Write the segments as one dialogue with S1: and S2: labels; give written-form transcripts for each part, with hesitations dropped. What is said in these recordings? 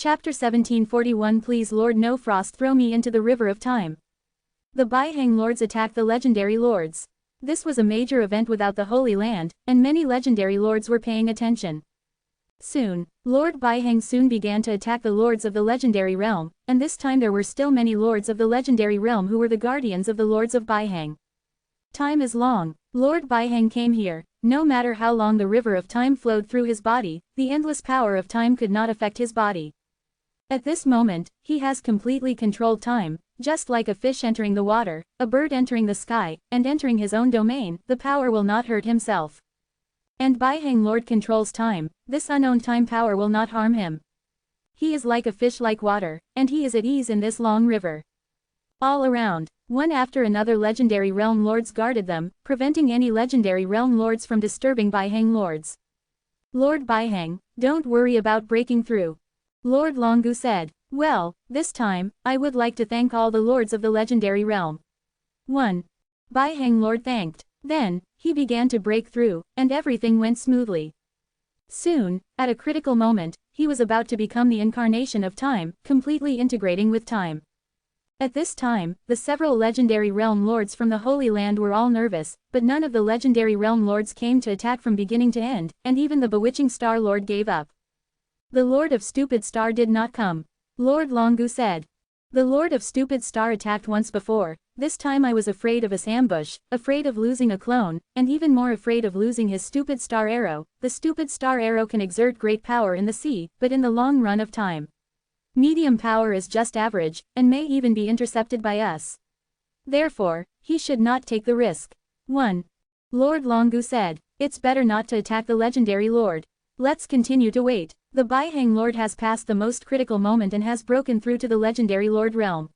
S1: Chapter 1741 Please Lord no frost throw me into the river of time. The Baihang lords attacked the legendary lords. This was a major event without the Holy Land, and many legendary lords were paying attention. Soon, Lord Baihang soon began to attack the lords of the legendary realm, and this time there were still many lords of the legendary realm who were the guardians of the lords of Baihang. Time is long. Lord Baihang came here. No matter how long the river of time flowed through his body, the endless power of time could not affect his body. At this moment, he has completely controlled time, just like a fish entering the water, a bird entering the sky, and entering his own domain, the power will not hurt himself. And Baihang Lord controls time, this unknown time power will not harm him. He is like a fish like water, and he is at ease in this long river. All around, one after another legendary realm lords guarded them, preventing any legendary realm lords from disturbing Baihang lords. Lord Baihang, don't worry about breaking through. Lord Longu said, well, this time, I would like to thank all the lords of the legendary realm. 1. Baihang Lord thanked. Then, he began to break through, and everything went smoothly. Soon, at a critical moment, he was about to become the incarnation of time, completely integrating with time. At this time, the several legendary realm lords from the Holy Land were all nervous, but none of the legendary realm lords came to attack from beginning to end, and even the bewitching Star Lord gave up. The Lord of Stupid Star did not come. Lord Longu said. The Lord of Stupid Star attacked once before, this time I was afraid of his ambush, afraid of losing a clone, and even more afraid of losing his stupid star arrow. The stupid star arrow can exert great power in the sea, but in the long run of time, medium power is just average, and may even be intercepted by us. Therefore, he should not take the risk. 1. Lord Longu said, it's better not to attack the legendary lord. Let's continue to wait. The Baihang Lord has passed the most critical moment and has broken through to the legendary Lord realm.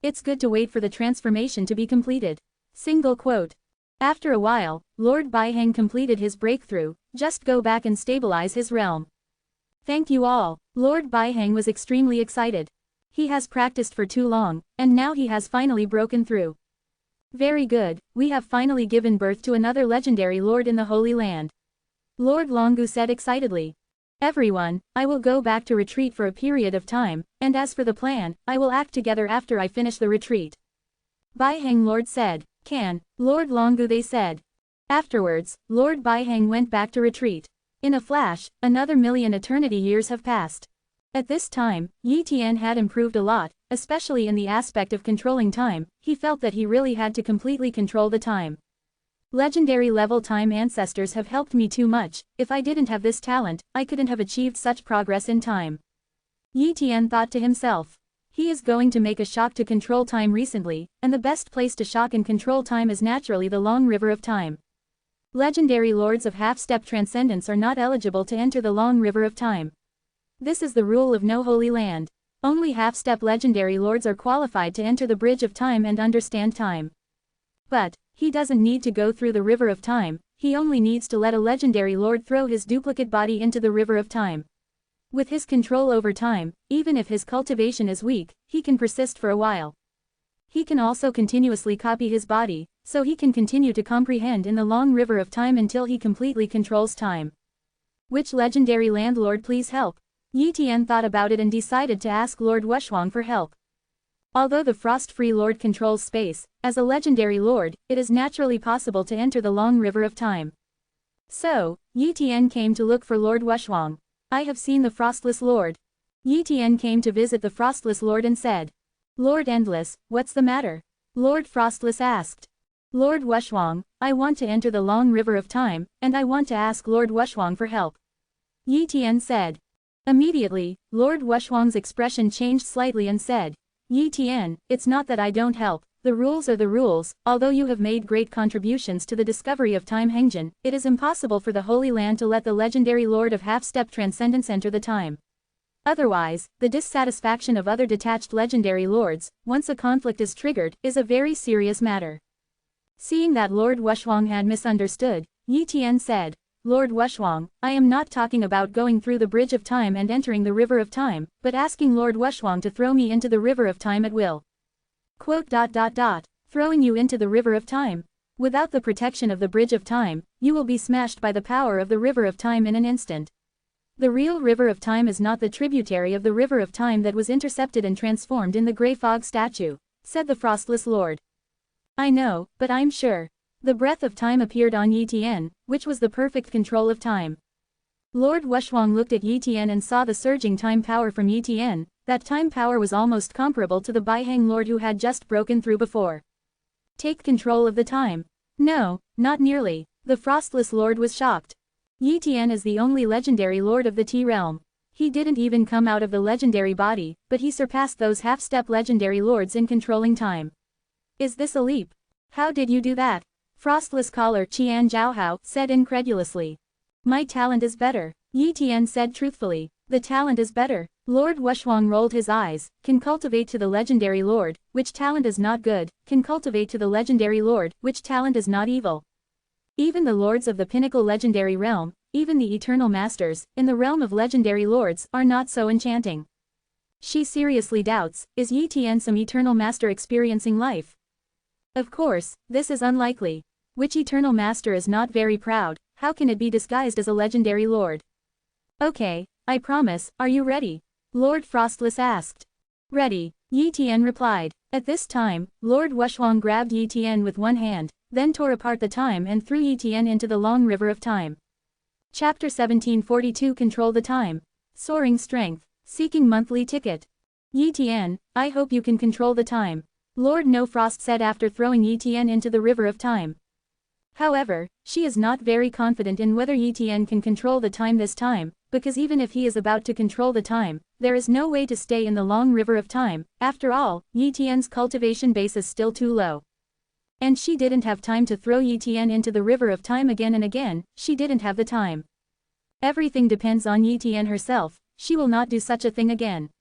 S1: It's good to wait for the transformation to be completed. Single quote. After a while, Lord Baihang completed his breakthrough, just go back and stabilize his realm. Thank you all. Lord Baihang was extremely excited. He has practiced for too long, and now he has finally broken through. Very good, we have finally given birth to another legendary Lord in the Holy Land. Lord Longu said excitedly. Everyone, I will go back to retreat for a period of time, and as for the plan, I will act together after I finish the retreat. Baihang Lord said. Can, Lord Longu they said. Afterwards, Lord Baihang went back to retreat. In a flash, another million eternity years have passed. At this time, Yi Tian had improved a lot, especially in the aspect of controlling time. He felt that he really had to completely control the time. Legendary level time ancestors have helped me too much. If I didn't have this talent, I couldn't have achieved such progress in time. Yi Tian thought to himself. He is going to make a shock to control time recently, and the best place to shock and control time is naturally the long river of time. Legendary lords of half-step transcendence are not eligible to enter the long river of time. This is the rule of no Holy Land. Only half-step legendary lords are qualified to enter the bridge of time and understand time. But, he doesn't need to go through the river of time, he only needs to let a legendary lord throw his duplicate body into the river of time. With his control over time, even if his cultivation is weak, he can persist for a while. He can also continuously copy his body, so he can continue to comprehend in the long river of time until he completely controls time. Which legendary landlord please help? Yi Tian thought about it and decided to ask Lord Wushwang for help. Although the Frost-Free Lord controls space, as a legendary lord, it is naturally possible to enter the long river of time. So, Yi Tian came to look for Lord Wushwang. I have seen the Frostless Lord. Yi Tian came to visit the Frostless Lord and said. Lord Endless, what's the matter? Lord Frostless asked. Lord Wushwang, I want to enter the long river of time, and I want to ask Lord Wushwang for help. Yi Tian said. Immediately, Lord Wushwang's expression changed slightly and said. Yi Tian, it's not that I don't help, the rules are the rules. Although you have made great contributions to the discovery of time Hengjin, it is impossible for the Holy Land to let the legendary Lord of half-step transcendence enter the time. Otherwise, the dissatisfaction of other detached legendary lords, once a conflict is triggered, is a very serious matter. Seeing that Lord Wushwang had misunderstood, Yi Tian said, Lord Wushwang, I am not talking about going through the bridge of time and entering the river of time, but asking Lord Wushwang to throw me into the river of time at will. Throwing you into the river of time. Without the protection of the bridge of time, you will be smashed by the power of the river of time in an instant. The real river of time is not the tributary of the river of time that was intercepted and transformed in the grey fog statue, said the frostless lord. I know, but I'm sure. The breath of time appeared on Yi Tian, which was the perfect control of time. Lord Wushwang looked at Yi Tian and saw the surging time power from Yi Tian. That time power was almost comparable to the Baihang Lord who had just broken through before. Take control of the time. No, not nearly. The frostless lord was shocked. Yi Tian is the only legendary lord of the Tea realm. He didn't even come out of the legendary body, but he surpassed those half-step legendary lords in controlling time. Is this a leap? How did you do that? Frostless caller Qian Zhaohao said incredulously. My talent is better, Yi Tian said truthfully. The talent is better. Lord Wushwang rolled his eyes. Can cultivate to the legendary lord, which talent is not good, can cultivate to the legendary lord, which talent is not evil. Even the lords of the pinnacle legendary realm, even the eternal masters, in the realm of legendary lords, are not so enchanting. She seriously doubts, is Yi Tian some eternal master experiencing life? Of course, this is unlikely. Which eternal master is not very proud? How can it be disguised as a legendary lord? Okay, I promise, are you ready? Lord Frostless asked. Ready, Yi Tian replied. At this time, Lord Wushwang grabbed Yi Tian with one hand, then tore apart the time and threw Yi Tian into the long river of time. Chapter 1742 Control the time. Soaring strength. Seeking monthly ticket. Yi Tian, I hope you can control the time. Lord No Frost said after throwing Yi Tian into the river of time. However, she is not very confident in whether Yi Tian can control the time this time, because even if he is about to control the time, there is no way to stay in the long river of time. After all, Yi Tian's cultivation base is still too low. And she didn't have time to throw Yi Tian into the river of time again and again, she didn't have the time. Everything depends on Yi Tian herself, she will not do such a thing again.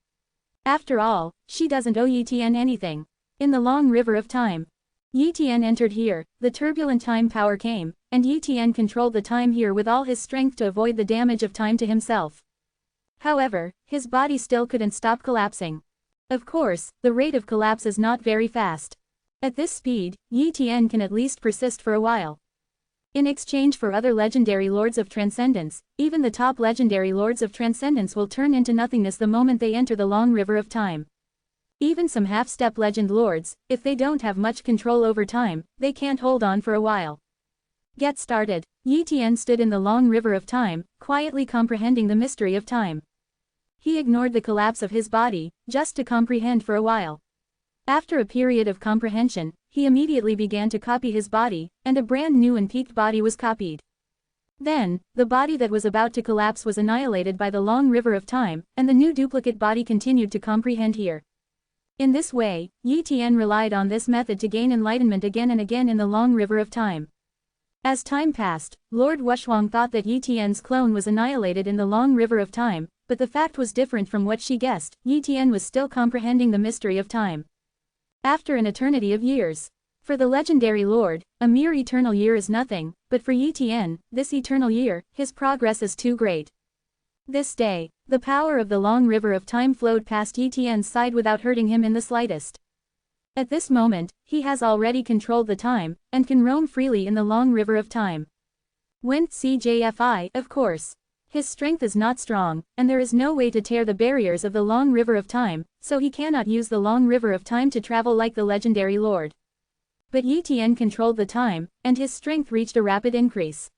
S1: After all, she doesn't owe Yi Tian anything. In the long river of time. Yi Tian entered here, the turbulent time power came, and Yi Tian controlled the time here with all his strength to avoid the damage of time to himself. However, his body still couldn't stop collapsing. Of course, the rate of collapse is not very fast. At this speed, Yi Tian can at least persist for a while. In exchange for other legendary lords of transcendence, even the top legendary lords of transcendence will turn into nothingness the moment they enter the long river of time. Even some half-step legend lords, if they don't have much control over time, they can't hold on for a while. Get started. Yi Tian stood in the long river of time, quietly comprehending the mystery of time. He ignored the collapse of his body, just to comprehend for a while. After a period of comprehension, he immediately began to copy his body, and a brand new and peaked body was copied. Then, the body that was about to collapse was annihilated by the long river of time, and the new duplicate body continued to comprehend here. In this way, Yi Tian relied on this method to gain enlightenment again and again in the long river of time. As time passed, Lord Wushwang thought that Yi Tian's clone was annihilated in the long river of time, but the fact was different from what she guessed. Yi Tian was still comprehending the mystery of time. After an eternity of years. For the legendary lord, a mere eternal year is nothing, but for Yi Tian, this eternal year, his progress is too great. This day, the power of the long river of time flowed past Yi Tian's side without hurting him in the slightest. At this moment, he has already controlled the time, and can roam freely in the long river of time. When CJFI, of course. His strength is not strong, and there is no way to tear the barriers of the long river of time, so he cannot use the long river of time to travel like the legendary lord. But Yi Tian controlled the time, and his strength reached a rapid increase.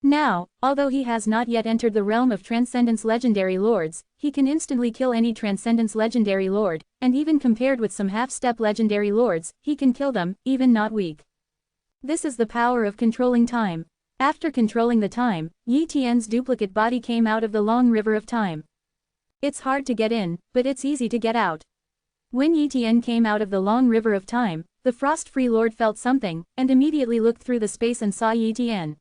S1: Now, although he has not yet entered the realm of Transcendence legendary lords, he can instantly kill any Transcendence legendary lord, and even compared with some half-step legendary lords, he can kill them, even not weak. This is the power of controlling time. After controlling the time, Yi Tian's duplicate body came out of the long river of time. It's hard to get in, but it's easy to get out. When Yi Tian came out of the long river of time, the Frost-Free Lord felt something, and immediately looked through the space and saw Yi Tian.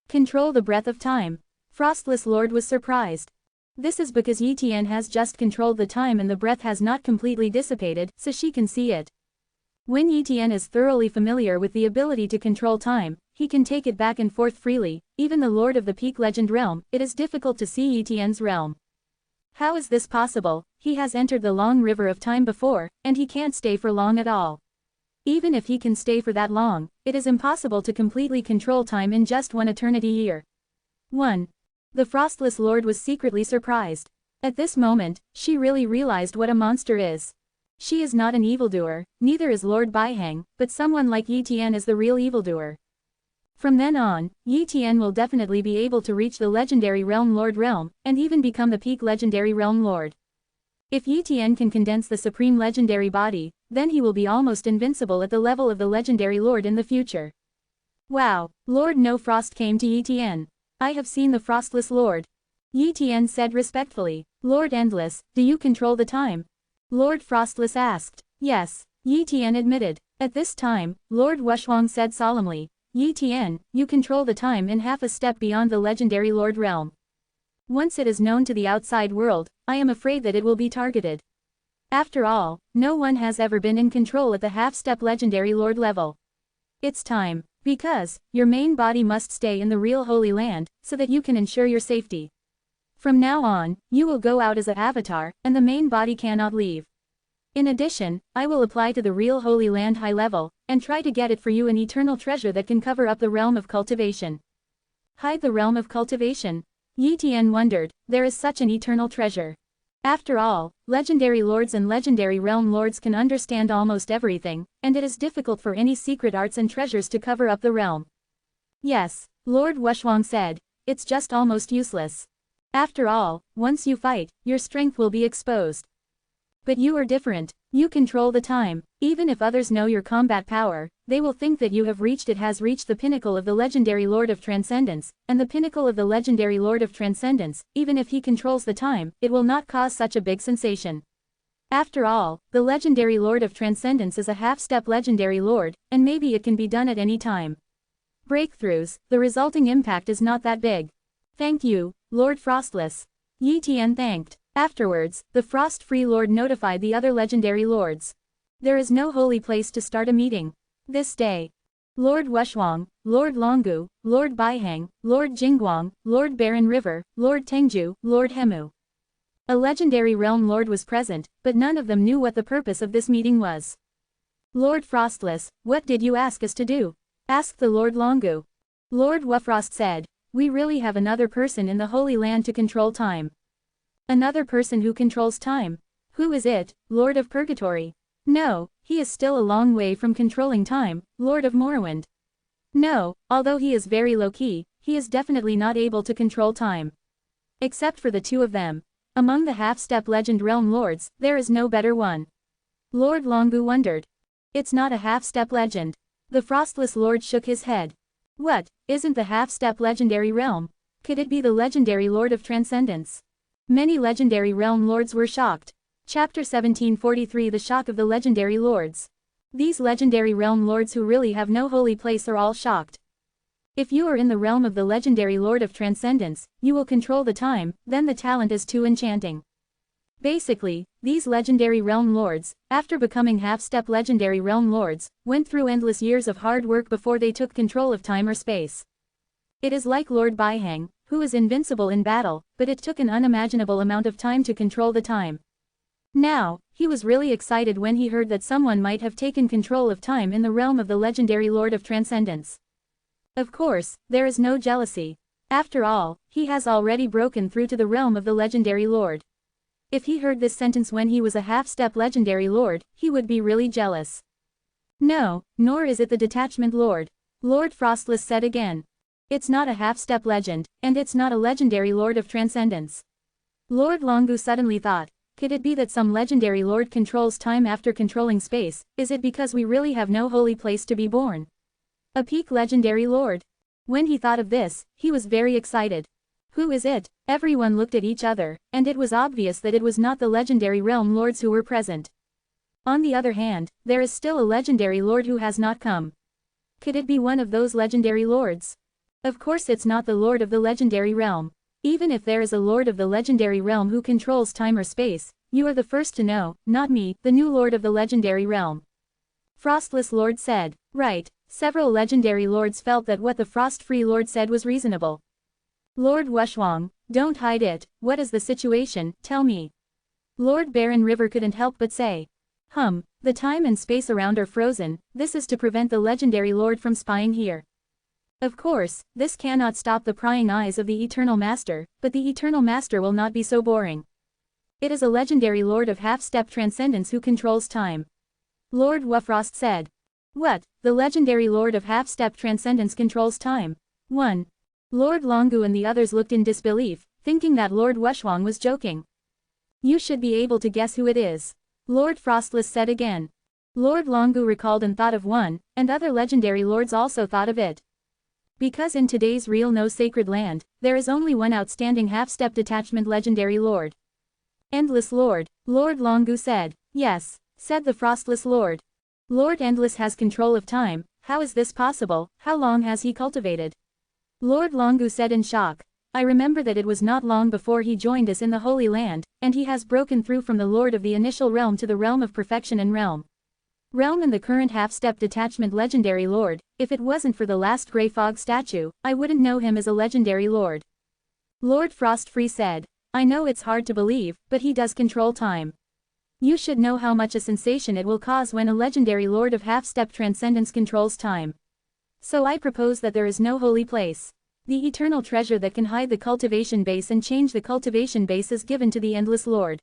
S1: Control the breath of time. Frostless Lord was surprised. This is because Yi Tian has just controlled the time and the breath has not completely dissipated, so she can see it. When Yi Tian is thoroughly familiar with the ability to control time, he can take it back and forth freely. Even the Lord of the Peak Legend realm, it is difficult to see Yi Tian's realm. How is this possible? He has entered the long river of time before, and he can't stay for long at all. Even if he can stay for that long, it is impossible to completely control time in just one eternity year. 1. The Frostless Lord was secretly surprised. At this moment, she really realized what a monster is. She is not an evildoer, neither is Lord Baihang, but someone like Yi Tian is the real evildoer. From then on, Yi Tian will definitely be able to reach the legendary Realm Lord realm, and even become the peak legendary Realm Lord. If Yi Tian can condense the supreme legendary body, then he will be almost invincible at the level of the legendary Lord in the future. Wow, Lord No Frost came to Yi Tian. I have seen the Frostless Lord. Yi Tian said respectfully. Lord Endless, do you control the time? Lord Frostless asked. Yes, Yi Tian admitted. At this time, Lord Wushwang said solemnly, Yi Tian, you control the time in half a step beyond the legendary Lord realm. Once it is known to the outside world, I am afraid that it will be targeted. After all, no one has ever been in control at the half-step legendary Lord level. It's time, because your main body must stay in the real Holy Land, so that you can ensure your safety. From now on, you will go out as an avatar, and the main body cannot leave. In addition, I will apply to the real Holy Land high level, and try to get it for you an eternal treasure that can cover up the realm of cultivation. Hide the realm of cultivation? Yi Tian wondered, there is such an eternal treasure. After all, legendary lords and legendary realm lords can understand almost everything, and it is difficult for any secret arts and treasures to cover up the realm. Yes, Lord Wushwang said, it's just almost useless. After all, once you fight, your strength will be exposed. But you are different, you control the time. Even if others know your combat power, they will think that you have reached the pinnacle of the legendary Lord of Transcendence, and the pinnacle of the legendary Lord of Transcendence, even if he controls the time, it will not cause such a big sensation. After all, the legendary Lord of Transcendence is a half-step legendary Lord, and maybe it can be done at any time. Breakthroughs, the resulting impact is not that big. Thank you, Lord Frostless. Yi Tian thanked. Afterwards, the Frost-Free Lord notified the other legendary lords. There is no holy place to start a meeting. This day, Lord Wushwang, Lord Longgu, Lord Baihang, Lord Jingguang, Lord Baron River, Lord Tengju, Lord Hemu. A legendary realm lord was present, but none of them knew what the purpose of this meeting was. Lord Frostless, what did you ask us to do? Asked the Lord Longgu. Lord Wufrost said, we really have another person in the Holy Land to control time. Another person who controls time. Who is it, Lord of Purgatory? No, he is still a long way from controlling time, Lord of Morrowind. No, although he is very low-key, he is definitely not able to control time. Except for the two of them. Among the half-step legend realm lords, there is no better one. Lord Longgu wondered. It's not a half-step legend. The Frostless Lord shook his head. What, isn't the half-step legendary realm? Could it be the legendary Lord of Transcendence? Many legendary realm lords were shocked. Chapter 1743 The Shock of the Legendary Lords. These legendary realm lords who really have no holy place are all shocked. If you are in the realm of the legendary Lord of Transcendence, you will control the time, then the talent is too enchanting. Basically, these legendary realm lords, after becoming half-step legendary realm lords, went through endless years of hard work before they took control of time or space. It is like Lord Baihang, who is invincible in battle, but it took an unimaginable amount of time to control the time. Now, he was really excited when he heard that someone might have taken control of time in the realm of the legendary Lord of Transcendence. Of course, there is no jealousy. After all, he has already broken through to the realm of the legendary Lord. If he heard this sentence when he was a half-step legendary Lord, he would be really jealous. No, nor is it the Detachment Lord. Lord Frostless said again. It's not a half-step legend, and it's not a legendary Lord of Transcendence. Lord Longgu suddenly thought, could it be that some legendary lord controls time after controlling space? Is it because we really have no holy place to be born? A peak legendary lord? When he thought of this, he was very excited. Who is it? Everyone looked at each other, and it was obvious that it was not the legendary realm lords who were present. On the other hand, there is still a legendary lord who has not come. Could it be one of those legendary lords? Of course it's not the lord of the legendary realm. Even if there is a lord of the legendary realm who controls time or space, you are the first to know, not me, the new lord of the legendary realm. Frostless Lord said. Right, several legendary lords felt that what the Frost-Free Lord said was reasonable. Lord Wushwang, don't hide it, what is the situation, tell me. Lord Baron River couldn't help but say. The time and space around are frozen, this is to prevent the legendary lord from spying here. Of course, this cannot stop the prying eyes of the Eternal Master, but the Eternal Master will not be so boring. It is a legendary Lord of half-step transcendence who controls time. Lord Wufrost said. What? The legendary Lord of half-step transcendence controls time? 1. Lord Longu and the others looked in disbelief, thinking that Lord Wushwang was joking. You should be able to guess who it is. Lord Frostless said again. Lord Longu recalled and thought of one, and other legendary lords also thought of it. Because in today's real no sacred land, there is only one outstanding half-step detachment legendary lord. Endless Lord, Lord Longu said. Yes, said the Frostless Lord. Lord Endless has control of time. How is this possible? How long has he cultivated? Lord Longu said in shock. I remember that it was not long before he joined us in the Holy Land, and he has broken through from the Lord of the initial realm to the realm of perfection and realm and the current half-step detachment legendary lord. If it wasn't for the last grey fog statue, I wouldn't know him as a legendary lord. Lord Frostfree said. I know it's hard to believe, but he does control time. You should know how much a sensation it will cause when a legendary lord of half-step transcendence controls time. So I propose that there is no holy place. The eternal treasure that can hide the cultivation base and change the cultivation base is given to the Endless Lord.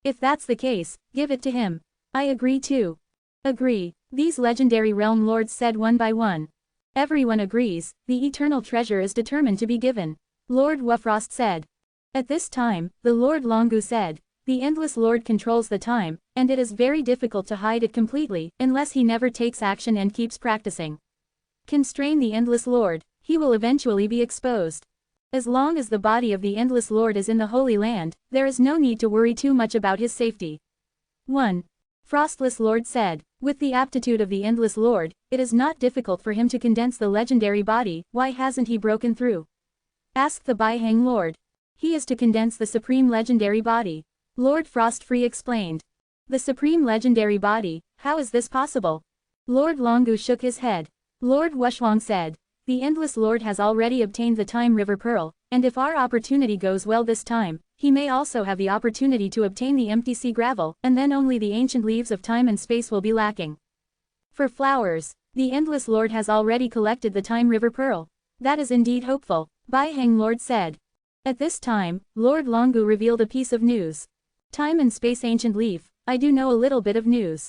S1: If that's the case, give it to him. I agree too. Agree, these legendary realm lords said one by one. Everyone agrees, the eternal treasure is determined to be given. Lord Wufrost said. At this time, the Lord Longu said, the Endless Lord controls the time, and it is very difficult to hide it completely, unless he never takes action and keeps practicing. Constrain the Endless Lord, he will eventually be exposed. As long as the body of the Endless Lord is in the Holy Land, there is no need to worry too much about his safety. 1. Frostless Lord said, with the aptitude of the Endless Lord, it is not difficult for him to condense the legendary body. Why hasn't he broken through? Asked the Baihang Lord. He is to condense the supreme legendary body. Lord Frostfree explained. The supreme legendary body, how is this possible? Lord Longu shook his head. Lord Wushwang said, the Endless Lord has already obtained the Time River Pearl, and if our opportunity goes well this time, he may also have the opportunity to obtain the empty sea gravel, and then only the ancient leaves of time and space will be lacking. For flowers, the Endless Lord has already collected the Time River Pearl. That is indeed hopeful, Baihang Lord said. At this time, Lord Longu revealed a piece of news. Time and space ancient leaf, I do know a little bit of news.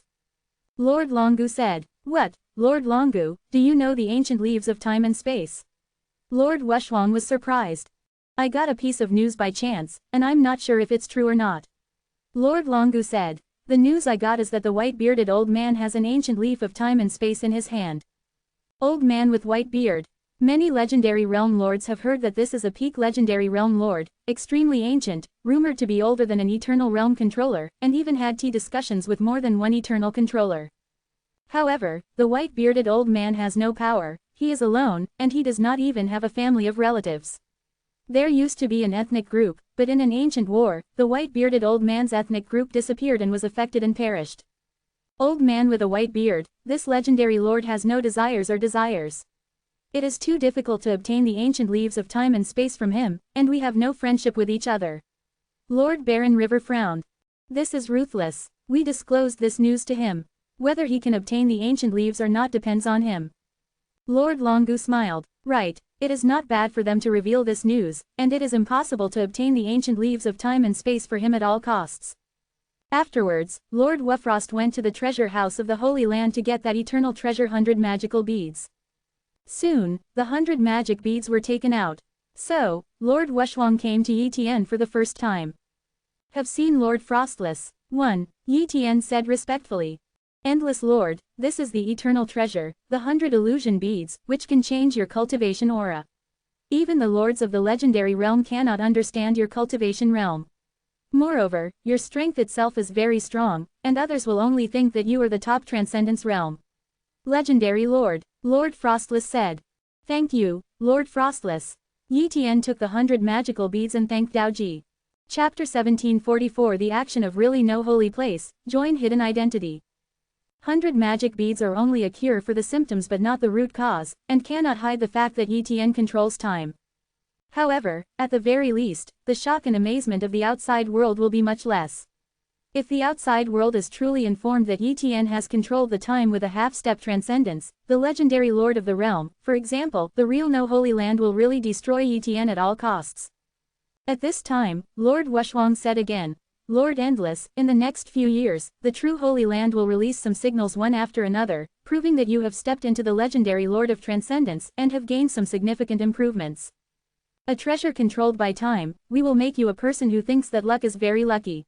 S1: Lord Longu said. What, Lord Longu, do you know the ancient leaves of time and space? Lord Wushwang was surprised. I got a piece of news by chance, and I'm not sure if it's true or not. Lord Longu said. The news I got is that the white-bearded old man has an ancient leaf of time and space in his hand. Old man with white beard. Many legendary realm lords have heard that this is a peak legendary realm lord, extremely ancient, rumored to be older than an eternal realm controller, and even had tea discussions with more than one eternal controller. However, the white-bearded old man has no power, he is alone, and he does not even have a family of relatives. There used to be an ethnic group, but in an ancient war, the white-bearded old man's ethnic group disappeared and was affected and perished. Old man with a white beard, this legendary lord has no desires or desires. It is too difficult to obtain the ancient leaves of time and space from him, and we have no friendship with each other. Lord Baron River frowned. This is ruthless. We disclosed this news to him. Whether he can obtain the ancient leaves or not depends on him. Lord Longu smiled. Right, it is not bad for them to reveal this news, and it is impossible to obtain the ancient leaves of time and space for him at all costs. Afterwards, Lord Wufrost went to the treasure house of the Holy Land to get that eternal treasure 100 magical beads. Soon, the 100 magic beads were taken out. So, Lord Wushwang came to Yi Tian for the first time. Have seen Lord Frostless. 1. Yi Tian said respectfully. Endless Lord, this is the eternal treasure, the 100 illusion beads, which can change your cultivation aura. Even the lords of the legendary realm cannot understand your cultivation realm. Moreover, your strength itself is very strong, and others will only think that you are the top transcendence realm. Legendary Lord, Lord Frostless said. Thank you, Lord Frostless. Yi Tian took the 100 magical beads and thanked Daoji. Chapter 1744 The action of really no holy place, join hidden identity. 100 magic beads are only a cure for the symptoms but not the root cause, and cannot hide the fact that Yi Tian controls time. However, at the very least, the shock and amazement of the outside world will be much less. If the outside world is truly informed that Yi Tian has controlled the time with a half-step transcendence, the legendary lord of the realm, for example, the real No Holy Land will really destroy Yi Tian at all costs. At this time, Lord Wushwang said again, Lord Endless, in the next few years, the true Holy Land will release some signals one after another, proving that you have stepped into the legendary Lord of Transcendence and have gained some significant improvements. A treasure controlled by time, we will make you a person who thinks that luck is very lucky.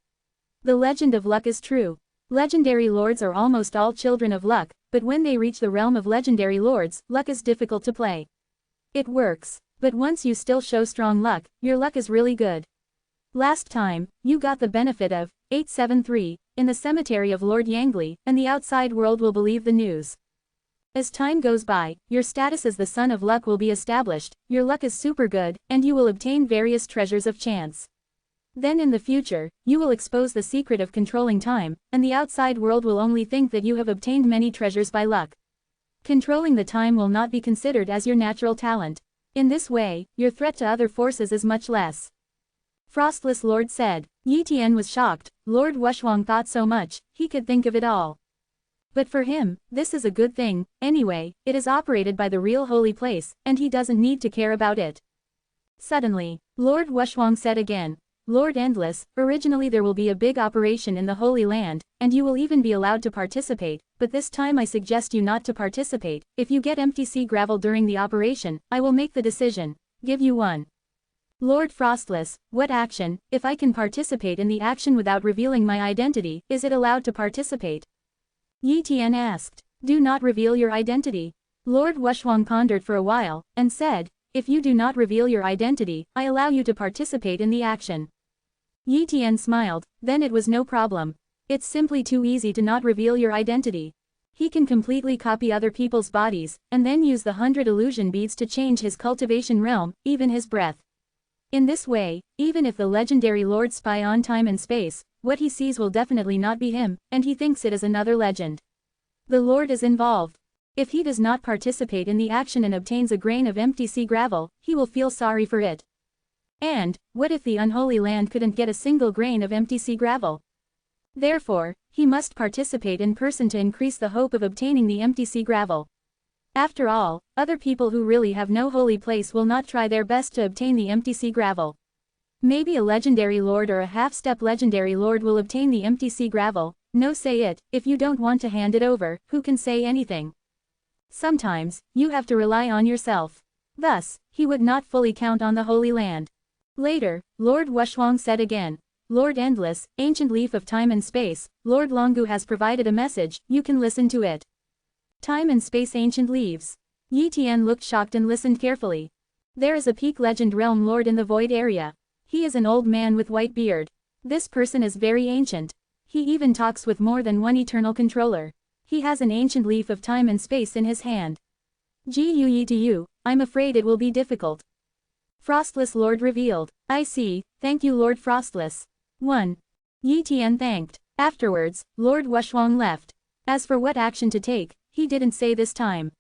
S1: The legend of luck is true. Legendary lords are almost all children of luck, but when they reach the realm of legendary lords, luck is difficult to play. It works, but once you still show strong luck, your luck is really good. Last time, you got the benefit of 873 in the cemetery of Lord Yangli, and the outside world will believe the news. As time goes by, your status as the son of luck will be established, your luck is super good, and you will obtain various treasures of chance. Then in the future, you will expose the secret of controlling time, and the outside world will only think that you have obtained many treasures by luck. Controlling the time will not be considered as your natural talent. In this way, your threat to other forces is much less. Frostless Lord said. Yi Tian was shocked. Lord Wushwang thought so much, he could think of it all. But for him, this is a good thing, anyway, it is operated by the real holy place, and he doesn't need to care about it. Suddenly, Lord Wushwang said again, Lord Endless, originally there will be a big operation in the Holy Land, and you will even be allowed to participate, but this time I suggest you not to participate. If you get empty sea gravel during the operation, I will make the decision. Give you one. Lord Frostless, what action, if I can participate in the action without revealing my identity, is it allowed to participate? Yi Tian asked. Do not reveal your identity. Lord Wushwang pondered for a while, and said, if you do not reveal your identity, I allow you to participate in the action. Yi Tian smiled, then it was no problem. It's simply too easy to not reveal your identity. He can completely copy other people's bodies, and then use the 100 illusion beads to change his cultivation realm, even his breath. In this way, even if the legendary lord spy on time and space, what he sees will definitely not be him, and he thinks it is another legend. The lord is involved. If he does not participate in the action and obtains a grain of empty sea gravel, he will feel sorry for it. And, what if the unholy land couldn't get a single grain of empty sea gravel? Therefore, he must participate in person to increase the hope of obtaining the empty sea gravel. After all, other people who really have no holy place will not try their best to obtain the empty sea gravel. Maybe a legendary lord or a half-step legendary lord will obtain the empty sea gravel. No, say it, if you don't want to hand it over, who can say anything? Sometimes, you have to rely on yourself. Thus, he would not fully count on the Holy Land. Later, Lord Wushwang said again, Lord Endless, ancient leaf of time and space, Lord Longu has provided a message, you can listen to it. Time and space ancient leaves. Yi Tian looked shocked and listened carefully. There is a peak legend realm lord in the void area. He is an old man with white beard. This person is very ancient. He even talks with more than one eternal controller. He has an ancient leaf of time and space in his hand. Gu, I'm afraid it will be difficult. Frostless Lord revealed. I see, thank you Lord Frostless. 1. Yi Tian thanked. Afterwards, Lord Wushwang left. As for what action to take, he didn't say this time.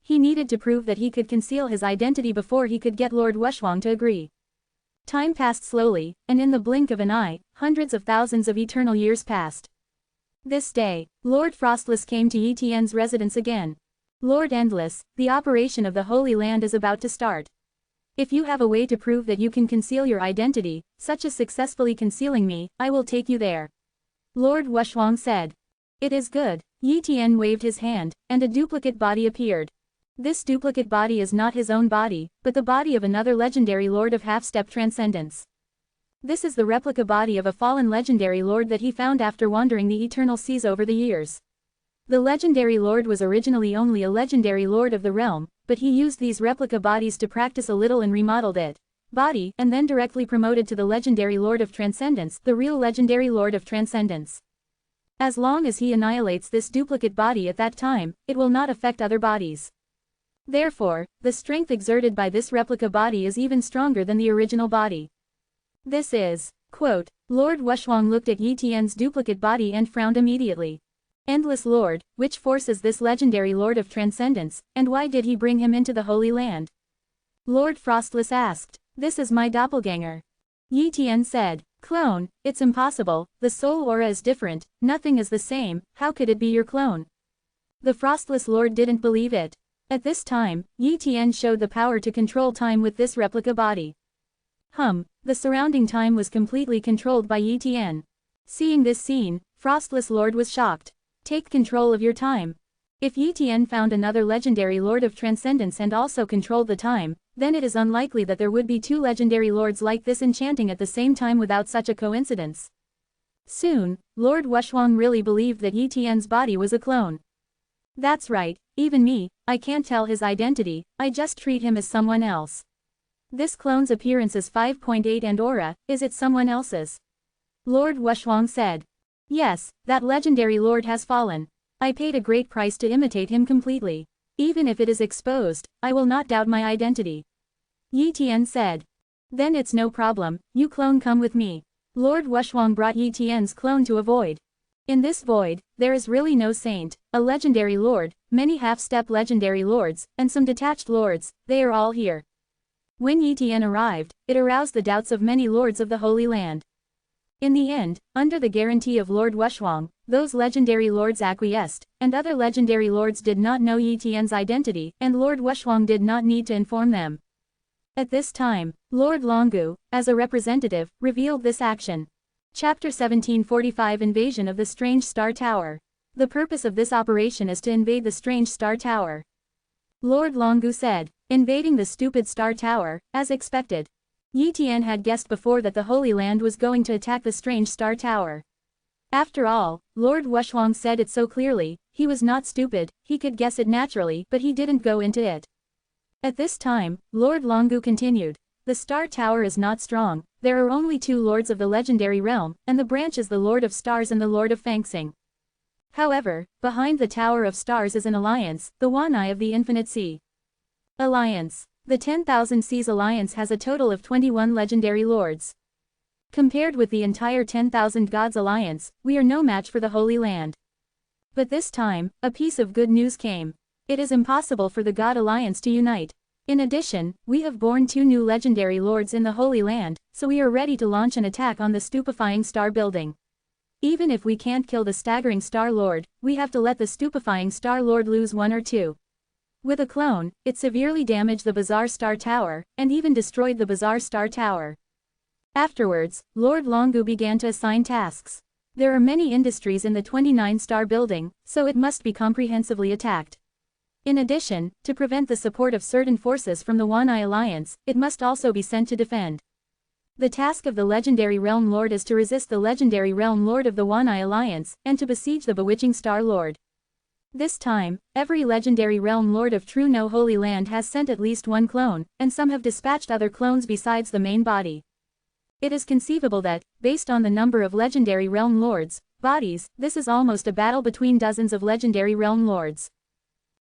S1: He needed to prove that he could conceal his identity before he could get Lord Wushwang to agree. Time passed slowly, and in the blink of an eye, hundreds of thousands of eternal years passed. This day, Lord Frostless came to Yi Tian's residence again. Lord Endless, the operation of the Holy Land is about to start. If you have a way to prove that you can conceal your identity, such as successfully concealing me, I will take you there. Lord Wushwang said. It is good. Yi Tian waved his hand, and a duplicate body appeared. This duplicate body is not his own body, but the body of another legendary lord of half-step transcendence. This is the replica body of a fallen legendary lord that he found after wandering the eternal seas over the years. The legendary lord was originally only a legendary lord of the realm, but he used these replica bodies to practice a little and remodeled it. Body, and then directly promoted to the legendary lord of transcendence, the real legendary lord of transcendence. As long as he annihilates this duplicate body at that time, it will not affect other bodies. Therefore, the strength exerted by this replica body is even stronger than the original body. This is, quote, Lord Wushwang looked at Yi Tian's duplicate body and frowned immediately. Endless Lord, which force is this legendary Lord of Transcendence, and why did he bring him into the Holy Land? Lord Frostless asked. This is my doppelganger. Yi Tian said. Clone, it's impossible, the soul aura is different, nothing is the same, how could it be your clone? The Frostless Lord didn't believe it. At this time, Yi Tian showed the power to control time with this replica body. The surrounding time was completely controlled by Yi Tian. Seeing this scene, Frostless Lord was shocked. Take control of your time. If Yi Tian found another legendary Lord of Transcendence and also controlled the time, then it is unlikely that there would be two legendary lords like this enchanting at the same time without such a coincidence. Soon, Lord Wushwang really believed that Yi Tian's body was a clone. That's right, even me, I can't tell his identity, I just treat him as someone else. This clone's appearance is 5.8 and aura, is it someone else's? Lord Wushwang said. Yes, that legendary lord has fallen. I paid a great price to imitate him completely. Even if it is exposed, I will not doubt my identity. Yi Tian said. Then it's no problem, you clone come with me. Lord Wushwang brought Yi Tian's clone to a void. In this void, there is really no saint, a legendary lord, many half-step legendary lords, and some detached lords, they are all here. When Yi Tian arrived, it aroused the doubts of many lords of the Holy Land. In the end, under the guarantee of Lord Wushwang, those legendary lords acquiesced, and other legendary lords did not know Yi Tian's identity, and Lord Wushwang did not need to inform them. At this time, Lord Longu, as a representative, revealed this action. Chapter 1745 Invasion of the Strange Star Tower. The purpose of this operation is to invade the Strange Star Tower. Lord Longu said, invading the stupid Star Tower, as expected. Yi Tian had guessed before that the Holy Land was going to attack the Strange Star Tower. After all, Lord Wushwang said it so clearly, he was not stupid, he could guess it naturally, but he didn't go into it. At this time, Lord Longu continued, the Star Tower is not strong, there are only two lords of the legendary realm, and the branch is the Lord of Stars and the Lord of Fangsing. However, behind the Tower of Stars is an alliance, the One Eye of the Infinite Sea. Alliance. The 10,000 Seas Alliance has a total of 21 legendary lords. Compared with the entire 10,000 Gods Alliance, we are no match for the Holy Land. But this time, a piece of good news came. It is impossible for the God Alliance to unite. In addition, we have born two new legendary lords in the Holy Land, so we are ready to launch an attack on the stupefying star building. Even if we can't kill the staggering Star Lord, we have to let the stupefying Star Lord lose one or two. With a clone, it severely damaged the Bazaar Star Tower, and even destroyed the Bazaar Star Tower. Afterwards, Lord Longu began to assign tasks. There are many industries in the 29-star building, so it must be comprehensively attacked. In addition, to prevent the support of certain forces from the One Eye Alliance, it must also be sent to defend. The task of the Legendary Realm Lord is to resist the Legendary Realm Lord of the One Eye Alliance, and to besiege the Bewitching Star Lord. This time, every legendary realm lord of true No Holy Land has sent at least one clone, and some have dispatched other clones besides the main body. It is conceivable that, based on the number of legendary realm lords, bodies, this is almost a battle between dozens of legendary realm lords.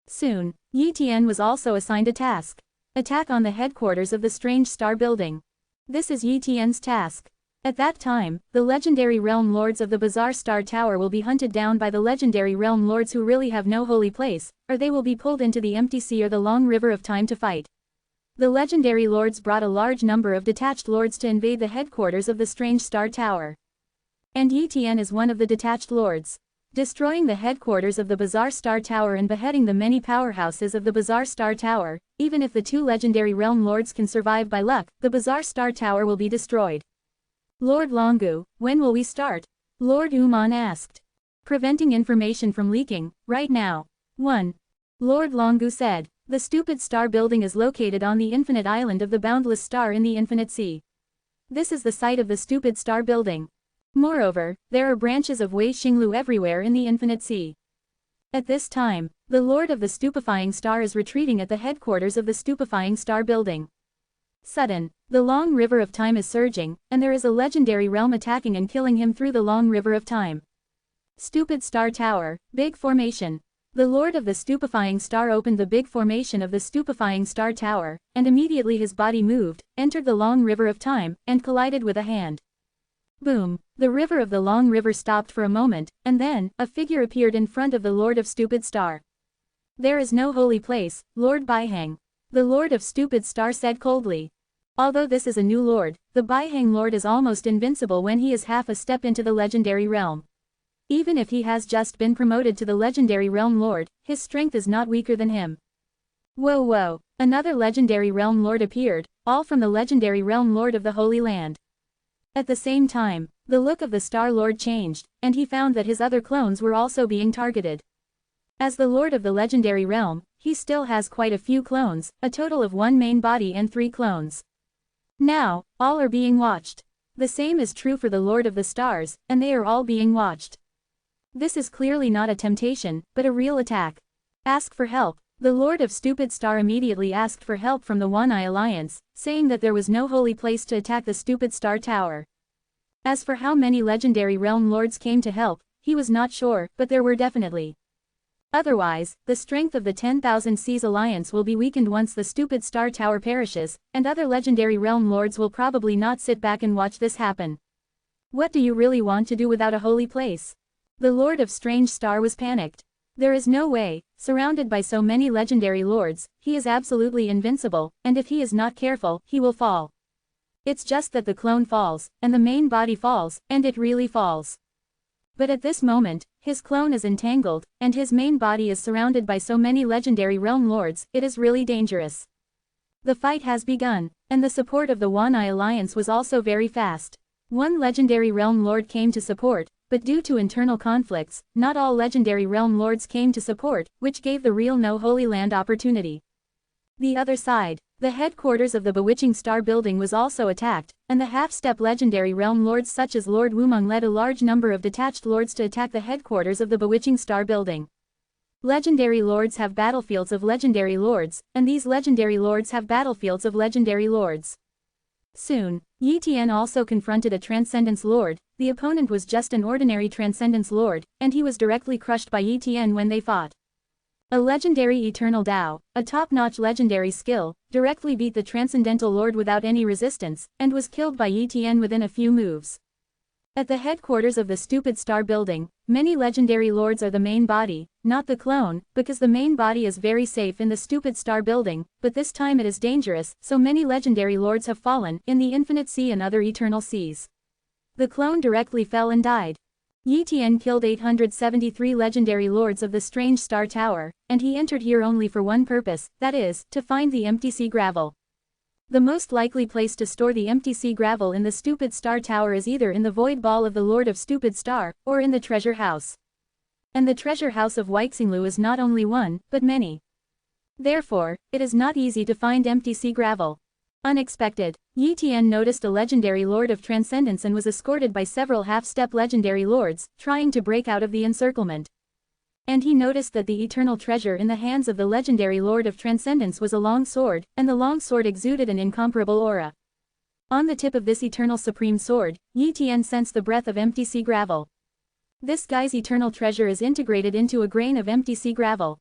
S1: Soon, Yi Tian was also assigned a task. Attack on the headquarters of the Strange Star Building. This is Yi Tian's task. At that time, the legendary realm lords of the Bazaar Star Tower will be hunted down by the legendary realm lords who really have no holy place, or they will be pulled into the empty sea or the long river of time to fight. The legendary lords brought a large number of detached lords to invade the headquarters of the Strange Star Tower. And Yi Tian is one of the detached lords. Destroying the headquarters of the Bazaar Star Tower and beheading the many powerhouses of the Bazaar Star Tower, even if the two legendary realm lords can survive by luck, the Bazaar Star Tower will be destroyed. Lord Longu, when will we start? Lord Uman asked. Preventing information from leaking, right now. 1. Lord Longu said, the stupid star building is located on the infinite island of the boundless star in the infinite sea. This is the site of the stupid star building. Moreover, there are branches of Wei Xinglu everywhere in the infinite sea. At this time, the Lord of the Stupefying Star is retreating at the headquarters of the Stupefying Star building. Sudden, the long river of time is surging, and there is a legendary realm attacking and killing him through the long river of time. Stupid Star Tower, Big Formation. The Lord of the Stupefying Star opened the big formation of the Stupefying Star Tower, and immediately his body moved, entered the long river of time, and collided with a hand. Boom! The river of the long river stopped for a moment, and then, a figure appeared in front of the Lord of Stupid Star. There is no holy place, Lord Baihang. The Lord of Stupid Star said coldly. Although this is a new lord, the Baihang Lord is almost invincible when he is half a step into the legendary realm. Even if he has just been promoted to the legendary realm lord, his strength is not weaker than him. Whoa whoa, another legendary realm lord appeared, all from the legendary realm lord of the Holy Land. At the same time, the look of the Star Lord changed, and he found that his other clones were also being targeted. As the lord of the legendary realm, he still has quite a few clones, a total of 1 main body and 3 clones. Now, all are being watched. The same is true for the Lord of the Stars, and they are all being watched. This is clearly not a temptation, but a real attack. Ask for help. The Lord of Stupid Star immediately asked for help from the One Eye Alliance, saying that there was no holy place to attack the Stupid Star Tower. As for how many legendary realm lords came to help, he was not sure, but there were definitely. Otherwise, the strength of the 10,000 Seas Alliance will be weakened once the Stupid Star Tower perishes, and other legendary realm lords will probably not sit back and watch this happen. What do you really want to do without a holy place? The Lord of Strange Star was panicked. There is no way, surrounded by so many legendary lords, he is absolutely invincible, and if he is not careful, he will fall. It's just that the clone falls, and the main body falls, and it really falls. But at this moment, his clone is entangled, and his main body is surrounded by so many legendary realm lords, it is really dangerous. The fight has begun, and the support of the One Eye Alliance was also very fast. One legendary realm lord came to support, but due to internal conflicts, not all legendary realm lords came to support, which gave the real No Holy Land opportunity. The other side, the headquarters of the Bewitching Star Building was also attacked, and the half-step legendary realm lords such as Lord Wumong led a large number of detached lords to attack the headquarters of the Bewitching Star Building. Legendary lords have battlefields of legendary lords, and these legendary lords have battlefields of legendary lords. Soon, Yi Tian also confronted a Transcendence Lord. The opponent was just an ordinary Transcendence Lord, and he was directly crushed by Yi Tian when they fought. A legendary Eternal Dao, a top-notch legendary skill, directly beat the Transcendental Lord without any resistance, and was killed by Yi Tian within a few moves. At the headquarters of the Stupid Star Building, many legendary lords are the main body, not the clone, because the main body is very safe in the Stupid Star Building, but this time it is dangerous, so many legendary lords have fallen, in the Infinite Sea and other eternal seas. The clone directly fell and died. Yi Tian killed 873 legendary lords of the Strange Star Tower, and he entered here only for one purpose, that is, to find the empty sea gravel. The most likely place to store the empty sea gravel in the Stupid Star Tower is either in the Void Ball of the Lord of Stupid Star, or in the Treasure House. And the Treasure House of Weixinglu is not only one, but many. Therefore, it is not easy to find empty sea gravel. Unexpected, Yi Tian noticed a legendary lord of transcendence and was escorted by several half-step legendary lords, trying to break out of the encirclement. And he noticed that the eternal treasure in the hands of the legendary lord of transcendence was a long sword, and the long sword exuded an incomparable aura. On the tip of this eternal supreme sword, Yi Tian sensed the breath of empty sea gravel. This guy's eternal treasure is integrated into a grain of empty sea gravel.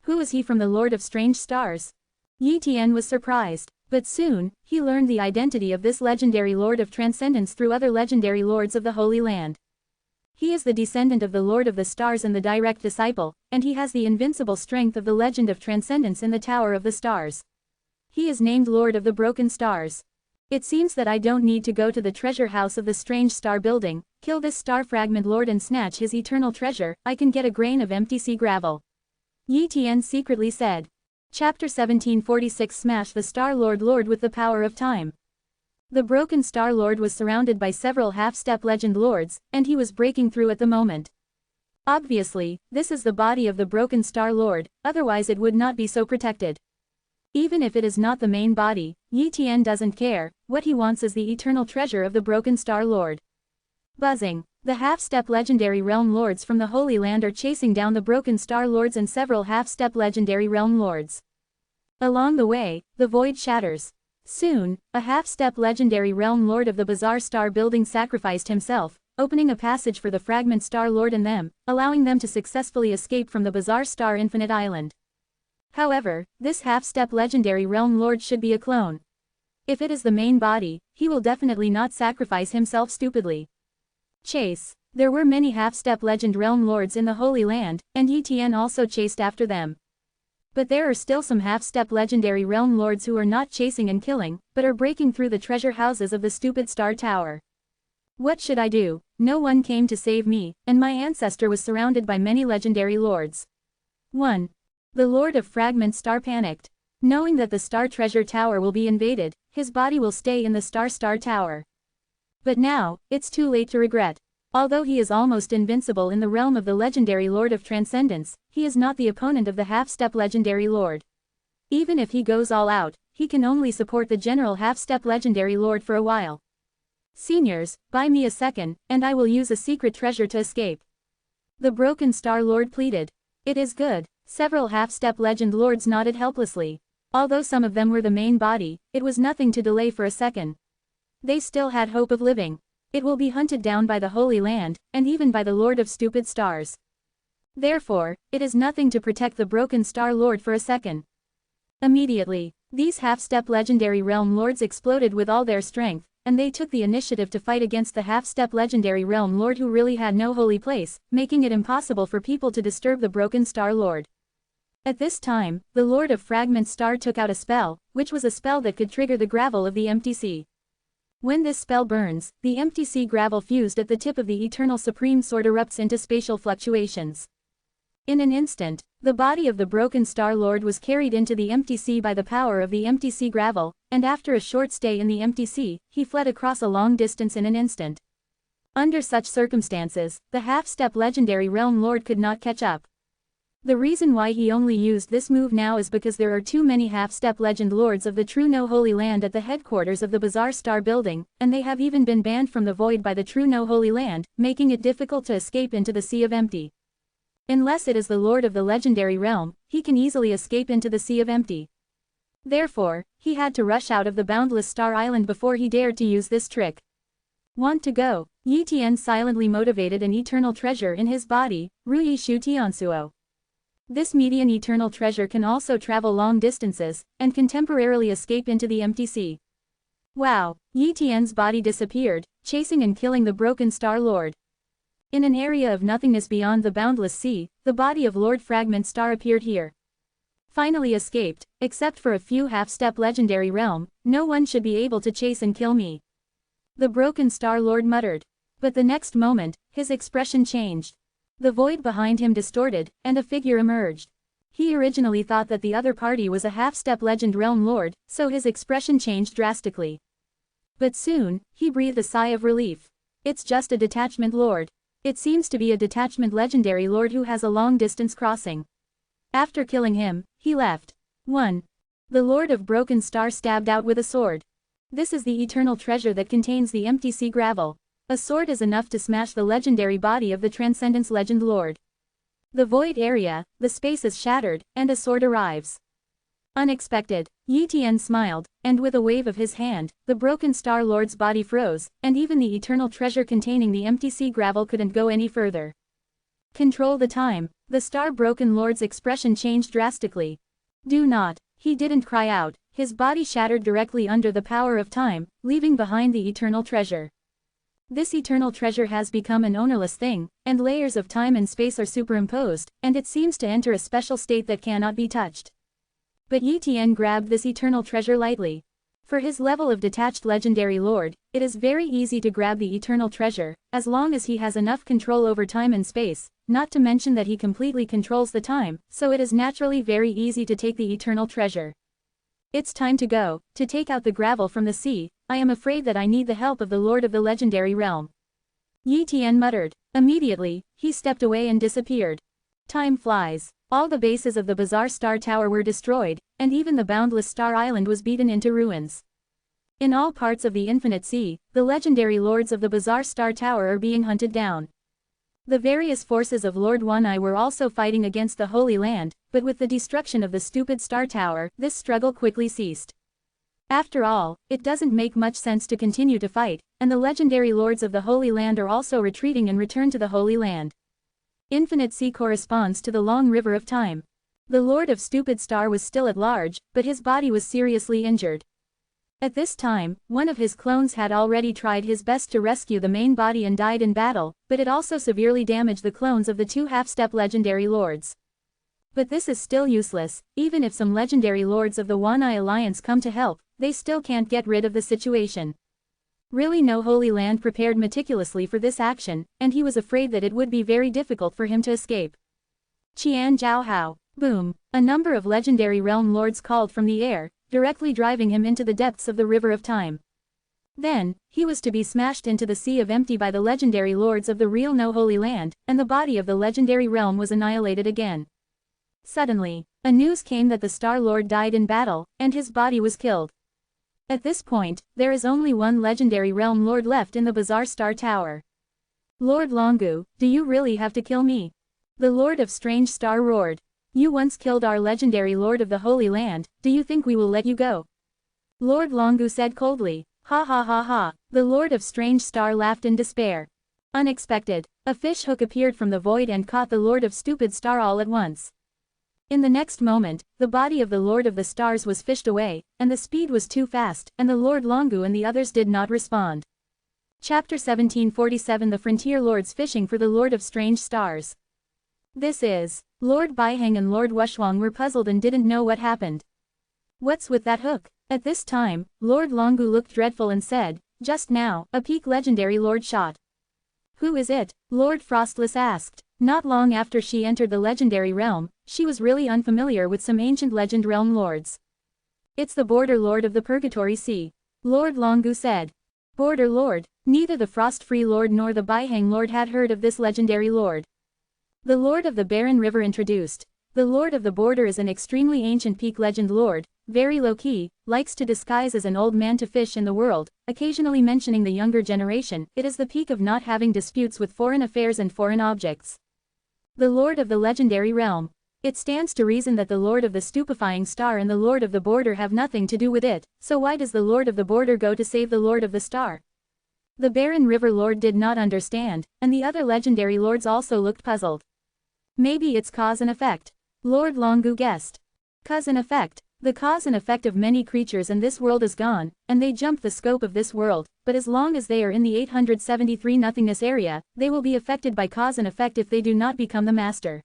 S1: Who is he from the Lord of Strange Stars? Yi Tian was surprised. But soon, he learned the identity of this legendary Lord of Transcendence through other legendary lords of the Holy Land. He is the descendant of the Lord of the Stars and the direct disciple, and he has the invincible strength of the Legend of Transcendence in the Tower of the Stars. He is named Lord of the Broken Stars. It seems that I don't need to go to the treasure house of the Strange Star Building, kill this star fragment lord and snatch his eternal treasure, I can get a grain of empty sea gravel. Yi Tian secretly said. Chapter 1746 Smash the Star Lord with the power of time. The Broken Star Lord was surrounded by several half-step legend lords, and he was breaking through at the moment. Obviously, this is the body of the Broken Star Lord, otherwise it would not be so protected. Even if it is not the main body, Yi Tian doesn't care, what he wants is the eternal treasure of the Broken Star Lord. Buzzing. The half-step legendary realm lords from the Holy Land are chasing down the Broken Star Lords and several half-step legendary realm lords. Along the way, the void shatters. Soon, a half-step legendary realm lord of the Bazaar Star Building sacrificed himself, opening a passage for the Fragment Star Lord and them, allowing them to successfully escape from the Bazaar Star Infinite Island. However, this half-step legendary realm lord should be a clone. If it is the main body, he will definitely not sacrifice himself stupidly. Chase. There were many half-step legend realm lords in the Holy Land, and Yi Tian also chased after them. But there are still some half-step legendary realm lords who are not chasing and killing, but are breaking through the treasure houses of the stupid star tower. What should I do? No one came to save me, and my ancestor was surrounded by many legendary lords. 1. The Lord of Fragment Star panicked. Knowing that the Star Treasure Tower will be invaded, his body will stay in the Star Tower. But now, it's too late to regret. Although he is almost invincible in the realm of the legendary Lord of Transcendence, he is not the opponent of the half-step legendary Lord. Even if he goes all out, he can only support the general half-step legendary Lord for a while. Seniors, buy me a second, and I will use a secret treasure to escape. The Broken Star Lord pleaded. It is good. Several half-step legend lords nodded helplessly. Although some of them were the main body, it was nothing to delay for a second. They still had hope of living. It will be hunted down by the Holy Land, and even by the Lord of Stupid Stars. Therefore, it is nothing to protect the Broken Star Lord for a second. Immediately, these half-step legendary realm lords exploded with all their strength, and they took the initiative to fight against the half-step legendary realm lord who really had no holy place, making it impossible for people to disturb the Broken Star Lord. At this time, the Lord of Fragment Star took out a spell, which was a spell that could trigger the gravel of the empty sea. When this spell burns, the empty sea gravel fused at the tip of the Eternal Supreme Sword erupts into spatial fluctuations. In an instant, the body of the Broken Star Lord was carried into the empty sea by the power of the empty sea gravel, and after a short stay in the empty sea, he fled across a long distance in an instant. Under such circumstances, the half-step legendary realm lord could not catch up. The reason why he only used this move now is because there are too many half-step legend lords of the true No Holy Land at the headquarters of the Bazaar Star building, and they have even been banned from the void by the true No Holy Land, making it difficult to escape into the Sea of Empty. Unless it is the Lord of the legendary realm, he can easily escape into the Sea of Empty. Therefore, he had to rush out of the boundless Star Island before he dared to use this trick. Want to go? Yi Tian silently motivated an eternal treasure in his body, Ruyi Shu Tiansuo. This median eternal treasure can also travel long distances, and can temporarily escape into the empty sea. Wow! Yi Tian's body disappeared, chasing and killing the Broken Star Lord. In an area of nothingness beyond the boundless sea, the body of Lord Fragment Star appeared here. Finally escaped, except for a few half-step legendary realm, no one should be able to chase and kill me. The Broken Star Lord muttered. But the next moment, his expression changed. The void behind him distorted, and a figure emerged. He originally thought that the other party was a half-step legend realm lord, so his expression changed drastically. But soon, he breathed a sigh of relief. It's just a detachment lord. It seems to be a detachment legendary lord who has a long-distance crossing. After killing him, he left. 1. The Lord of Broken Star stabbed out with a sword. This is the eternal treasure that contains the empty sea gravel. A sword is enough to smash the legendary body of the Transcendence Legend Lord. The void area, the space is shattered, and a sword arrives. Unexpected. Yi Tian smiled, and with a wave of his hand, the Broken Star Lord's body froze, and even the eternal treasure containing the empty sea gravel couldn't go any further. Control the time. The Star Broken Lord's expression changed drastically. Do not. He didn't cry out, his body shattered directly under the power of time, leaving behind the eternal treasure. This eternal treasure has become an ownerless thing, and layers of time and space are superimposed, and it seems to enter a special state that cannot be touched. But Yi Tian grabbed this eternal treasure lightly. For his level of detached legendary lord, it is very easy to grab the eternal treasure, as long as he has enough control over time and space, not to mention that he completely controls the time, so it is naturally very easy to take the eternal treasure. It's time to go, to take out the gravel from the sea. I am afraid that I need the help of the Lord of the legendary realm. Yi Tian muttered. Immediately, he stepped away and disappeared. Time flies. All the bases of the Bazaar Star Tower were destroyed, and even the boundless Star Island was beaten into ruins. In all parts of the Infinite Sea, the legendary lords of the Bazaar Star Tower are being hunted down. The various forces of Lord One Eye were also fighting against the Holy Land, but with the destruction of the stupid Star Tower, this struggle quickly ceased. After all, it doesn't make much sense to continue to fight, and the legendary lords of the Holy Land are also retreating and return to the Holy Land. Infinite Sea corresponds to the long river of time. The Lord of Stupid Star was still at large, but his body was seriously injured. At this time, one of his clones had already tried his best to rescue the main body and died in battle, but it also severely damaged the clones of the two half-step legendary lords. But this is still useless. Even if some legendary lords of the One Eye Alliance come to help, they still can't get rid of the situation. Really, no Holy Land prepared meticulously for this action, and he was afraid that it would be very difficult for him to escape. Qian Jiao Hao. Boom! A number of legendary realm lords called from the air, directly driving him into the depths of the river of time. Then, he was to be smashed into the sea of empty by the legendary lords of the real No Holy Land, and the body of the legendary realm was annihilated again. Suddenly, a news came that the Star Lord died in battle, and his body was killed. At this point, there is only one legendary realm lord left in the Bazaar Star Tower. Lord Longu, do you really have to kill me? The Lord of Strange Star roared. You once killed our legendary Lord of the Holy Land, do you think we will let you go? Lord Longu said coldly. Ha ha ha ha. The Lord of Strange Star laughed in despair. Unexpected, a fish hook appeared from the void and caught the Lord of Stupid Star all at once. In the next moment, the body of the Lord of the Stars was fished away, and the speed was too fast, and the Lord Longu and the others did not respond. Chapter 1747 The Frontier Lords Fishing for the Lord of Strange Stars. This is. Lord Baiheng and Lord Wushuang were puzzled and didn't know what happened. What's with that hook? At this time, Lord Longu looked dreadful and said, just now, a peak legendary lord shot. Who is it? Lord Frostless asked. Not long after she entered the legendary realm, she was really unfamiliar with some ancient legend realm lords. It's the Border Lord of the Purgatory Sea. Lord Longu said. Border Lord? Neither the Frost-Free Lord nor the Baiheng Lord had heard of this legendary lord. The Lord of the Barren River introduced. The Lord of the Border is an extremely ancient peak legend lord, very low-key, likes to disguise as an old man to fish in the world, occasionally mentioning the younger generation. It is the peak of not having disputes with foreign affairs and foreign objects. The Lord of the Legendary Realm. It stands to reason that the Lord of the Stupefying Star and the Lord of the Border have nothing to do with it, so why does the Lord of the Border go to save the Lord of the Star? The Barren River Lord did not understand, and the other legendary lords also looked puzzled. Maybe it's cause and effect. Lord Longu guessed. Cause and effect. The cause and effect of many creatures in this world is gone, and they jump the scope of this world, but as long as they are in the 873 nothingness area, they will be affected by cause and effect if they do not become the master.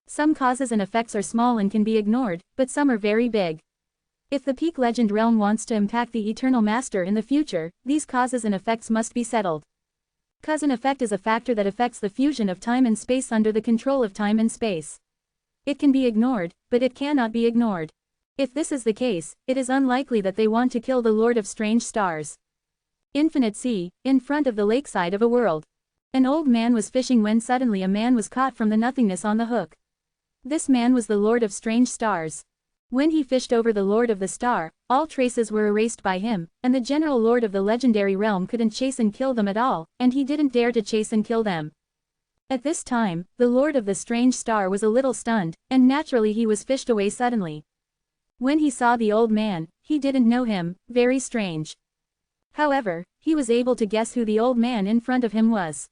S1: Some causes and effects are small and can be ignored, but some are very big. If the peak legend realm wants to impact the eternal master in the future, these causes and effects must be settled. Cause and effect is a factor that affects the fusion of time and space under the control of time and space. It can be ignored, but it cannot be ignored. If this is the case, it is unlikely that they want to kill the Lord of Strange Stars. Infinite Sea, in front of the lakeside of a world. An old man was fishing when suddenly a man was caught from the nothingness on the hook. This man was the Lord of Strange Stars. When he fished over the Lord of the Star, all traces were erased by him, and the general Lord of the legendary realm couldn't chase and kill them at all, and he didn't dare to chase and kill them. At this time, the Lord of the Strange Star was a little stunned, and naturally he was fished away suddenly. When he saw the old man, he didn't know him, very strange. However, he was able to guess who the old man in front of him was.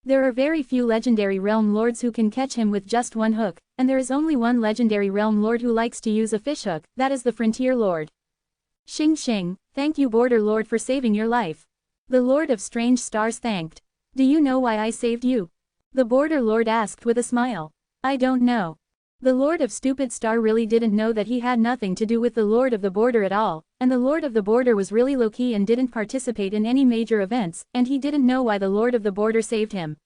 S1: There are very few legendary realm lords who can catch him with just one hook, and there is only one legendary realm lord who likes to use a fishhook, that is the Frontier Lord. Xing Xing, thank you Border Lord for saving your life. The Lord of Strange Stars thanked. Do you know why I saved you? The Border Lord asked with a smile. I don't know. The Lord of Stupid Star really didn't know that he had nothing to do with the Lord of the Border at all, and the Lord of the Border was really low-key and didn't participate in any major events, and he didn't know why the Lord of the Border saved him.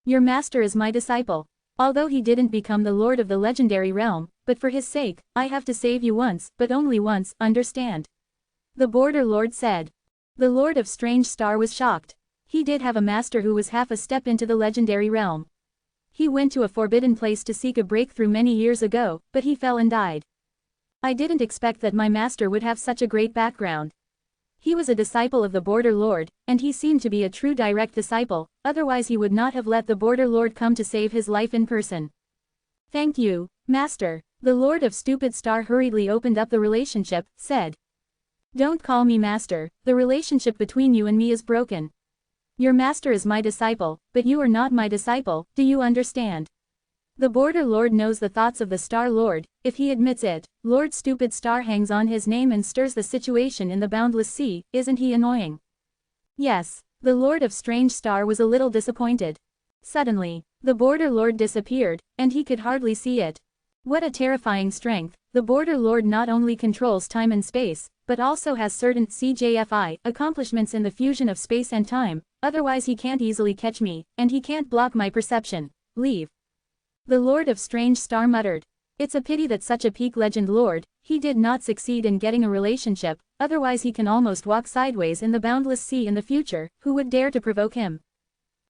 S1: Your master is my disciple. Although he didn't become the Lord of the Legendary Realm, but for his sake, I have to save you once, but only once, understand? The Border Lord said. The Lord of Strange Star was shocked. He did have a master who was half a step into the Legendary Realm. He went to a forbidden place to seek a breakthrough many years ago, but he fell and died. I didn't expect that my master would have such a great background. He was a disciple of the Border Lord, and he seemed to be a true direct disciple, otherwise he would not have let the Border Lord come to save his life in person. Thank you, Master. The Lord of Stupid Star hurriedly opened up the relationship, said. Don't call me Master, the relationship between you and me is broken. Your master is my disciple, but you are not my disciple, do you understand? The Border Lord knows the thoughts of the Star Lord. If he admits it, Lord Stupid Star hangs on his name and stirs the situation in the boundless sea, isn't he annoying? Yes, the Lord of Strange Star was a little disappointed. Suddenly, the Border Lord disappeared, and he could hardly see it. What a terrifying strength! The Border Lord not only controls time and space, but also has certain CJFI accomplishments in the fusion of space and time, otherwise he can't easily catch me, and he can't block my perception. Leave. The Lord of Strange Star muttered. It's a pity that such a peak legend lord, he did not succeed in getting a relationship, otherwise he can almost walk sideways in the boundless sea in the future, who would dare to provoke him?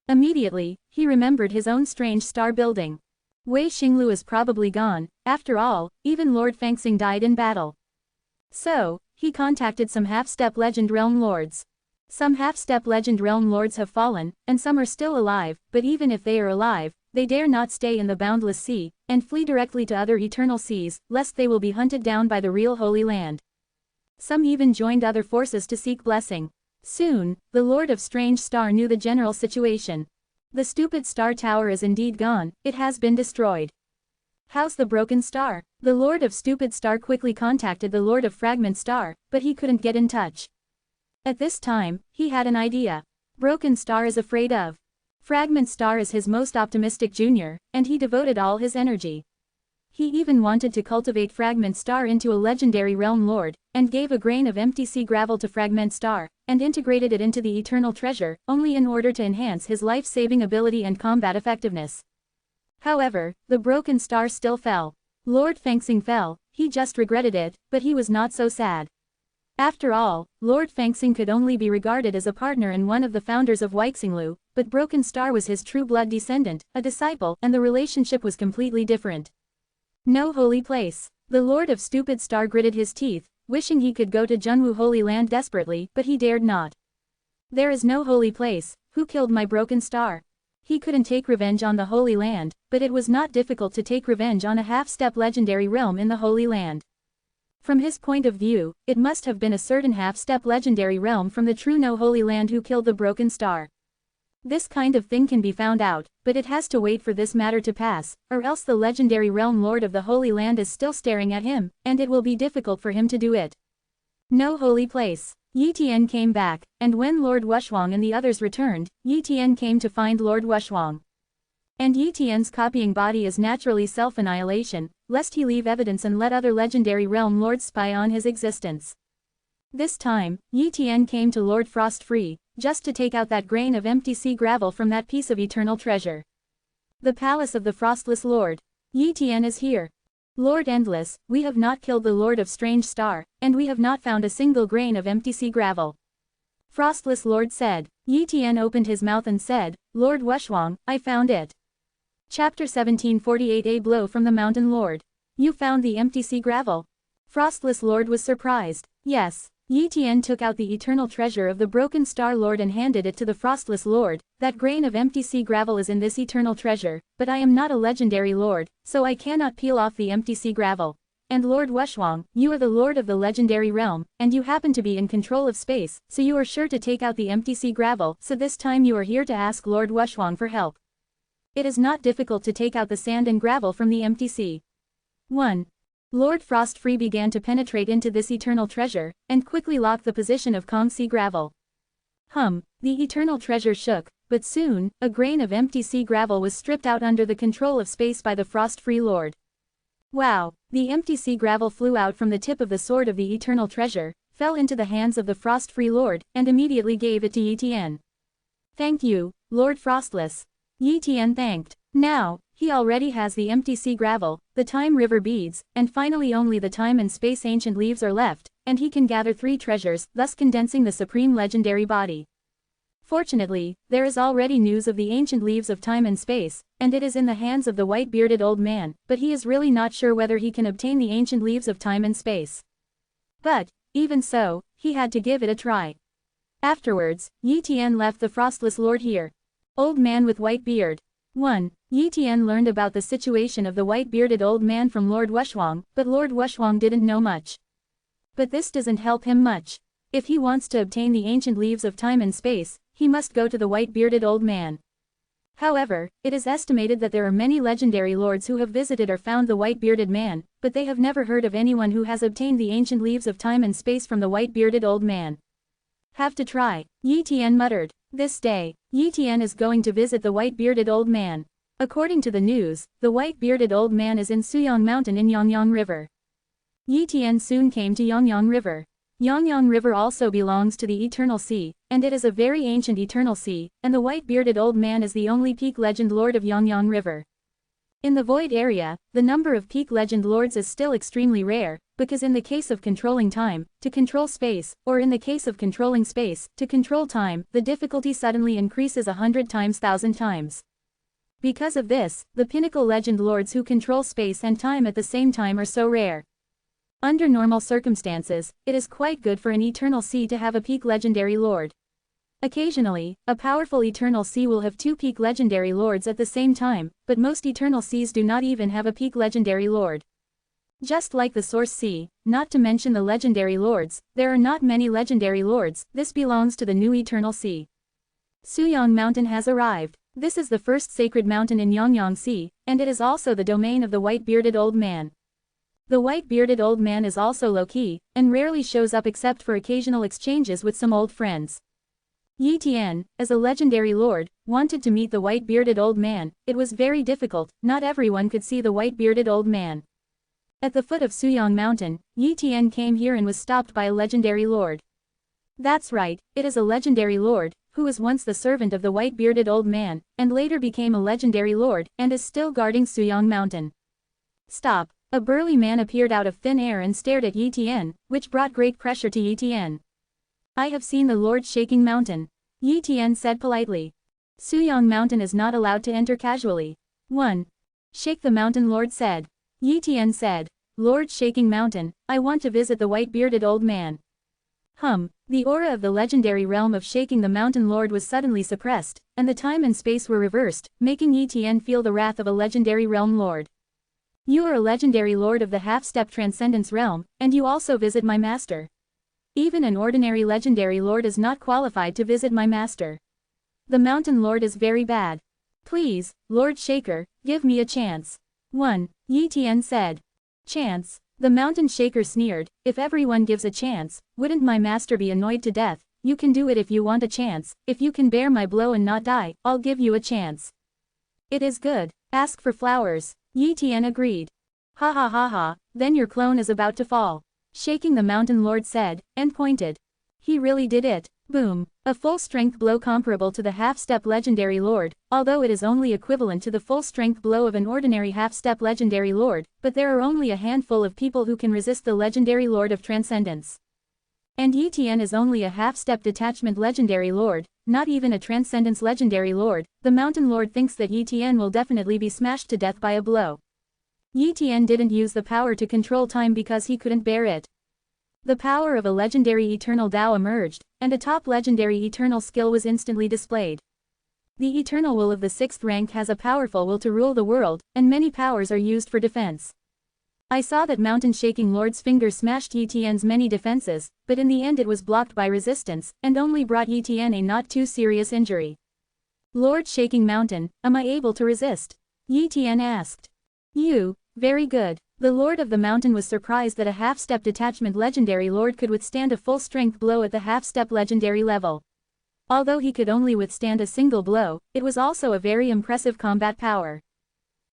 S1: Immediately, he remembered his own strange star building. Wei Xinglu is probably gone, after all, even Lord Fengxing died in battle. So, he contacted some half-step legend realm lords. Some half-step legend realm lords have fallen, and some are still alive, but even if they are alive, they dare not stay in the boundless sea, and flee directly to other eternal seas, lest they will be hunted down by the real Holy Land. Some even joined other forces to seek blessing. Soon, the Lord of Strange Star knew the general situation. The stupid star tower is indeed gone, it has been destroyed. How's the broken star? The Lord of Stupid Star quickly contacted the Lord of Fragment Star, but he couldn't get in touch. At this time, he had an idea. Broken Star is afraid of. Fragment Star is his most optimistic junior, and he devoted all his energy. He even wanted to cultivate Fragment Star into a legendary realm lord, and gave a grain of empty sea gravel to Fragment Star, and integrated it into the eternal treasure, only in order to enhance his life-saving ability and combat effectiveness. However, the broken star still fell. Lord Fengxing fell, he just regretted it, but he was not so sad. After all, Lord Fengxing could only be regarded as a partner and one of the founders of Weixinglu, but Broken Star was his true blood descendant, a disciple, and the relationship was completely different. No holy place. The Lord of Stupid Star gritted his teeth, wishing he could go to Junwu Holy Land desperately, but he dared not. There is no holy place. Who killed my broken star? He couldn't take revenge on the Holy Land, but it was not difficult to take revenge on a half-step legendary realm in the Holy Land. From his point of view, it must have been a certain half-step legendary realm from the true No Holy Land who killed the broken star. This kind of thing can be found out, but it has to wait for this matter to pass, or else the legendary realm lord of the Holy Land is still staring at him, and it will be difficult for him to do it. No holy place. Yi Tian came back, and when Lord Wushwang and the others returned, Yi Tian came to find Lord Wushwang. And Yi Tian's copying body is naturally self-annihilation, lest he leave evidence and let other legendary realm lords spy on his existence. This time, Yi Tian came to Lord Frostfree, just to take out that grain of empty sea gravel from that piece of eternal treasure. The palace of the Frostless Lord. Yi Tian is here. Lord Endless, we have not killed the Lord of Strange Star, and we have not found a single grain of empty sea gravel. Frostless Lord said. Yi Tian opened his mouth and said, Lord Wushwang, I found it. Chapter 1748 A Blow from the Mountain Lord. You found the empty sea gravel? Frostless Lord was surprised. Yes. Yi Tian took out the eternal treasure of the Broken Star Lord and handed it to the Frostless Lord. That grain of empty sea gravel is in this eternal treasure, but I am not a legendary lord, so I cannot peel off the empty sea gravel. And Lord Wushwang, you are the lord of the legendary realm, and you happen to be in control of space, so you are sure to take out the empty sea gravel, so this time you are here to ask Lord Wushwang for help. It is not difficult to take out the sand and gravel from the empty sea. 1. Lord Frostfree began to penetrate into this eternal treasure, and quickly locked the position of calm sea gravel. The eternal treasure shook, but soon, a grain of empty sea gravel was stripped out under the control of space by the Frostfree Lord. Wow! The empty sea gravel flew out from the tip of the sword of the eternal treasure, fell into the hands of the Frostfree Lord, and immediately gave it to Yi Tian. Thank you, Lord Frostless. Yi Tian thanked. Now, he already has the empty sea gravel, the time river beads, and finally only the time and space ancient leaves are left, and he can gather 3 treasures, thus condensing the supreme legendary body. Fortunately, there is already news of the ancient leaves of time and space, and it is in the hands of the white-bearded old man, but he is really not sure whether he can obtain the ancient leaves of time and space. But, even so, he had to give it a try. Afterwards, Yi Tian left the Frostless Lord here. Old man with white beard. 1. Yi Tian learned about the situation of the white-bearded old man from Lord Wushwang, but Lord Wushwang didn't know much. But this doesn't help him much. If he wants to obtain the ancient leaves of time and space, he must go to the white-bearded old man. However, it is estimated that there are many legendary lords who have visited or found the white-bearded man, but they have never heard of anyone who has obtained the ancient leaves of time and space from the white-bearded old man. Have to try, Yi Tian muttered. This day, Yi Tian is going to visit the white-bearded old man. According to the news, the white-bearded old man is in Suyang Mountain in Yangyang River. Yi Tian soon came to Yangyang River. Yangyang River also belongs to the Eternal Sea, and it is a very ancient Eternal Sea, and the white-bearded old man is the only peak legend lord of Yangyang River. In the Void area, the number of peak legend lords is still extremely rare, because in the case of controlling time, to control space, or in the case of controlling space, to control time, the difficulty suddenly increases 100 times 1000 times. Because of this, the pinnacle legend lords who control space and time at the same time are so rare. Under normal circumstances, it is quite good for an Eternal Sea to have a peak legendary lord. Occasionally, a powerful Eternal Sea will have two peak legendary lords at the same time, but most Eternal Seas do not even have a peak legendary lord. Just like the Source Sea, not to mention the legendary lords, there are not many legendary lords. This belongs to the new Eternal Sea. Suyang Mountain has arrived. This is the first sacred mountain in Yangyang Sea, and it is also the domain of the white-bearded old man. The white-bearded old man is also low-key, and rarely shows up except for occasional exchanges with some old friends. Yi Tian, as a legendary lord, wanted to meet the white-bearded old man. It was very difficult, not everyone could see the white-bearded old man. At the foot of Suyang Mountain, Yi Tian came here and was stopped by a legendary lord. That's right, it is a legendary lord, who was once the servant of the white-bearded old man, and later became a legendary lord, and is still guarding Suyang Mountain. Stop! A burly man appeared out of thin air and stared at Yi Tian, which brought great pressure to Yi Tian. I have seen the Lord shaking mountain. Yi Tian said politely. Suyang Mountain is not allowed to enter casually. 1. Shake the mountain lord said. Yi Tian said. Lord shaking mountain, I want to visit the white-bearded old man. The aura of the legendary realm of shaking the mountain lord was suddenly suppressed, and the time and space were reversed, making Yi Tian feel the wrath of a legendary realm lord. You are a legendary lord of the half-step transcendence realm, and you also visit my master. Even an ordinary legendary lord is not qualified to visit my master. The mountain lord is very bad. Please, Lord Shaker, give me a chance. 1. Yi Tian said. Chance? The mountain shaker sneered, if everyone gives a chance, wouldn't my master be annoyed to death? You can do it if you want a chance. If you can bear my blow and not die, I'll give you a chance. It is good. Ask for flowers. Yi Tian agreed. Ha ha ha ha, then your clone is about to fall. Shaking the mountain lord said, and pointed. He really did it. Boom. A full-strength blow comparable to the half-step legendary lord, although it is only equivalent to the full-strength blow of an ordinary half-step legendary lord, but there are only a handful of people who can resist the legendary lord of transcendence. And Yi Tian is only a half-step detachment legendary lord, not even a transcendence legendary lord. The mountain lord thinks that Yi Tian will definitely be smashed to death by a blow. Yi Tian didn't use the power to control time because he couldn't bear it. The power of a legendary eternal Tao emerged, and a top legendary eternal skill was instantly displayed. The eternal will of the 6th rank has a powerful will to rule the world, and many powers are used for defense. I saw that mountain shaking lord's finger smashed Yi Tian's many defenses, but in the end it was blocked by resistance, and only brought Yi Tian a not too serious injury. Lord shaking mountain, am I able to resist? Yi Tian asked. You, very good. The lord of the mountain was surprised that a half-step detachment legendary lord could withstand a full-strength blow at the half-step legendary level. Although he could only withstand a single blow, it was also a very impressive combat power.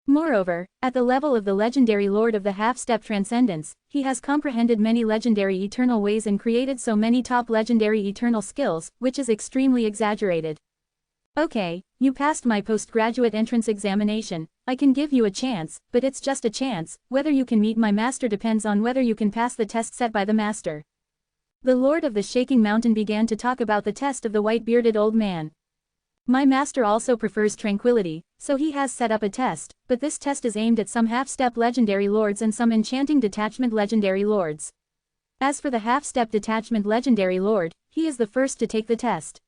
S1: Moreover, at the level of the legendary lord of the half-step transcendence, he has comprehended many legendary eternal ways and created so many top legendary eternal skills, which is extremely exaggerated. Okay, you passed my postgraduate entrance examination. I can give you a chance, but it's just a chance. Whether you can meet my master depends on whether you can pass the test set by the master. The lord of the shaking mountain began to talk about the test of the white-bearded old man. My master also prefers tranquility, so he has set up a test, but this test is aimed at some half-step legendary lords and some enchanting detachment legendary lords. As for the half-step detachment legendary lord, he is the first to take the test.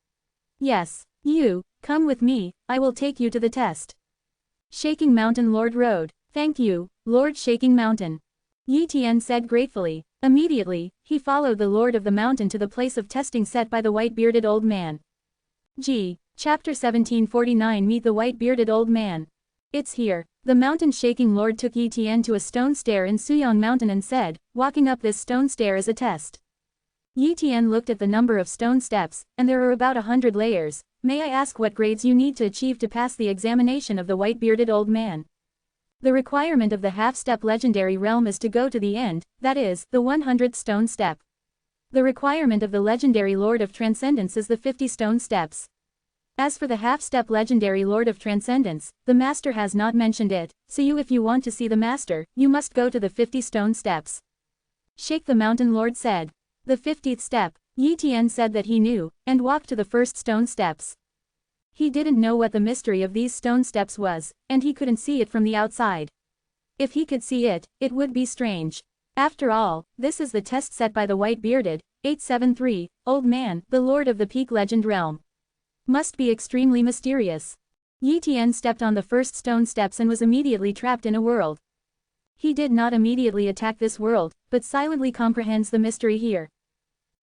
S1: Yes, you, come with me, I will take you to the test. Shaking Mountain Lord rode. Thank you, Lord Shaking Mountain. Yi Tian said gratefully. Immediately, he followed the Lord of the Mountain to the place of testing set by the white-bearded old man. Chapter 1749 Meet the White-Bearded Old Man. It's here. The mountain-shaking lord took Yi Tian to a stone stair in Suyang Mountain and said, walking up this stone stair is a test. Yi Tian looked at the number of stone steps, and there are about 100 layers. May I ask what grades you need to achieve to pass the examination of the white-bearded old man? The requirement of the half-step legendary realm is to go to the end, that is, the 100th stone step. The requirement of the legendary Lord of Transcendence is the 50 stone steps. As for the half-step legendary Lord of Transcendence, the Master has not mentioned it, so if you want to see the Master, you must go to the 50 stone steps. Shake the Mountain Lord said. The 50th step. Yi Tian said that he knew, and walked to the first stone steps. He didn't know what the mystery of these stone steps was, and he couldn't see it from the outside. If he could see it, it would be strange. After all, this is the test set by the white-bearded, 873, old man, the Lord of the Peak Legend Realm. Must be extremely mysterious. Yi Tian stepped on the first stone steps and was immediately trapped in a world. He did not immediately attack this world, but silently comprehends the mystery here.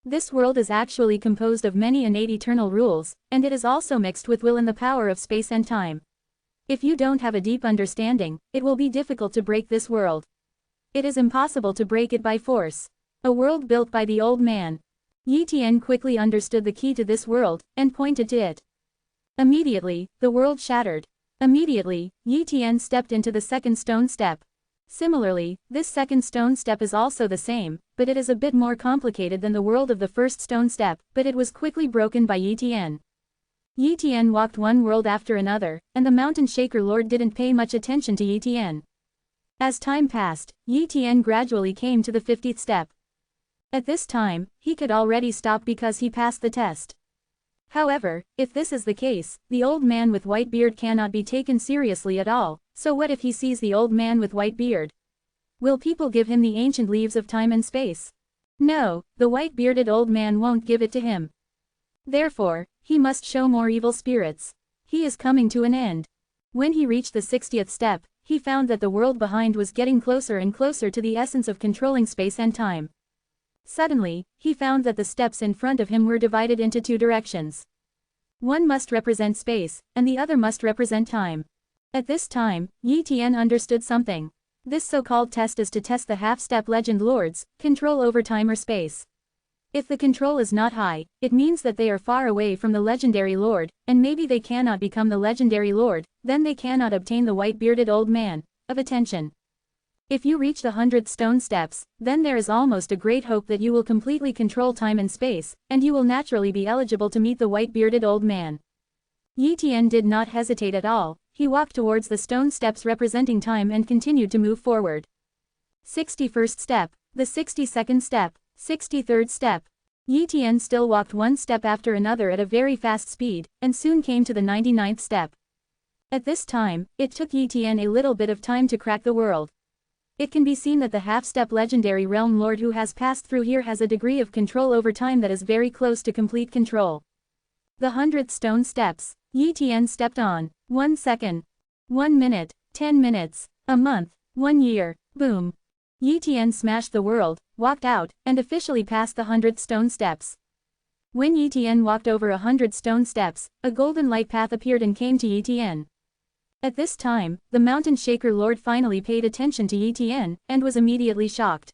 S1: This world is actually composed of many innate eternal rules, and it is also mixed with will and the power of space and time. If you don't have a deep understanding, it will be difficult to break this world. It is impossible to break it by force. A world built by the old man. Yi Tian quickly understood the key to this world, and pointed to it. Immediately, the world shattered. Immediately, Yi Tian stepped into the second stone step. Similarly, this second stone step is also the same, but it is a bit more complicated than the world of the first stone step, but it was quickly broken by Yi Tian. Yi Tian walked one world after another, and the Mountain Shaker Lord didn't pay much attention to Yi Tian. As time passed, Yi Tian gradually came to the 50th step. At this time, he could already stop because he passed the test. However, if this is the case, the old man with white beard cannot be taken seriously at all, so what if he sees the old man with white beard? Will people give him the ancient leaves of time and space? No, the white-bearded old man won't give it to him. Therefore, he must show more evil spirits. He is coming to an end. When he reached the 60th step, he found that the world behind was getting closer and closer to the essence of controlling space and time. Suddenly, he found that the steps in front of him were divided into two directions. One must represent space, and the other must represent time. At this time, Yi Tian understood something. This so-called test is to test the half-step legend lords' control over time or space. If the control is not high, it means that they are far away from the legendary lord, and maybe they cannot become the legendary lord, then they cannot obtain the white-bearded old man of attention. If you reach the 100th stone steps, then there is almost a great hope that you will completely control time and space, and you will naturally be eligible to meet the white-bearded old man. Yi Tian did not hesitate at all, he walked towards the stone steps representing time and continued to move forward. 61st step, the 62nd step, 63rd step. Yi Tian still walked one step after another at a very fast speed, and soon came to the 99th step. At this time, it took Yi Tian a little bit of time to crack the world. It can be seen that the half-step legendary realm lord who has passed through here has a degree of control over time that is very close to complete control. The 100th stone steps. Yi Tian stepped on. 1 second. 1 minute. 10 minutes. A month. 1 year. Boom. Yi Tian smashed the world, walked out, and officially passed the 100th stone steps. When Yi Tian walked over 100 stone steps, a golden light path appeared and came to Yi Tian. At this time, the Mountain Shaker Lord finally paid attention to Yi Tian, and was immediately shocked.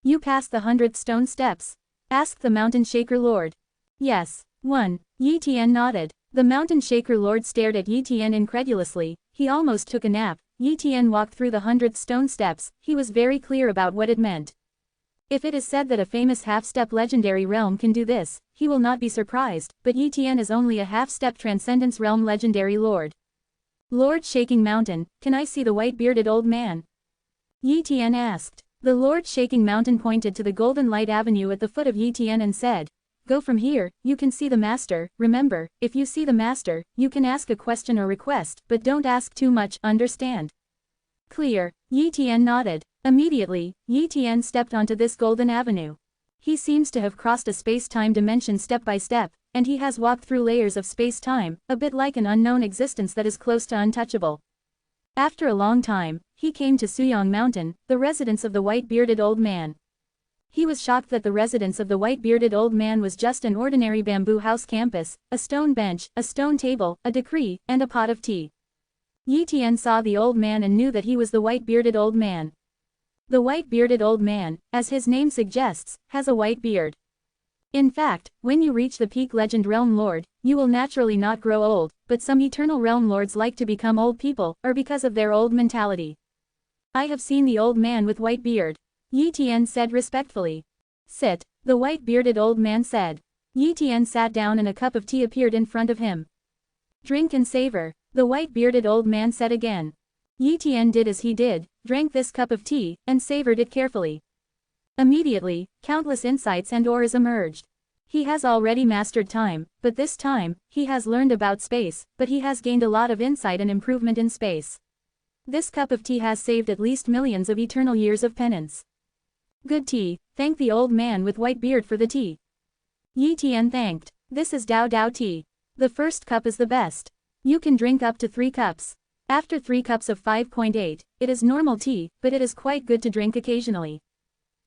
S1: You passed the 100th stone steps? Asked the Mountain Shaker Lord. Yes. 1. Yi Tian nodded. The Mountain Shaker Lord stared at Yi Tian incredulously, he almost took a nap. Yi Tian walked through the 100th stone steps, he was very clear about what it meant. If it is said that a famous half-step legendary realm can do this, he will not be surprised, but Yi Tian is only a half-step transcendence realm legendary lord. Lord Shaking Mountain, can I see the white-bearded old man? Yi Tian asked. The Lord Shaking Mountain pointed to the golden light avenue at the foot of Yi Tian and said, Go from here, you can see the master. Remember, if you see the master, you can ask a question or request, but don't ask too much, understand? Clear. Yi Tian nodded. Immediately, Yi Tian stepped onto this golden avenue. He seems to have crossed a space-time dimension step by step, and he has walked through layers of space-time, a bit like an unknown existence that is close to untouchable. After a long time, he came to Suyong Mountain, the residence of the white-bearded old man. He was shocked that the residence of the white-bearded old man was just an ordinary bamboo house campus, a stone bench, a stone table, a decree, and a pot of tea. Yi Tian saw the old man and knew that he was the white-bearded old man. The white-bearded old man, as his name suggests, has a white beard. In fact, when you reach the Peak Legend Realm Lord, you will naturally not grow old, but some eternal realm lords like to become old people, or because of their old mentality. I have seen the old man with white beard. Yi Tian said respectfully. Sit, the white-bearded old man said. Yi Tian sat down and a cup of tea appeared in front of him. Drink and savor, the white-bearded old man said again. Yi Tian did as he did, drank this cup of tea, and savored it carefully. Immediately, countless insights and auras emerged. He has already mastered time, but this time, he has learned about space, but he has gained a lot of insight and improvement in space. This cup of tea has saved at least millions of eternal years of penance. Good tea, thank the old man with white beard for the tea. Yi Tian thanked. This is Dao Dao tea. The first cup is the best. You can drink up to 3 cups. After 3 cups of 5.8, it is normal tea, but it is quite good to drink occasionally.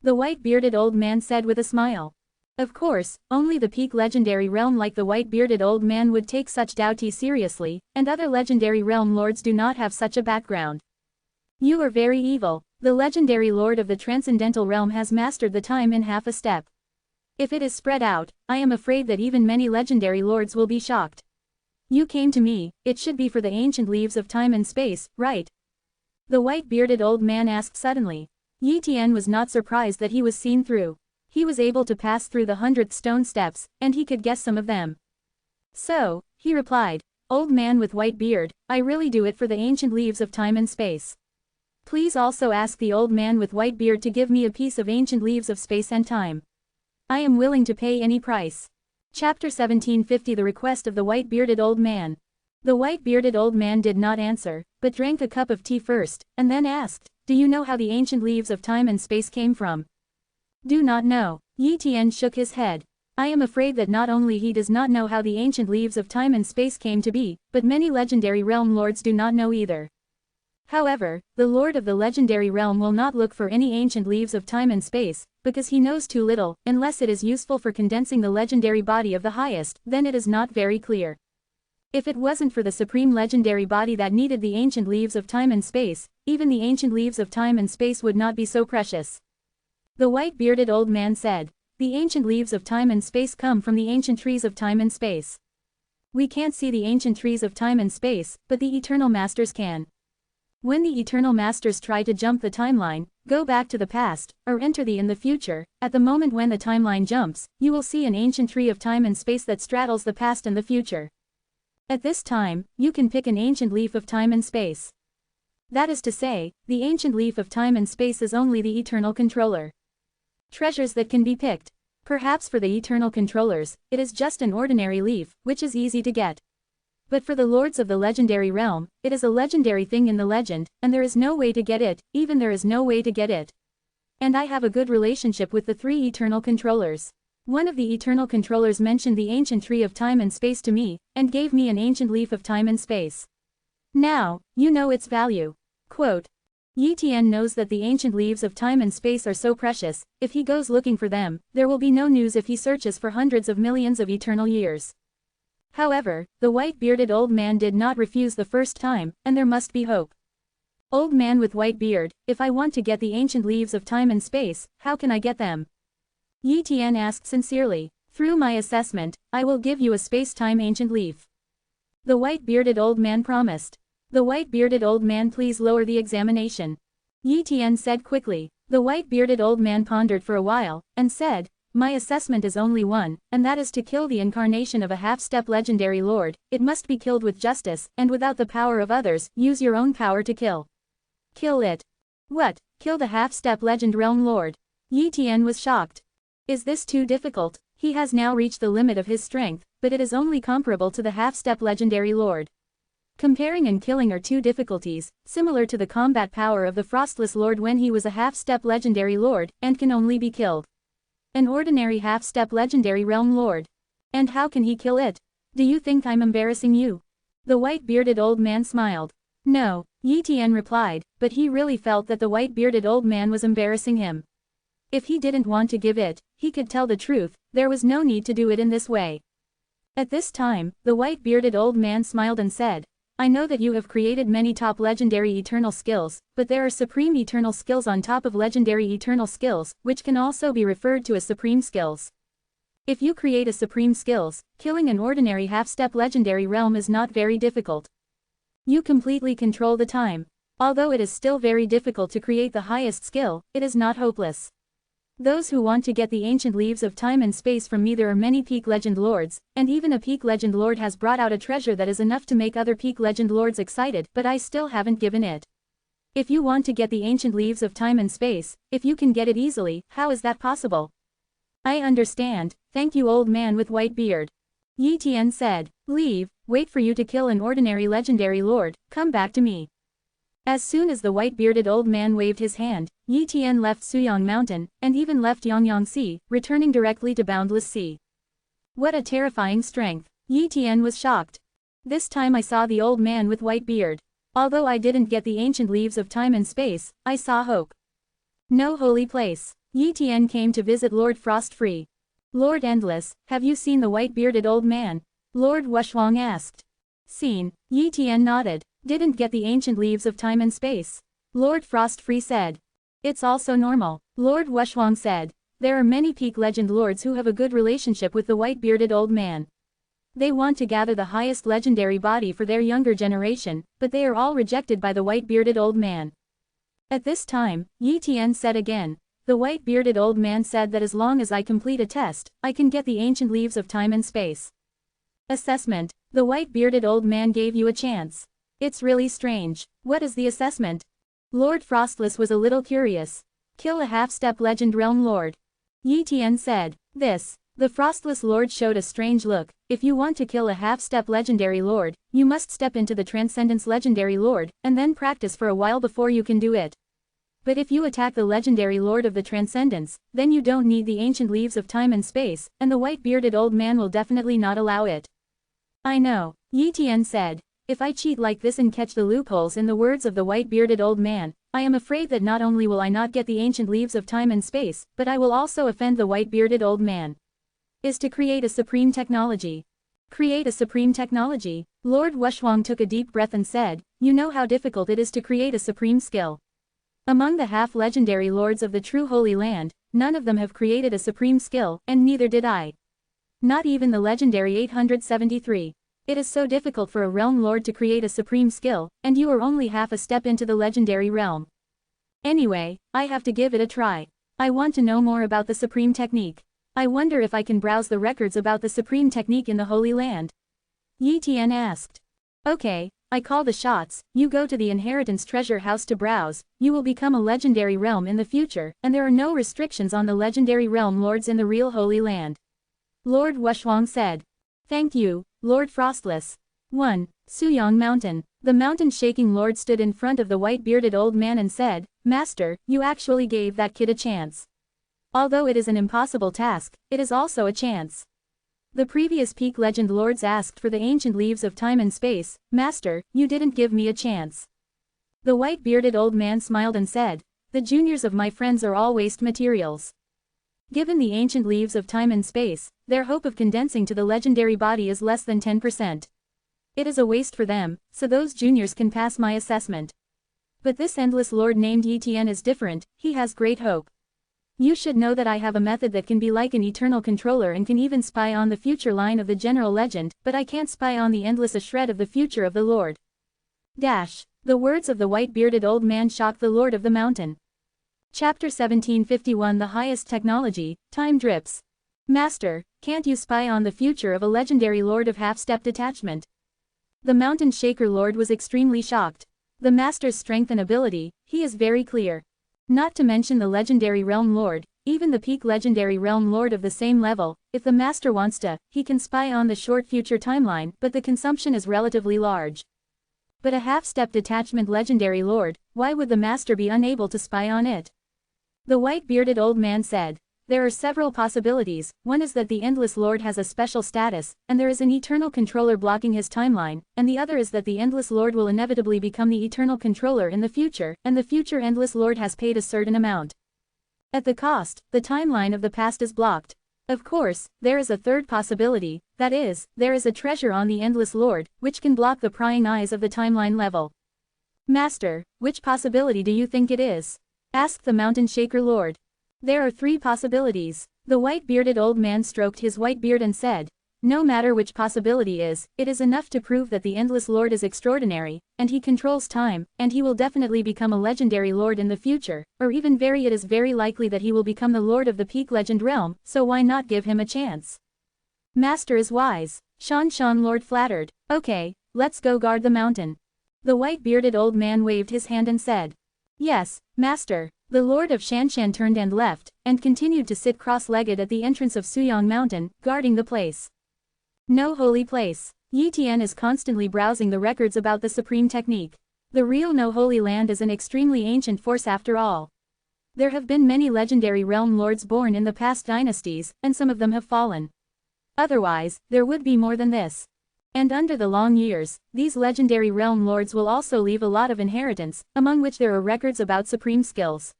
S1: The white-bearded old man said with a smile. Of course, only the peak legendary realm like the white-bearded old man would take such Dao tea seriously, and other legendary realm lords do not have such a background. You are very evil. The legendary lord of the transcendental realm has mastered the time in half a step. If it is spread out, I am afraid that even many legendary lords will be shocked. You came to me, it should be for the ancient leaves of time and space, right? The white-bearded old man asked suddenly. Yi Tian was not surprised that he was seen through. He was able to pass through the 100th stone steps, and he could guess some of them. So, he replied, Old man with white beard, I really do it for the ancient leaves of time and space. Please also ask the old man with white beard to give me a piece of ancient leaves of space and time. I am willing to pay any price. Chapter 1750 The Request of the White-Bearded Old Man. The white-bearded old man did not answer, but drank a cup of tea first, and then asked, Do you know how the ancient leaves of time and space came from? Do not know. Yi Tian shook his head. I am afraid that not only he does not know how the ancient leaves of time and space came to be, but many legendary realm lords do not know either. However, the lord of the legendary realm will not look for any ancient leaves of time and space, because he knows too little, unless it is useful for condensing the legendary body of the highest, then it is not very clear. If it wasn't for the supreme legendary body that needed the ancient leaves of time and space, even the ancient leaves of time and space would not be so precious. The white-bearded old man said, The ancient leaves of time and space come from the ancient trees of time and space. We can't see the ancient trees of time and space, but the eternal masters can. When the eternal masters try to jump the timeline, go back to the past, or enter in the future, at the moment when the timeline jumps, you will see an ancient tree of time and space that straddles the past and the future. At this time, you can pick an ancient leaf of time and space. That is to say, the ancient leaf of time and space is only the eternal controller. Treasures that can be picked. Perhaps for the eternal controllers, it is just an ordinary leaf, which is easy to get. But for the lords of the legendary realm, it is a legendary thing in the legend, and there is no way to get it, even there is no way to get it. And I have a good relationship with the 3 eternal controllers. One of the eternal controllers mentioned the ancient tree of time and space to me, and gave me an ancient leaf of time and space. Now, you know its value. Quote, Yi Tian knows that the ancient leaves of time and space are so precious, if he goes looking for them, there will be no news if he searches for hundreds of millions of eternal years. However, the white-bearded old man did not refuse the first time, and there must be hope. Old man with white beard, if I want to get the ancient leaves of time and space, how can I get them? Yi Tian asked sincerely. Through my assessment, I will give you a space-time ancient leaf. The white-bearded old man promised. The white-bearded old man, please lower the examination. Yi Tian said quickly. The white-bearded old man pondered for a while, and said, My assessment is only one, and that is to kill the incarnation of a half-step legendary lord. It must be killed with justice, and without the power of others. Use your own power to kill. Kill it. What? Kill the half-step legend realm lord? Yi Tian was shocked. Is this too difficult? He has now reached the limit of his strength, but it is only comparable to the half-step legendary lord. Comparing and killing are 2 difficulties, similar to the combat power of the Frostless Lord when he was a half-step legendary lord, and can only be killed. An ordinary half-step legendary realm lord. And how can he kill it? Do you think I'm embarrassing you? The white-bearded old man smiled. No, Yi Tian replied, but he really felt that the white-bearded old man was embarrassing him. If he didn't want to give it, he could tell the truth, there was no need to do it in this way. At this time, the white-bearded old man smiled and said, I know that you have created many top legendary eternal skills, but there are supreme eternal skills on top of legendary eternal skills, which can also be referred to as supreme skills. If you create a supreme skills, killing an ordinary half-step legendary realm is not very difficult. You completely control the time. Although it is still very difficult to create the highest skill, it is not hopeless. Those who want to get the ancient leaves of time and space from me, there are many peak legend lords, and even a peak legend lord has brought out a treasure that is enough to make other peak legend lords excited, but I still haven't given it. If you want to get the ancient leaves of time and space, if you can get it easily, how is that possible? I understand, thank you old man with white beard. Yi Tian said, leave, wait for you to kill an ordinary legendary lord, come back to me. As soon as the white-bearded old man waved his hand, Yi Tian left Suyang Mountain, and even left Yangyang Sea, returning directly to Boundless Sea. What a terrifying strength! Yi Tian was shocked. This time I saw the old man with white beard. Although I didn't get the ancient leaves of time and space, I saw hope. No holy place. Yi Tian came to visit Lord Frost-Free. Lord Endless, have you seen the white-bearded old man? Lord Wushwang asked. Seen, Yi Tian nodded. Didn't get the ancient leaves of time and space. Lord Frost-Free said. It's also normal. Lord Wushwang said. There are many peak legend lords who have a good relationship with the white-bearded old man. They want to gather the highest legendary body for their younger generation, but they are all rejected by the white-bearded old man. At this time, Yi Tian said again. The white-bearded old man said that as long as I complete a test, I can get the ancient leaves of time and space. Assessment. The white-bearded old man gave you a chance. It's really strange. What is the assessment? Lord Frostless was a little curious. Kill a half-step legend realm lord. Yi Tian said. This. The Frostless lord showed a strange look. If you want to kill a half-step legendary lord, you must step into the Transcendence legendary lord, and then practice for a while before you can do it. But if you attack the legendary lord of the Transcendence, then you don't need the ancient leaves of time and space, and the white-bearded old man will definitely not allow it. I know, Yi Tian said. If I cheat like this and catch the loopholes in the words of the white-bearded old man, I am afraid that not only will I not get the ancient leaves of time and space, but I will also offend the white-bearded old man. Is to create a supreme technology. Create a supreme technology. Lord Wushwang took a deep breath and said, you know how difficult it is to create a supreme skill. Among the half-legendary lords of the true Holy Land, none of them have created a supreme skill, and neither did I. Not even the legendary 873. It is so difficult for a realm lord to create a supreme skill, and you are only half a step into the legendary realm. Anyway, I have to give it a try. I want to know more about the supreme technique. I wonder if I can browse the records about the supreme technique in the Holy Land. Yi Tian asked. Okay, I call the shots, you go to the Inheritance Treasure House to browse, you will become a legendary realm in the future, and there are no restrictions on the legendary realm lords in the real Holy Land. Lord Wushwang said. Thank you, Lord Frostless. 1. Suyang Mountain. The mountain-shaking lord stood in front of the white-bearded old man and said, Master, you actually gave that kid a chance. Although it is an impossible task, it is also a chance. The previous peak legend lords asked for the ancient leaves of time and space. Master, you didn't give me a chance. The white-bearded old man smiled and said, the juniors of my friends are all waste materials. Given the ancient leaves of time and space, their hope of condensing to the legendary body is less than 10%. It is a waste for them, so those juniors can pass my assessment. But this endless lord named Yi Tian is different, he has great hope. You should know that I have a method that can be like an eternal controller and can even spy on the future line of the general legend, but I can't spy on the endless a shred of the future of the lord. Dash. The words of the white-bearded old man shocked the lord of the mountain. Chapter 1751 The Highest Technology, Time Drips. Master, can't you spy on the future of a legendary lord of half-step detachment? The mountain shaker lord was extremely shocked. The master's strength and ability, he is very clear. Not to mention the legendary realm lord, even the peak legendary realm lord of the same level, if the master wants to, he can spy on the short future timeline, but the consumption is relatively large. But a half-step detachment legendary lord, why would the master be unable to spy on it? The white-bearded old man said. There are several possibilities. One is that the Endless Lord has a special status, and there is an eternal controller blocking his timeline, and the other is that the Endless Lord will inevitably become the eternal controller in the future, and the future Endless Lord has paid a certain amount. At the cost, the timeline of the past is blocked. Of course, there is a third possibility, that is, there is a treasure on the Endless Lord, which can block the prying eyes of the timeline level. Master, which possibility do you think it is? Asked the Mountain Shaker Lord. There are three possibilities. The white-bearded old man stroked his white beard and said, "No matter which possibility is, it is enough to prove that the Endless Lord is extraordinary, and he controls time, and he will definitely become a legendary lord in the future, or even it is very likely that he will become the lord of the Peak Legend realm, so why not give him a chance? Master is wise." Shan Lord flattered. "Okay, let's go guard the mountain." The white-bearded old man waved his hand and said, "Yes, master." The Lord of Shanshan turned and left, and continued to sit cross-legged at the entrance of Suyang Mountain, guarding the place. No holy place. Yi Tian is constantly browsing the records about the supreme technique. The real No Holy Land is an extremely ancient force after all. There have been many legendary realm lords born in the past dynasties, and some of them have fallen. Otherwise, there would be more than this. And under the long years, these legendary realm lords will also leave a lot of inheritance, among which there are records about supreme skills.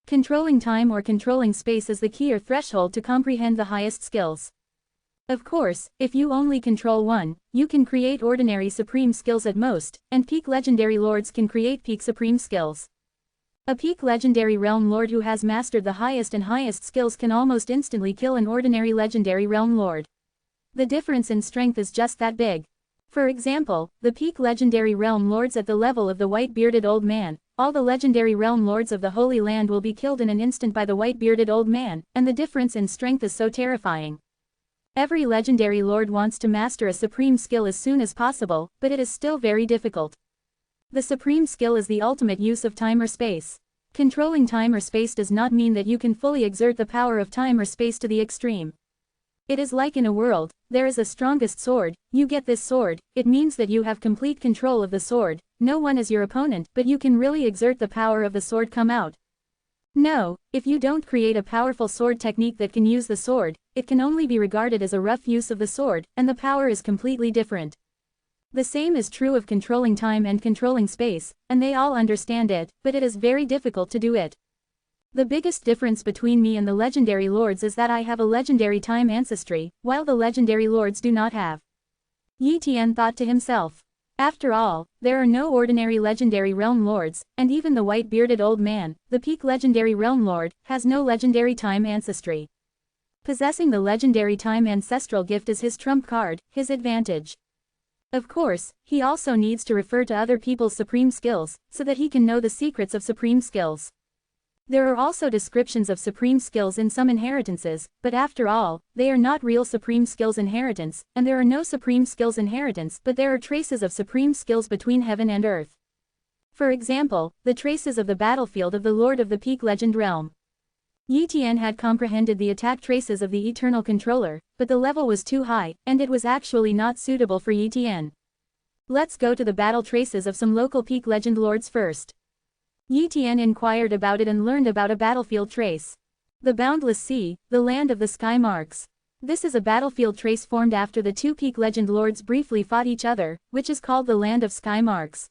S1: Controlling time or controlling space is the key or threshold to comprehend the highest skills. Of course, if you only control one, you can create ordinary supreme skills at most, and peak legendary lords can create peak supreme skills. A peak legendary realm lord who has mastered the highest skills can almost instantly kill an ordinary legendary realm lord. The difference in strength is just that big. For example, the peak legendary realm lords at the level of the white-bearded old man, all the legendary realm lords of the Holy Land will be killed in an instant by the white-bearded old man, and the difference in strength is so terrifying. Every legendary lord wants to master a supreme skill as soon as possible, but it is still very difficult. The supreme skill is the ultimate use of time or space. Controlling time or space does not mean that you can fully exert the power of time or space to the extreme. It is like in a world, there is a strongest sword, you get this sword, it means that you have complete control of the sword, no one is your opponent, but you can really exert the power of the sword come out. No, if you don't create a powerful sword technique that can use the sword, it can only be regarded as a rough use of the sword, and the power is completely different. The same is true of controlling time and controlling space, and they all understand it, but it is very difficult to do it. The biggest difference between me and the legendary lords is that I have a legendary time ancestry, while the legendary lords do not have. Yi Tian thought to himself. After all, there are no ordinary legendary realm lords, and even the white-bearded old man, the peak legendary realm lord, has no legendary time ancestry. Possessing the legendary time ancestral gift is his trump card, his advantage. Of course, he also needs to refer to other people's supreme skills, so that he can know the secrets of supreme skills. There are also descriptions of supreme skills in some inheritances, but after all, they are not real supreme skills inheritance, and there are no supreme skills inheritance, but there are traces of supreme skills between heaven and earth. For example, the traces of the battlefield of the Lord of the Peak Legend realm. Yi Tian had comprehended the attack traces of the Eternal Controller, but the level was too high, and it was actually not suitable for Yi Tian. Let's go to the battle traces of some local Peak Legend lords first. Yi Tian inquired about it and learned about a battlefield trace. The Boundless Sea, the land of the sky marks. This is a battlefield trace formed after the two Peak Legend lords briefly fought each other, which is called the land of sky marks.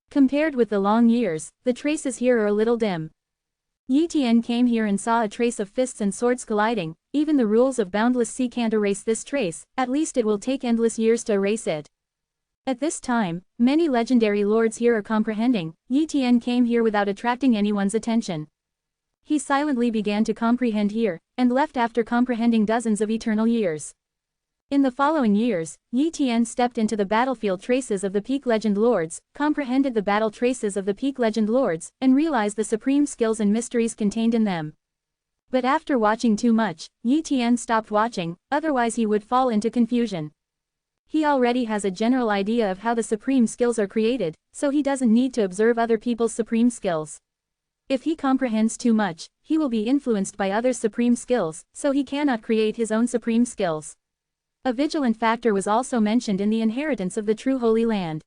S1: Compared with the long years, the traces here are a little dim. Yi Tian came here and saw a trace of fists and swords colliding. Even the rules of Boundless Sea can't erase this trace, at least it will take endless years to erase it. At this time, many legendary lords here are comprehending. Yi Tian came here without attracting anyone's attention. He silently began to comprehend here, and left after comprehending dozens of eternal years. In the following years, Yi Tian stepped into the battlefield traces of the Peak Legend lords, comprehended the battle traces of the Peak Legend lords, and realized the supreme skills and mysteries contained in them. But after watching too much, Yi Tian stopped watching, otherwise he would fall into confusion. He already has a general idea of how the supreme skills are created, so he doesn't need to observe other people's supreme skills. If he comprehends too much, he will be influenced by others' supreme skills, so he cannot create his own supreme skills. A vigilant factor was also mentioned in the inheritance of the true Holy Land.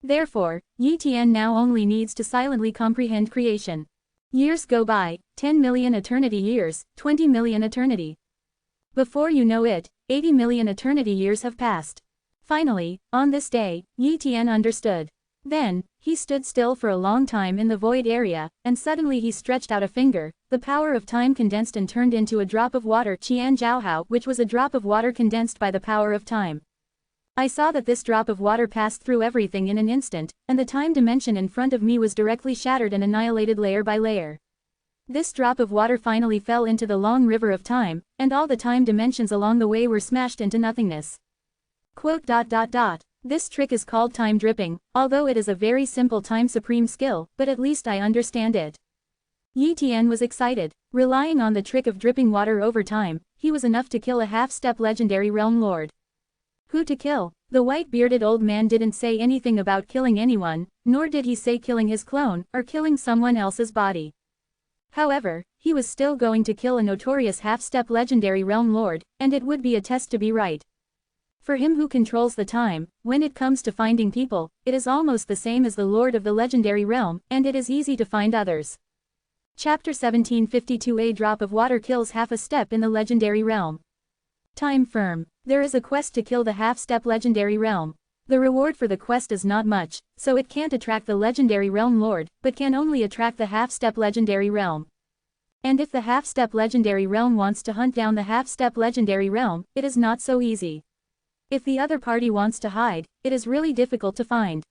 S1: Therefore, Yi Tian now only needs to silently comprehend creation. Years go by, 10 million eternity years, 20 million eternity. Before you know it, 80 million eternity years have passed. Finally, on this day, Yi Tian understood. Then, he stood still for a long time in the void area, and suddenly he stretched out a finger. The power of time condensed and turned into a drop of water Qian Zhaohao, which was a drop of water condensed by the power of time. I saw that this drop of water passed through everything in an instant, and the time dimension in front of me was directly shattered and annihilated layer by layer. This drop of water finally fell into the long river of time, and all the time dimensions along the way were smashed into nothingness. Quote. This trick is called time dripping, although it is a very simple time supreme skill, but at least I understand it. Yi Tian was excited. Relying on the trick of dripping water over time, he was enough to kill a half-step legendary realm lord. Who to kill? The white-bearded old man didn't say anything about killing anyone, nor did he say killing his clone, or killing someone else's body. However, he was still going to kill a notorious half-step legendary realm lord, and it would be a test to be right. For him who controls the time, when it comes to finding people, it is almost the same as the lord of the legendary realm, and it is easy to find others. Chapter 1752. A drop of water kills half a step in the legendary realm. Time firm. There is a quest to kill the half-step legendary realm. The reward for the quest is not much, so it can't attract the legendary realm lord, but can only attract the half-step legendary realm. And if the half-step legendary realm wants to hunt down the half-step legendary realm, it is not so easy. If the other party wants to hide, it is really difficult to find.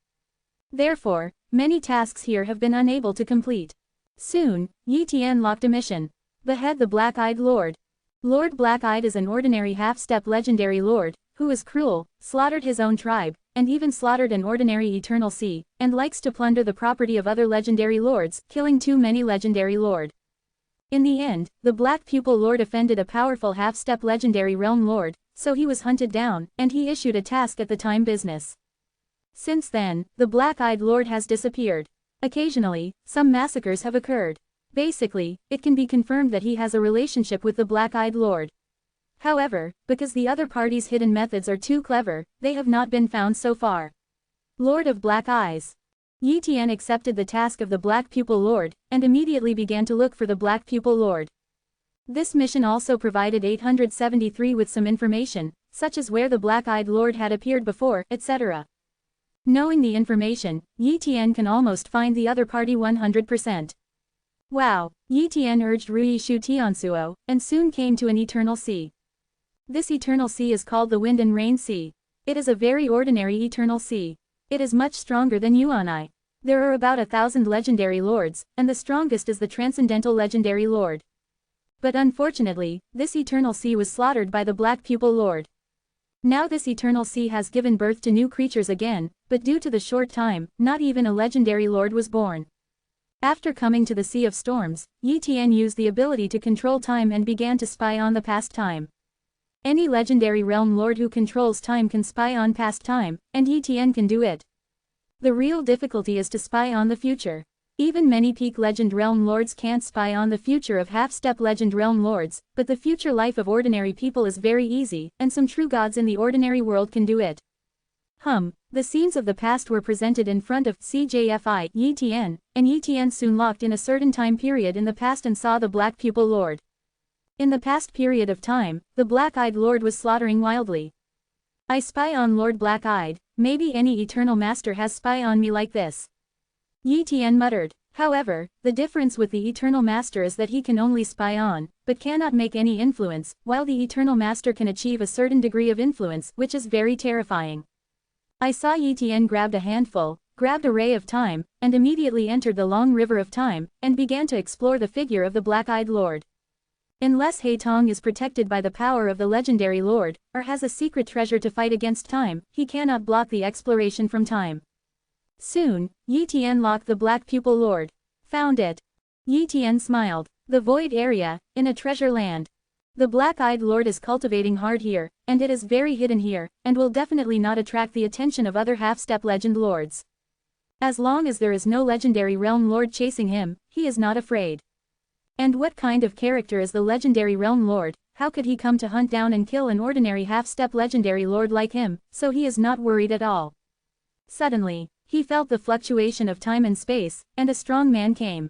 S1: Therefore, many tasks here have been unable to complete. Soon, Yi Tian locked a mission. Behead the Black-Eyed Lord. Lord Black-Eyed is an ordinary half-step legendary lord, who is cruel, slaughtered his own tribe, and even slaughtered an ordinary eternal sea, and likes to plunder the property of other legendary lords, killing too many legendary lord. In the end, the Black Pupil Lord offended a powerful half-step legendary realm lord, so he was hunted down, and he issued a task at the time business. Since then, the Black-Eyed Lord has disappeared. Occasionally, some massacres have occurred. Basically, it can be confirmed that he has a relationship with the Black-Eyed Lord. However, because the other party's hidden methods are too clever, they have not been found so far. Lord of Black Eyes. Yi Tian accepted the task of the Black Pupil Lord, and immediately began to look for the Black Pupil Lord. This mission also provided 873 with some information, such as where the Black-Eyed Lord had appeared before, etc. Knowing the information, Yi Tian can almost find the other party 100%. Wow! Yi Tian urged Rui Shu Tiansuo, and soon came to an eternal sea. This eternal sea is called the Wind and Rain Sea. It is a very ordinary eternal sea. It is much stronger than Yuanai. There are about 1,000 legendary lords, and the strongest is the Transcendental Legendary Lord. But unfortunately, this eternal sea was slaughtered by the Black Pupil Lord. Now this eternal sea has given birth to new creatures again, but due to the short time, not even a legendary lord was born. After coming to the Sea of Storms, Yi Tian used the ability to control time and began to spy on the past time. Any legendary realm lord who controls time can spy on past time, and Yi Tian can do it. The real difficulty is to spy on the future. Even many peak legend realm lords can't spy on the future of half-step legend realm lords, but the future life of ordinary people is very easy, and some true gods in the ordinary world can do it. The scenes of the past were presented in front of CJFI Yi Tian, and Yi Tian soon locked in a certain time period in the past and saw the Black Pupil Lord. In the past period of time, the Black-Eyed Lord was slaughtering wildly. I spy on Lord Black-Eyed, maybe any eternal master has spy on me like this. Yi Tian muttered. However, the difference with the eternal master is that he can only spy on, but cannot make any influence, while the eternal master can achieve a certain degree of influence, which is very terrifying. I saw Yi Tian grabbed a handful, grabbed a ray of time, and immediately entered the long river of time, and began to explore the figure of the Black-Eyed Lord. Unless Haitong is protected by the power of the legendary lord, or has a secret treasure to fight against time, he cannot block the exploration from time. Soon, Yi Tian locked the Black Pupil Lord. Found it. Yi Tian smiled. The void area, in a treasure land. The Black-Eyed Lord is cultivating hard here, and it is very hidden here, and will definitely not attract the attention of other half-step legend lords. As long as there is no legendary realm lord chasing him, he is not afraid. And what kind of character is the legendary realm lord? How could he come to hunt down and kill an ordinary half-step legendary lord like him? So he is not worried at all. Suddenly, he felt the fluctuation of time and space, and a strong man came.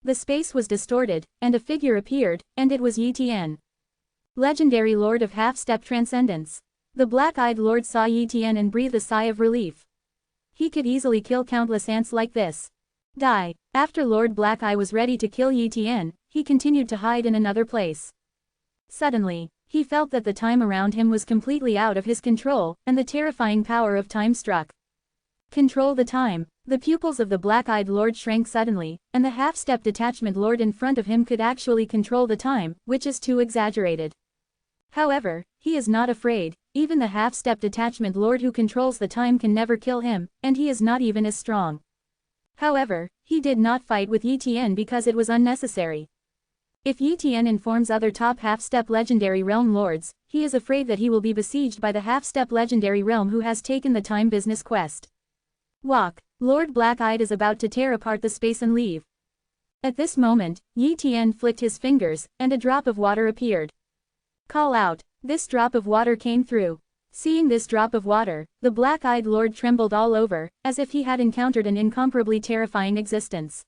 S1: The space was distorted, and a figure appeared, and it was Yi Tian. Legendary Lord of Half-Step Transcendence. The Black-Eyed Lord saw Yi Tian and breathed a sigh of relief. He could easily kill countless ants like this. Die. After Lord Black-Eye was ready to kill Yi Tian, he continued to hide in another place. Suddenly, he felt that the time around him was completely out of his control, and the terrifying power of time struck. Control the time. The pupils of the black-eyed lord shrank suddenly, and the half-step detachment lord in front of him could actually control the time, which is too exaggerated. However, he is not afraid. Even the half-step detachment lord who controls the time can never kill him, and he is not even as strong. However, he did not fight with Yi Tian because it was unnecessary. If Yi Tian informs other top half-step legendary realm lords, he is afraid that he will be besieged by the half-step legendary realm who has taken the time business quest. Walk. Lord Black-Eyed is about to tear apart the space and leave. At this moment, Yi Tian flicked his fingers, and a drop of water appeared. Call out. This drop of water came through. Seeing this drop of water, the black-eyed lord trembled all over, as if he had encountered an incomparably terrifying existence.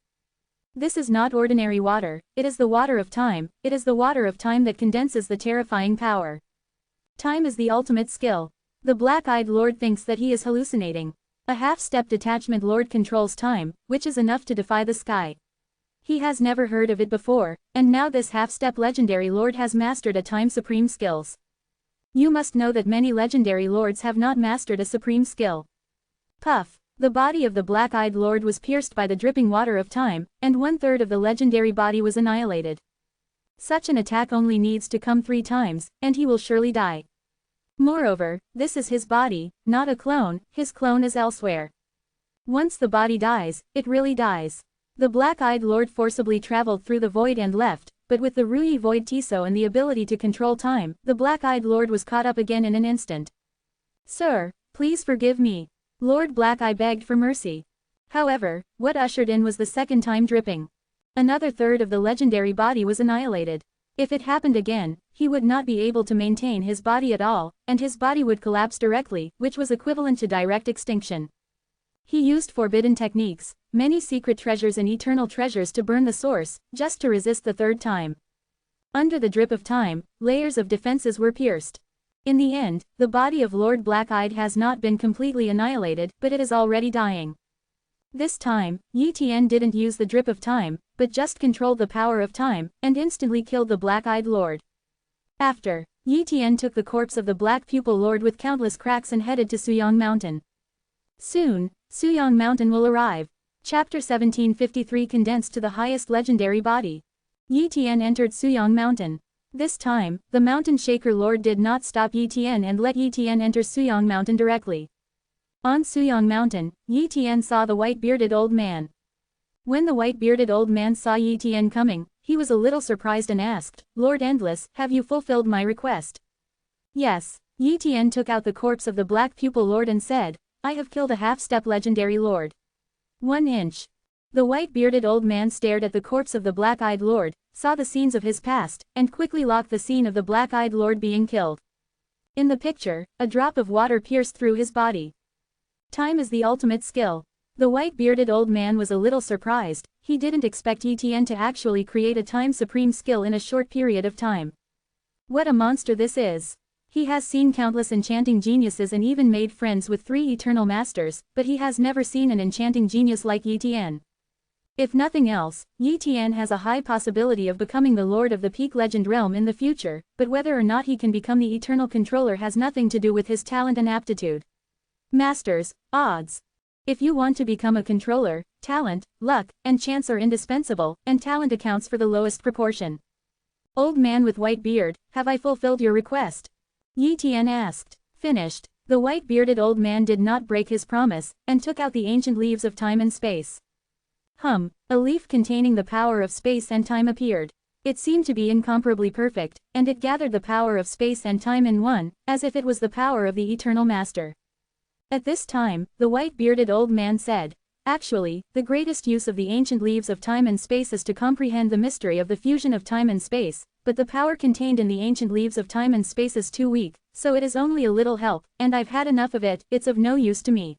S1: This is not ordinary water, it is the water of time, it is the water of time that condenses the terrifying power. Time is the ultimate skill. The black-eyed lord thinks that he is hallucinating. A half-step detachment lord controls time, which is enough to defy the sky. He has never heard of it before, and now this half-step legendary lord has mastered a time supreme skills. You must know that many legendary lords have not mastered a supreme skill. Puff. The body of the black-eyed lord was pierced by the dripping water of time, and 1/3 of the legendary body was annihilated. Such an attack only needs to come 3 times, and he will surely die. Moreover, this is his body, not a clone, his clone is elsewhere. Once the body dies, it really dies. The black-eyed lord forcibly traveled through the void and left, but with the Rui Void Tiso and the ability to control time, the black-eyed lord was caught up again in an instant. Sir, please forgive me. Lord Black-Eye begged for mercy. However, what ushered in was the second time dripping. Another 1/3 of the legendary body was annihilated. If it happened again, he would not be able to maintain his body at all, and his body would collapse directly, which was equivalent to direct extinction. He used forbidden techniques, many secret treasures and eternal treasures to burn the source, just to resist the 3rd time. Under the drip of time, layers of defenses were pierced. In the end, the body of Lord Black-Eyed has not been completely annihilated, but it is already dying. This time, Yi Tian didn't use the drip of time, but just controlled the power of time, and instantly killed the black-eyed lord. After, Yi Tian took the corpse of the black pupil lord with countless cracks and headed to Suyang Mountain. Soon, Suyang Mountain will arrive. Chapter 1753 condensed to the highest legendary body. Yi Tian entered Suyang Mountain. This time, the mountain shaker lord did not stop Yi Tian and let Yi Tian enter Suyang Mountain directly. On Suyang Mountain, Yi Tian saw the white-bearded old man. When the white-bearded old man saw Yi Tian coming, he was a little surprised and asked, Lord Endless, have you fulfilled my request? Yes. Yi Tian took out the corpse of the black pupil lord and said, I have killed a half-step legendary lord. 1 inch. The white-bearded old man stared at the corpse of the black-eyed lord, saw the scenes of his past, and quickly locked the scene of the black-eyed lord being killed. In the picture, a drop of water pierced through his body. Time is the ultimate skill. The white-bearded old man was a little surprised, he didn't expect Yi Tian to actually create a time supreme skill in a short period of time. What a monster this is. He has seen countless enchanting geniuses and even made friends with 3 eternal masters, but he has never seen an enchanting genius like Yi Tian. If nothing else, Yi Tian has a high possibility of becoming the lord of the peak legend realm in the future, but whether or not he can become the eternal controller has nothing to do with his talent and aptitude. Masters, odds. If you want to become a controller, talent, luck, and chance are indispensable, and talent accounts for the lowest proportion. Old man with white beard, have I fulfilled your request? Yi Tian asked. Finished. The white-bearded old man did not break his promise, and took out the ancient leaves of time and space. A leaf containing the power of space and time appeared. It seemed to be incomparably perfect, and it gathered the power of space and time in one, as if it was the power of the eternal master. At this time, the white-bearded old man said, Actually, the greatest use of the ancient leaves of time and space is to comprehend the mystery of the fusion of time and space, but the power contained in the ancient leaves of time and space is too weak, so it is only a little help, and I've had enough of it, it's of no use to me.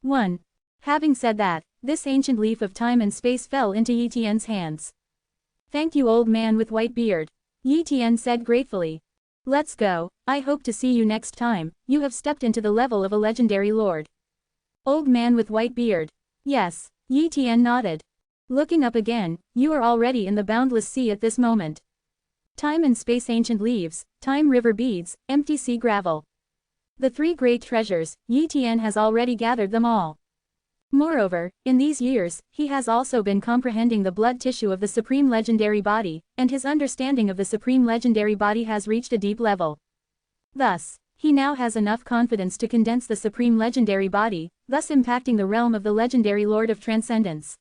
S1: 1. Having said that, this ancient leaf of time and space fell into Yi Tian's hands. Thank you, old man with white beard. Yi Tian said gratefully. Let's go, I hope to see you next time, you have stepped into the level of a legendary lord. Old man with white beard. Yes, Yi Tian nodded. Looking up again, you are already in the boundless sea at this moment. Time and space ancient leaves, time river beads, empty sea gravel. The 3 great treasures, Yi Tian has already gathered them all. Moreover, in these years, he has also been comprehending the blood tissue of the Supreme Legendary Body, and his understanding of the Supreme Legendary Body has reached a deep level. Thus, he now has enough confidence to condense the Supreme Legendary Body, thus impacting the realm of the Legendary Lord of Transcendence.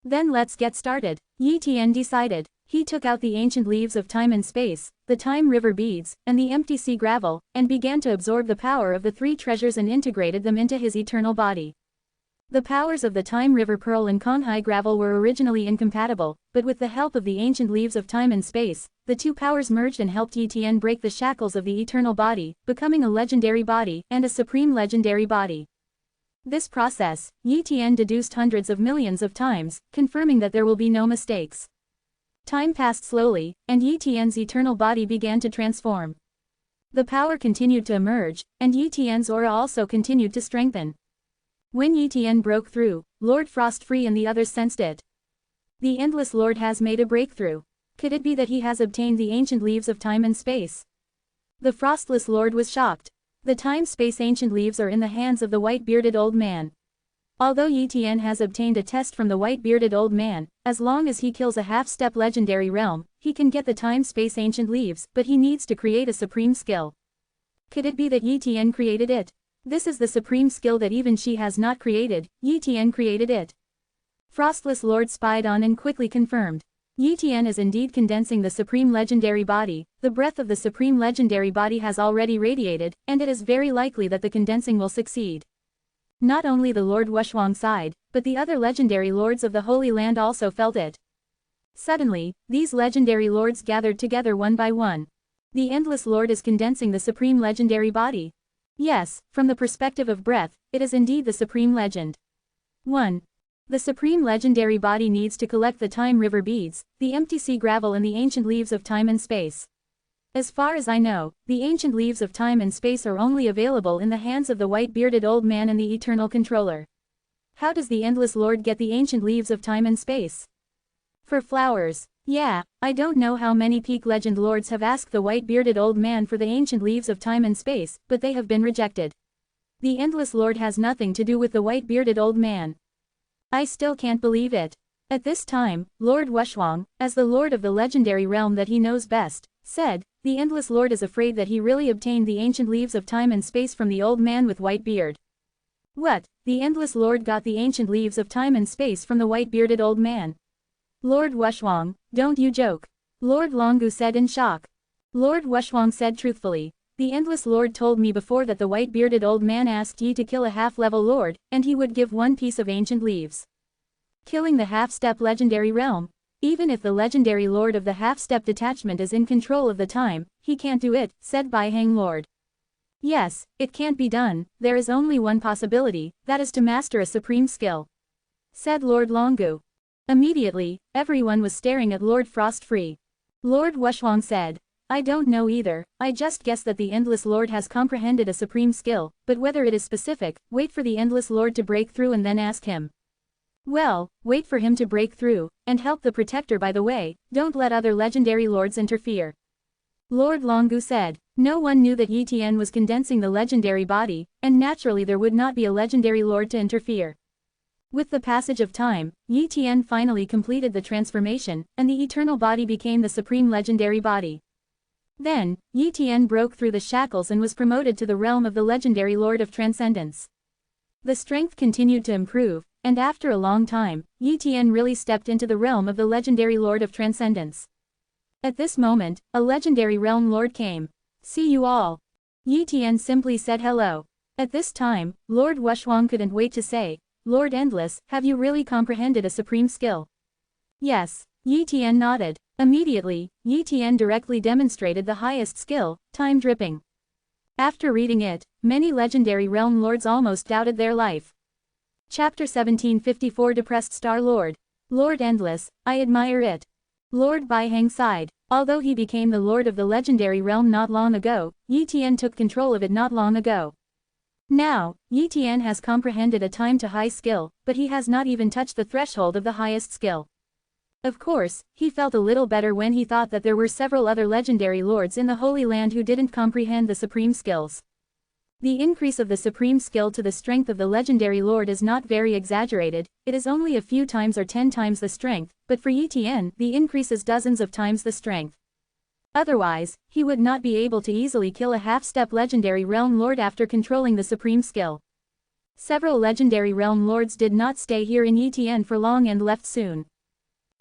S1: Then let's get started, Yi Tian decided. He took out the ancient leaves of time and space, the time river beads, and the empty sea gravel, and began to absorb the power of the three treasures and integrated them into his eternal body. The powers of the time river pearl and Konghai gravel were originally incompatible, but with the help of the ancient leaves of time and space, the two powers merged and helped Yi Tian break the shackles of the eternal body, becoming a legendary body and a supreme legendary body. This process, Yi Tian deduced hundreds of millions of times, confirming that there will be no mistakes. Time passed slowly, and Yi Tian's eternal body began to transform. The power continued to emerge, and Yi Tian's aura also continued to strengthen. When Yi Tian broke through, Lord Frostfree and the others sensed it. The Endless Lord has made a breakthrough. Could it be that he has obtained the ancient leaves of time and space? The Frostless Lord was shocked. The time-space ancient leaves are in the hands of the white-bearded old man. Although Yi Tian has obtained a test from the white-bearded old man, as long as he kills a half-step legendary realm, he can get the time-space ancient leaves, but he needs to create a supreme skill. Could it be that Yi Tian created it? This is the supreme skill that even she has not created, Yi Tian created it. Frostless Lord spied on and quickly confirmed. Yi Tian is indeed condensing the supreme legendary body, the breath of the supreme legendary body has already radiated, and it is very likely that the condensing will succeed. Not only the Lord Wushwang sighed, but the other legendary lords of the Holy Land also felt it. Suddenly, these legendary lords gathered together one by one. The Endless Lord is condensing the supreme legendary body. Yes, from the perspective of breath, it is indeed the supreme legend. 1. The supreme legendary body needs to collect the time river beads, the empty sea gravel and the ancient leaves of time and space. As far as I know, the ancient leaves of time and space are only available in the hands of the white-bearded old man and the eternal controller. How does the Endless Lord get the ancient leaves of time and space? For flowers. Yeah, I don't know how many peak legend lords have asked the white-bearded old man for the ancient leaves of time and space, but they have been rejected. The Endless Lord has nothing to do with the white-bearded old man. I still can't believe it. At this time, Lord Wushwang, as the lord of the legendary realm that he knows best, said, the Endless Lord is afraid that he really obtained the ancient leaves of time and space from the old man with white beard. What? The Endless Lord got the ancient leaves of time and space from the white-bearded old man? Lord Wushwang, don't you joke. Lord Longu said in shock. Lord Wushwang said truthfully, the Endless Lord told me before that the white-bearded old man asked Yi to kill a half-level lord, and he would give one piece of ancient leaves. Killing the half-step legendary realm? Even if the legendary lord of the half-step detachment is in control of the time, he can't do it, said Baihang Lord. Yes, it can't be done, there is only one possibility, that is to master a supreme skill, said Lord Longu. Immediately, everyone was staring at Lord Frostfree. Lord Wushwang said, I don't know either, I just guess that the Endless Lord has comprehended a supreme skill, but whether it is specific, wait for the Endless Lord to break through and then ask him. Well, wait for him to break through, and help the protector by the way, don't let other legendary lords interfere. Lord Longu said, no one knew that Yi Tian was condensing the legendary body, and naturally there would not be a legendary lord to interfere. With the passage of time, Yi Tian finally completed the transformation, and the eternal body became the supreme legendary body. Then, Yi Tian broke through the shackles and was promoted to the realm of the legendary Lord of Transcendence. The strength continued to improve, and after a long time, Yi Tian really stepped into the realm of the legendary Lord of Transcendence. At this moment, a legendary realm lord came. See you all. Yi Tian simply said hello. At this time, Lord Wushwang couldn't wait to say, Lord Endless, have you really comprehended a supreme skill? Yes, Yi Tian nodded. Immediately, Yi Tian directly demonstrated the highest skill, time dripping. After reading it, many legendary realm lords almost doubted their life. Chapter 1754 Depressed Star Lord. Lord Endless, I admire it. Lord Baihang sighed. Although he became the lord of the legendary realm not long ago, Yi Tian took control of it not long ago. Now, Yi Tian has comprehended a time to high skill, but he has not even touched the threshold of the highest skill. Of course, he felt a little better when he thought that there were several other legendary lords in the Holy Land who didn't comprehend the supreme skills. The increase of the supreme skill to the strength of the legendary lord is not very exaggerated, it is only a few times or 10 times the strength, but for Yi Tian, the increase is dozens of times the strength. Otherwise, he would not be able to easily kill a half-step legendary realm lord after controlling the supreme skill. Several legendary realm lords did not stay here in Yi Tian for long and left soon.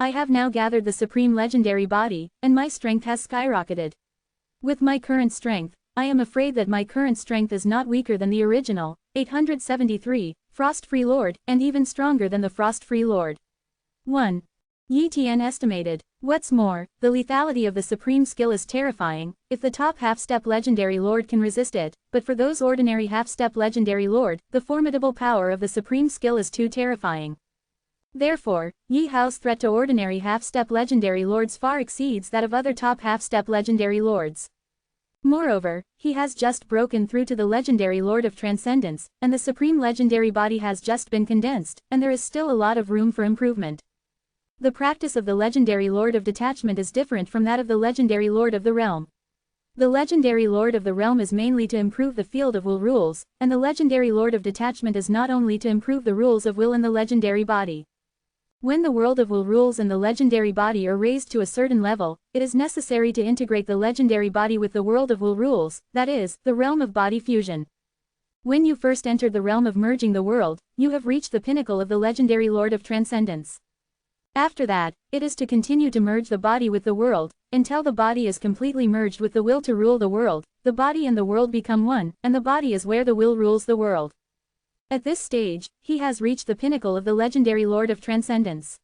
S1: I have now gathered the supreme legendary body, and my strength has skyrocketed. With my current strength, I am afraid that my current strength is not weaker than the original, 873, Frost-Free Lord, and even stronger than the Frost-Free Lord. 1. Yi Tian estimated. What's more, the lethality of the supreme skill is terrifying, if the top half-step legendary lord can resist it, but for those ordinary half-step legendary lord, the formidable power of the supreme skill is too terrifying. Therefore, Yi Hao's threat to ordinary half-step legendary lords far exceeds that of other top half-step legendary lords. Moreover, he has just broken through to the legendary lord of transcendence, and the supreme legendary body has just been condensed, and there is still a lot of room for improvement. The practice of the legendary lord of detachment is different from that of the legendary lord of the realm. The legendary lord of the realm is mainly to improve the field of will rules, and the legendary lord of detachment is not only to improve the rules of will in the legendary body. When the world of will rules and the legendary body are raised to a certain level, it is necessary to integrate the legendary body with the world of will rules, that is, the realm of body fusion. When you first entered the realm of merging the world, you have reached the pinnacle of the legendary lord of transcendence. After that, it is to continue to merge the body with the world, until the body is completely merged with the will to rule the world, the body and the world become one, and the body is where the will rules the world. At this stage, he has reached the pinnacle of the legendary lord of transcendence.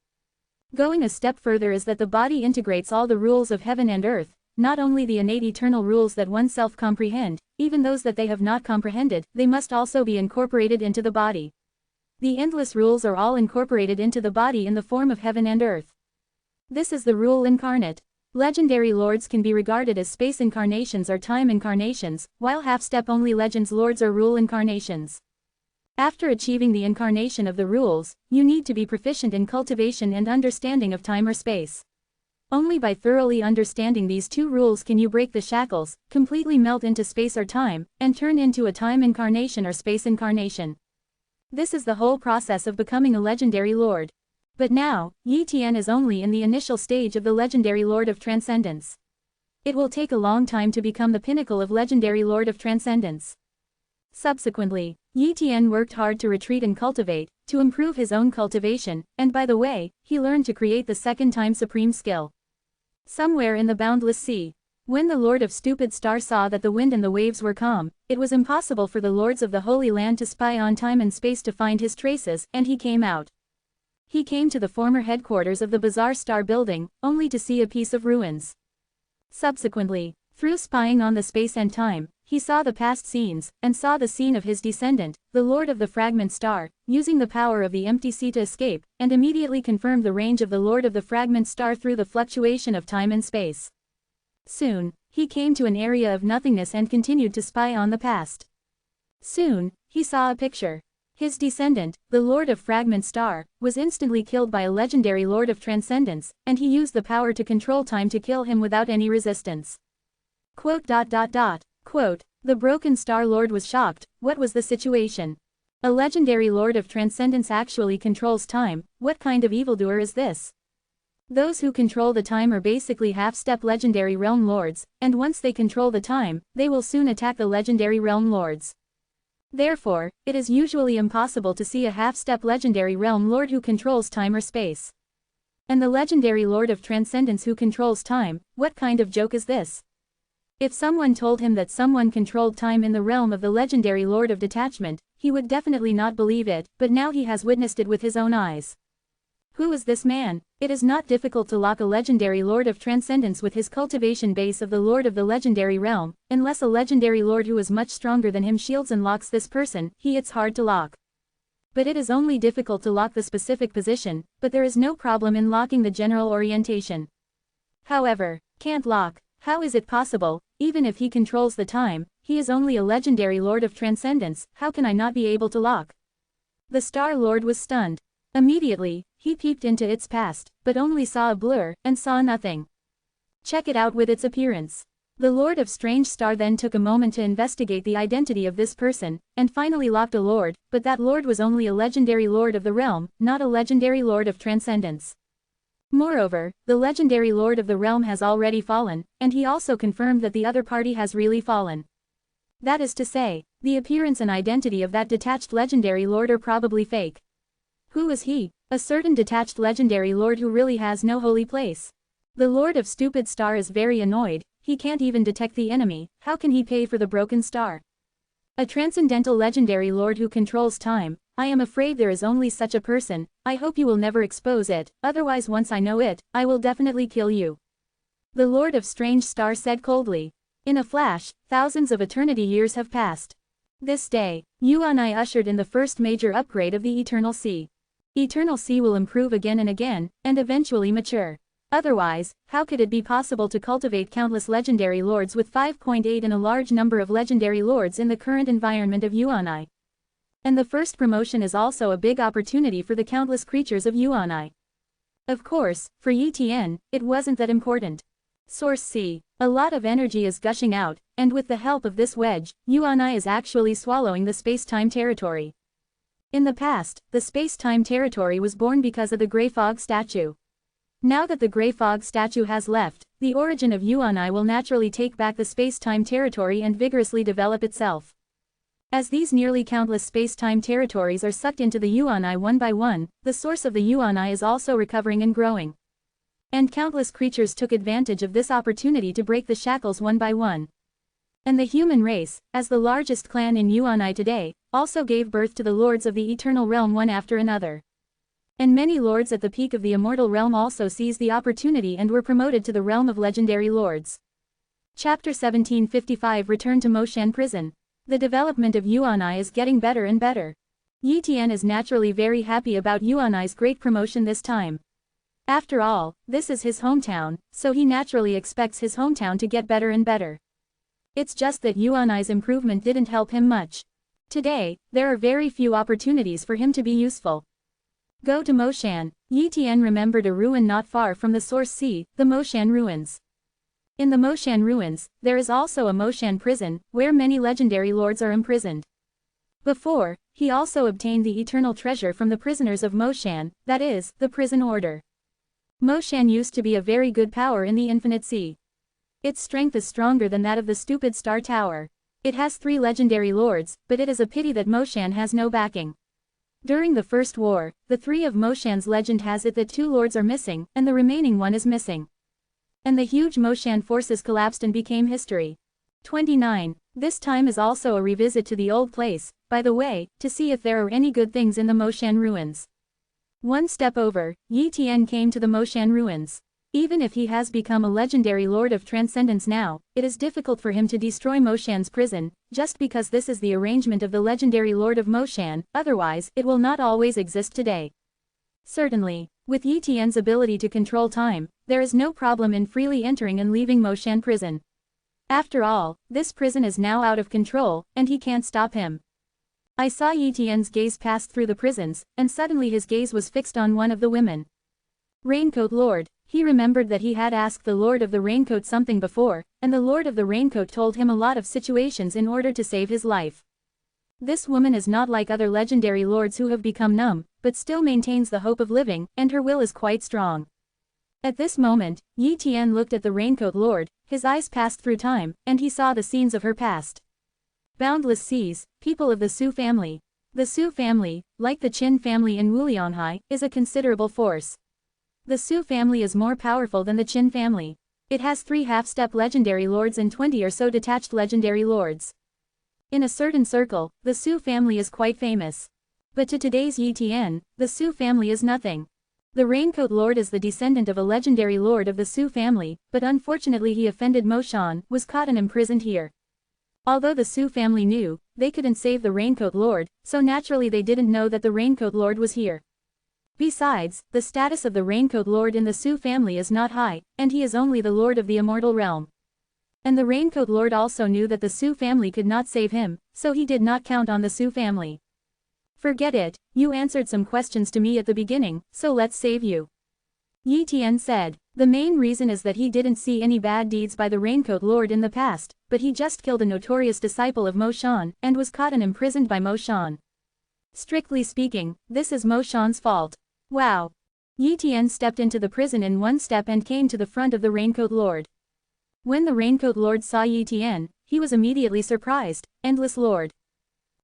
S1: Going a step further is that the body integrates all the rules of heaven and earth, not only the innate eternal rules that oneself comprehend, even those that they have not comprehended, they must also be incorporated into the body. The endless rules are all incorporated into the body in the form of heaven and earth. This is the rule incarnate. Legendary lords can be regarded as space incarnations or time incarnations, while half-step only legends lords are rule incarnations. After achieving the incarnation of the rules, you need to be proficient in cultivation and understanding of time or space. Only by thoroughly understanding these two rules can you break the shackles, completely melt into space or time, and turn into a time incarnation or space incarnation. This is the whole process of becoming a legendary lord. But now, Yi Tian is only in the initial stage of the legendary lord of transcendence. It will take a long time to become the pinnacle of legendary lord of transcendence. Subsequently, Yi Tian worked hard to retreat and cultivate, to improve his own cultivation, and by the way, he learned to create the second time supreme skill. Somewhere in the boundless sea, when the Lord of Stupid Star saw that the wind and the waves were calm, it was impossible for the lords of the Holy Land to spy on time and space to find his traces, and he came out. He came to the former headquarters of the Bazaar Star building, only to see a piece of ruins. Subsequently, through spying on the space and time, he saw the past scenes, and saw the scene of his descendant, the Lord of the Fragment Star, using the power of the empty sea to escape, and immediately confirmed the range of the Lord of the Fragment Star through the fluctuation of time and space. Soon, he came to an area of nothingness and continued to spy on the past. Soon, he saw a picture. His descendant, the Lord of Fragment Star, was instantly killed by a legendary Lord of Transcendence, and he used the power to control time to kill him without any resistance. Quote, the broken Star Lord was shocked. What was the situation? A legendary Lord of Transcendence actually controls time. What kind of evildoer is this? Those who control the time are basically half-step legendary realm lords, and once they control the time, they will soon attack the legendary realm lords. Therefore, it is usually impossible to see a half-step legendary realm lord who controls time or space. And the legendary Lord of Transcendence who controls time, what kind of joke is this? If someone told him that someone controlled time in the realm of the legendary Lord of Detachment, he would definitely not believe it, but now he has witnessed it with his own eyes. Who is this man? It is not difficult to lock a legendary Lord of Transcendence with his cultivation base of the Lord of the legendary realm, unless a legendary Lord who is much stronger than him shields and locks this person, it's hard to lock. But it is only difficult to lock the specific position, but there is no problem in locking the general orientation. However, can't lock. How is it possible? Even if he controls the time, he is only a legendary Lord of Transcendence, how can I not be able to lock? The Star Lord was stunned. Immediately, he peeped into its past, but only saw a blur, and saw nothing. Check it out with its appearance. The Lord of Strange Star then took a moment to investigate the identity of this person, and finally locked a lord, but that lord was only a legendary lord of the realm, not a legendary lord of transcendence. Moreover, the legendary lord of the realm has already fallen, and he also confirmed that the other party has really fallen. That is to say, the appearance and identity of that detached legendary lord are probably fake. Who is he? A certain detached legendary lord who really has no holy place. The Lord of Stupid Star is very annoyed. He can't even detect the enemy. How can he pay for the broken star? A transcendental legendary lord who controls time. I am afraid there is only such a person. I hope you will never expose it, otherwise once I know it, I will definitely kill you. The Lord of Strange Star said coldly. In a flash, thousands of eternity years have passed. This day, Yuan I ushered in the first major upgrade of the Eternal Sea. Eternal Sea will improve again and again, and eventually mature. Otherwise, how could it be possible to cultivate countless legendary lords with 5.8 and a large number of legendary lords in the current environment of Yuan I? And the first promotion is also a big opportunity for the countless creatures of Yuan I. Of course, for Yi Tian, it wasn't that important. Source C. A lot of energy is gushing out, and with the help of this wedge, Yuan I is actually swallowing the space-time territory. In the past, the space-time territory was born because of the Grey Fog statue. Now that the Grey Fog statue has left, the origin of Yuan I will naturally take back the space-time territory and vigorously develop itself. As these nearly countless space-time territories are sucked into the Yuan I one by one, the source of the Yuan I is also recovering and growing. And countless creatures took advantage of this opportunity to break the shackles one by one. And the human race, as the largest clan in Yuan I today, also gave birth to the lords of the eternal realm one after another. And many lords at the peak of the immortal realm also seized the opportunity and were promoted to the realm of legendary lords. Chapter 1755 Return to Moshan Prison. The development of Yuan I is getting better and better. Yi Tian is naturally very happy about Yuan I's great promotion this time. After all, this is his hometown, so he naturally expects his hometown to get better and better. It's just that Yuan I's improvement didn't help him much. Today, there are very few opportunities for him to be useful. Go to Moshan. Yi Tian remembered a ruin not far from the Source Sea, the Moshan Ruins. In the Moshan Ruins, there is also a Moshan prison, where many legendary lords are imprisoned. Before, he also obtained the eternal treasure from the prisoners of Moshan, that is, the prison order. Moshan used to be a very good power in the Infinite Sea. Its strength is stronger than that of the Stupid Star Tower. It has 3 legendary lords, but it is a pity that Moshan has no backing. During the First War, the 3 of Moshan's legend has it that 2 lords are missing, and the remaining one is missing. And the huge Moshan forces collapsed and became history. 29. This time is also a revisit to the old place, by the way, to see if there are any good things in the Moshan ruins. One step over, Yi Tian came to the Moshan ruins. Even if he has become a legendary lord of transcendence now, it is difficult for him to destroy Moshan's prison, just because this is the arrangement of the legendary lord of Moshan, otherwise, it will not always exist today. Certainly, with Yi Tian's ability to control time, there is no problem in freely entering and leaving Moshan prison. After all, this prison is now out of control, and he can't stop him. I saw Yi Tian's gaze pass through the prisons, and suddenly his gaze was fixed on one of the women. Raincoat Lord. He remembered that he had asked the Lord of the Raincoat something before, and the Lord of the Raincoat told him a lot of situations in order to save his life. This woman is not like other legendary lords who have become numb, but still maintains the hope of living, and her will is quite strong. At this moment, Yi Tian looked at the Raincoat Lord, his eyes passed through time, and he saw the scenes of her past. Boundless seas, people of the Su family. The Su family, like the Qin family in Wulianhai, is a considerable force. The Su family is more powerful than the Qin family. It has 3 half-step legendary lords and 20 or so detached legendary lords. In a certain circle, the Su family is quite famous. But to today's Yi Tian, the Su family is nothing. The Raincoat Lord is the descendant of a legendary lord of the Su family, but unfortunately he offended Moshan, was caught and imprisoned here. Although the Su family knew, they couldn't save the Raincoat Lord, so naturally they didn't know that the Raincoat Lord was here. Besides, the status of the Raincoat Lord in the Su family is not high, and he is only the Lord of the Immortal Realm. And the Raincoat Lord also knew that the Su family could not save him, so he did not count on the Su family. Forget it, you answered some questions to me at the beginning, so let's save you. Yi Tian said. The main reason is that he didn't see any bad deeds by the Raincoat Lord in the past, but he just killed a notorious disciple of Mo Shan, and was caught and imprisoned by Mo Shan. Strictly speaking, this is Mo Shan's fault. Wow. Yi Tian stepped into the prison in one step and came to the front of the Raincoat Lord. When the Raincoat Lord saw Yi Tian, he was immediately surprised. Endless Lord.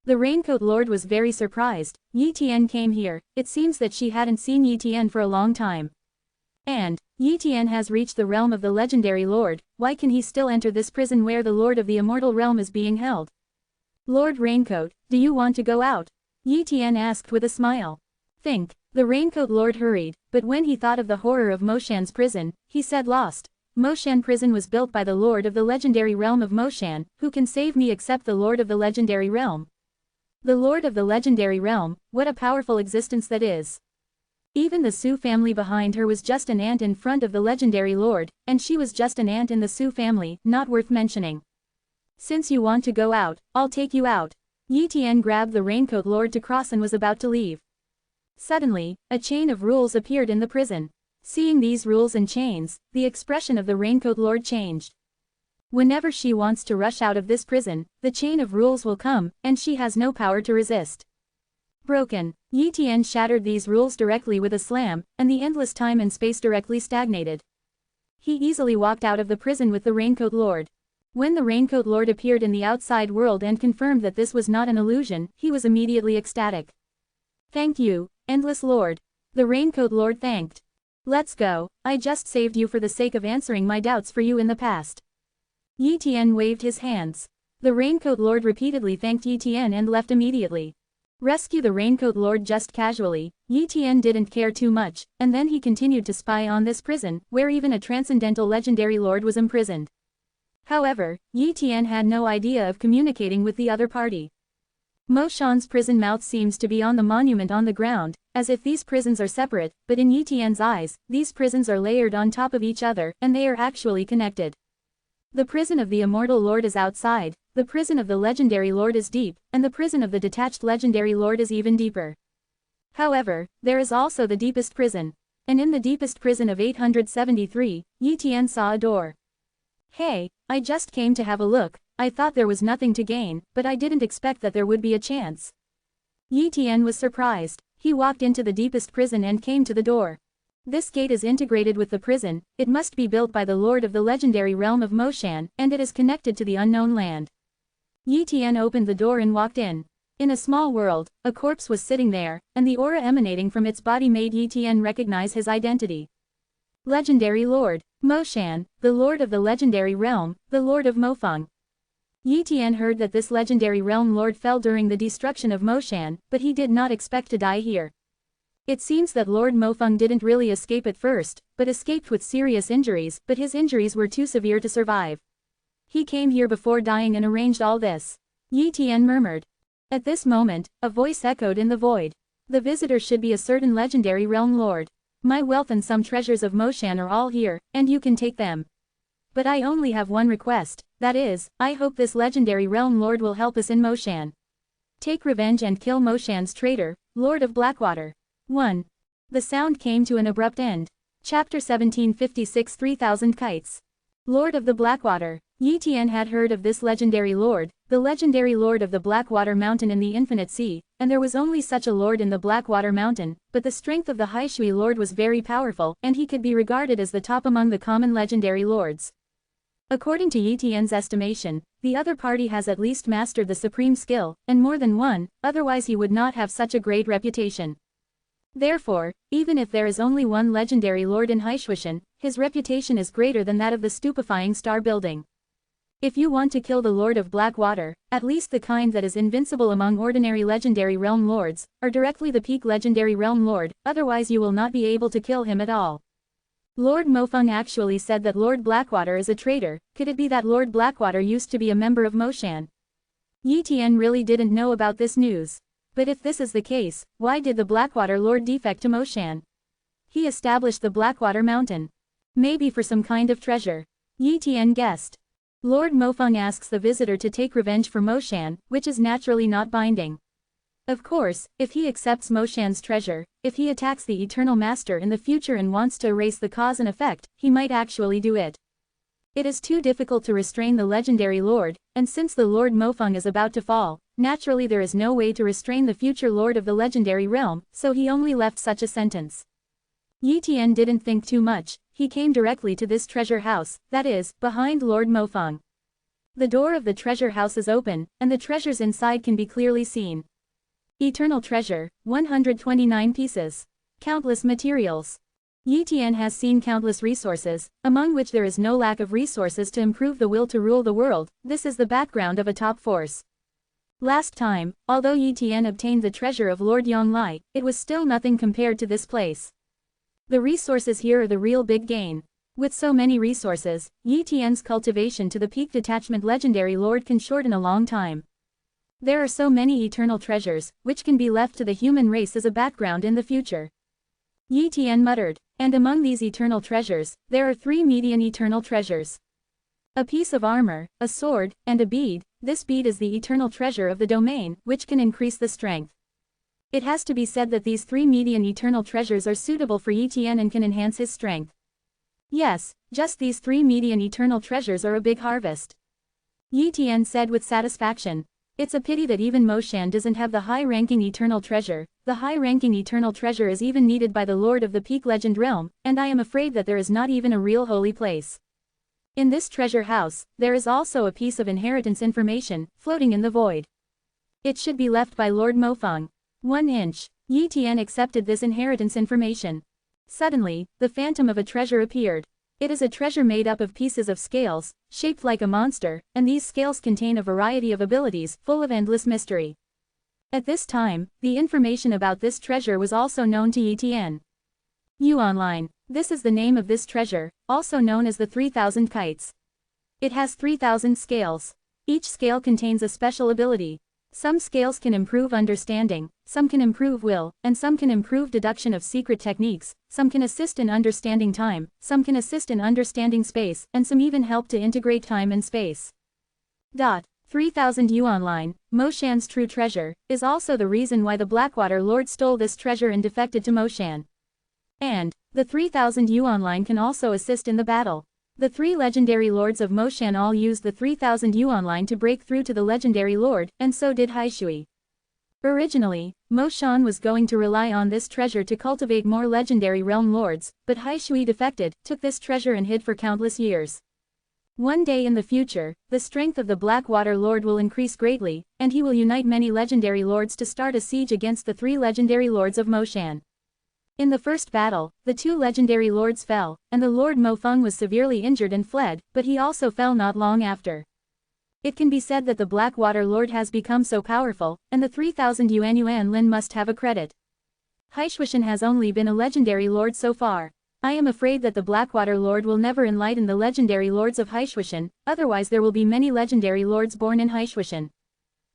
S1: The Raincoat Lord was very surprised. Yi Tian came here. It seems that she hadn't seen Yi Tian for a long time. And, Yi Tian has reached the realm of the legendary Lord. Why can he still enter this prison where the Lord of the Immortal Realm is being held? Lord Raincoat, do you want to go out? Yi Tian asked with a smile. Think. The Raincoat Lord hurried, but when he thought of the horror of Mo Shan's prison, he said lost. Mo Shan prison was built by the Lord of the legendary realm of Mo Shan. Who can save me except the Lord of the legendary realm? The Lord of the legendary realm, what a powerful existence that is. Even the Su family behind her was just an ant in front of the legendary Lord, and she was just an ant in the Su family, not worth mentioning. Since you want to go out, I'll take you out. Yi Tian grabbed the Raincoat Lord to cross and was about to leave. Suddenly, a chain of rules appeared in the prison. Seeing these rules and chains, the expression of the Raincoat Lord changed. Whenever she wants to rush out of this prison, the chain of rules will come, and she has no power to resist. Broken. Yi Tian shattered these rules directly with a slam, and the endless time and space directly stagnated. He easily walked out of the prison with the Raincoat Lord. When the Raincoat Lord appeared in the outside world and confirmed that this was not an illusion, he was immediately ecstatic. Thank you, Endless Lord. The Raincoat Lord thanked. Let's go, I just saved you for the sake of answering my doubts for you in the past. Yi Tian waved his hands. The Raincoat Lord repeatedly thanked Yi Tian and left immediately. Rescue the Raincoat Lord just casually. Yi Tian didn't care too much, and then he continued to spy on this prison, where even a transcendental legendary lord was imprisoned. However, Yi Tian had no idea of communicating with the other party. Mo Shan's prison mouth seems to be on the monument on the ground, as if these prisons are separate, but in Yi Tian's eyes, these prisons are layered on top of each other, and they are actually connected. The prison of the Immortal Lord is outside, the prison of the Legendary Lord is deep, and the prison of the detached Legendary Lord is even deeper. However, there is also the deepest prison. And in the deepest prison of 873, Yi Tian saw a door. Hey, I just came to have a look. I thought there was nothing to gain, but I didn't expect that there would be a chance. Yi Tian was surprised. He walked into the deepest prison and came to the door. This gate is integrated with the prison. It must be built by the Lord of the legendary realm of Mo Shan, and it is connected to the unknown land. Yi Tian opened the door and walked in. In a small world, a corpse was sitting there, and the aura emanating from its body made Yi Tian recognize his identity. Legendary Lord, Mo Shan, the Lord of the legendary realm, the Lord of Mofeng. Yi Tian heard that this legendary realm lord fell during the destruction of Mo Shan, but he did not expect to die here. It seems that Lord Mofeng didn't really escape at first, but escaped with serious injuries, but his injuries were too severe to survive. He came here before dying and arranged all this. Yi Tian murmured. At this moment, a voice echoed in the void. The visitor should be a certain legendary realm lord. My wealth and some treasures of Mo Shan are all here, and you can take them. But I only have one request, that is, I hope this legendary realm lord will help us in Mo Shan. Take revenge and kill Mo Shan's traitor, Lord of Blackwater. 1. The sound came to an abrupt end. Chapter 1756 3000 Kites. Lord of the Blackwater. Yi Tian had heard of this legendary lord, the legendary lord of the Blackwater Mountain in the Infinite Sea, and there was only such a lord in the Blackwater Mountain, but the strength of the Haishui lord was very powerful, and he could be regarded as the top among the common legendary lords. According to Yi Tian's estimation, the other party has at least mastered the supreme skill, and more than one, otherwise he would not have such a great reputation. Therefore, even if there is only one legendary lord in Haishuishan, his reputation is greater than that of the stupefying star building. If you want to kill the Lord of Blackwater, at least the kind that is invincible among ordinary legendary realm lords, or directly the peak legendary realm lord, otherwise you will not be able to kill him at all. Lord Mofeng actually said that Lord Blackwater is a traitor. Could it be that Lord Blackwater used to be a member of Mo Shan? Yi Tian really didn't know about this news. But if this is the case, why did the Blackwater Lord defect to Mo Shan? He established the Blackwater Mountain. Maybe for some kind of treasure. Yi Tian guessed. Lord Mofeng asks the visitor to take revenge for Mo Shan, which is naturally not binding. Of course, if he accepts Mo Shan's treasure, if he attacks the Eternal Master in the future and wants to erase the cause and effect, he might actually do it. It is too difficult to restrain the legendary lord, and since the Lord Mofeng is about to fall, naturally there is no way to restrain the future lord of the legendary realm, so he only left such a sentence. Yi Tian didn't think too much, he came directly to this treasure house, that is, behind Lord Mofeng. The door of the treasure house is open, and the treasures inside can be clearly seen. Eternal treasure, 129 pieces. Countless materials. Yi Tian has seen countless resources, among which there is no lack of resources to improve the will to rule the world. This is the background of a top force. Last time, although Yi Tian obtained the treasure of Lord Yonglai, it was still nothing compared to this place. The resources here are the real big gain. With so many resources, Yi Tian's cultivation to the peak detachment legendary lord can shorten a long time. There are so many eternal treasures, which can be left to the human race as a background in the future. Yi Tian muttered, and among these eternal treasures, there are 3 median eternal treasures. A piece of armor, a sword, and a bead. This bead is the eternal treasure of the domain, which can increase the strength. It has to be said that these 3 median eternal treasures are suitable for Yi Tian and can enhance his strength. Yes, just these 3 median eternal treasures are a big harvest. Yi Tian said with satisfaction. It's a pity that even Mo Shan doesn't have the high-ranking eternal treasure. The high-ranking eternal treasure is even needed by the Lord of the Peak Legend Realm, and I am afraid that there is not even a real holy place. In this treasure house, there is also a piece of inheritance information, floating in the void. It should be left by Lord Mofeng. 1 inch. Yi Tian accepted this inheritance information. Suddenly, the phantom of a treasure appeared. It is a treasure made up of pieces of scales, shaped like a monster, and these scales contain a variety of abilities, full of endless mystery. At this time, the information about this treasure was also known to Yi Tian. Online. This is the name of this treasure, also known as the 3000 kites. It has 3000 scales. Each scale contains a special ability. Some scales can improve understanding, some can improve will, and some can improve deduction of secret techniques, some can assist in understanding time, some can assist in understanding space, and some even help to integrate time and space. 3000 Online, Mo Shan's true treasure, is also the reason why the Blackwater Lord stole this treasure and defected to Mo Shan. And, the 3000 Online can also assist in the battle. The 3 legendary lords of Mo Shan all used the 3000 Online to break through to the legendary lord, and so did Haishui. Originally, Mo Shan was going to rely on this treasure to cultivate more legendary realm lords, but Haishui defected, took this treasure and hid for countless years. One day in the future, the strength of the Blackwater Lord will increase greatly, and he will unite many legendary lords to start a siege against the 3 legendary lords of Mo Shan. In the first battle, the 2 legendary lords fell, and the Lord Mofeng was severely injured and fled, but he also fell not long after. It can be said that the Blackwater Lord has become so powerful, and the 3000 Yuan Lin must have a credit. Haishui has only been a legendary lord so far. I am afraid that the Blackwater Lord will never enlighten the legendary lords of Haishui, otherwise there will be many legendary lords born in Haishui.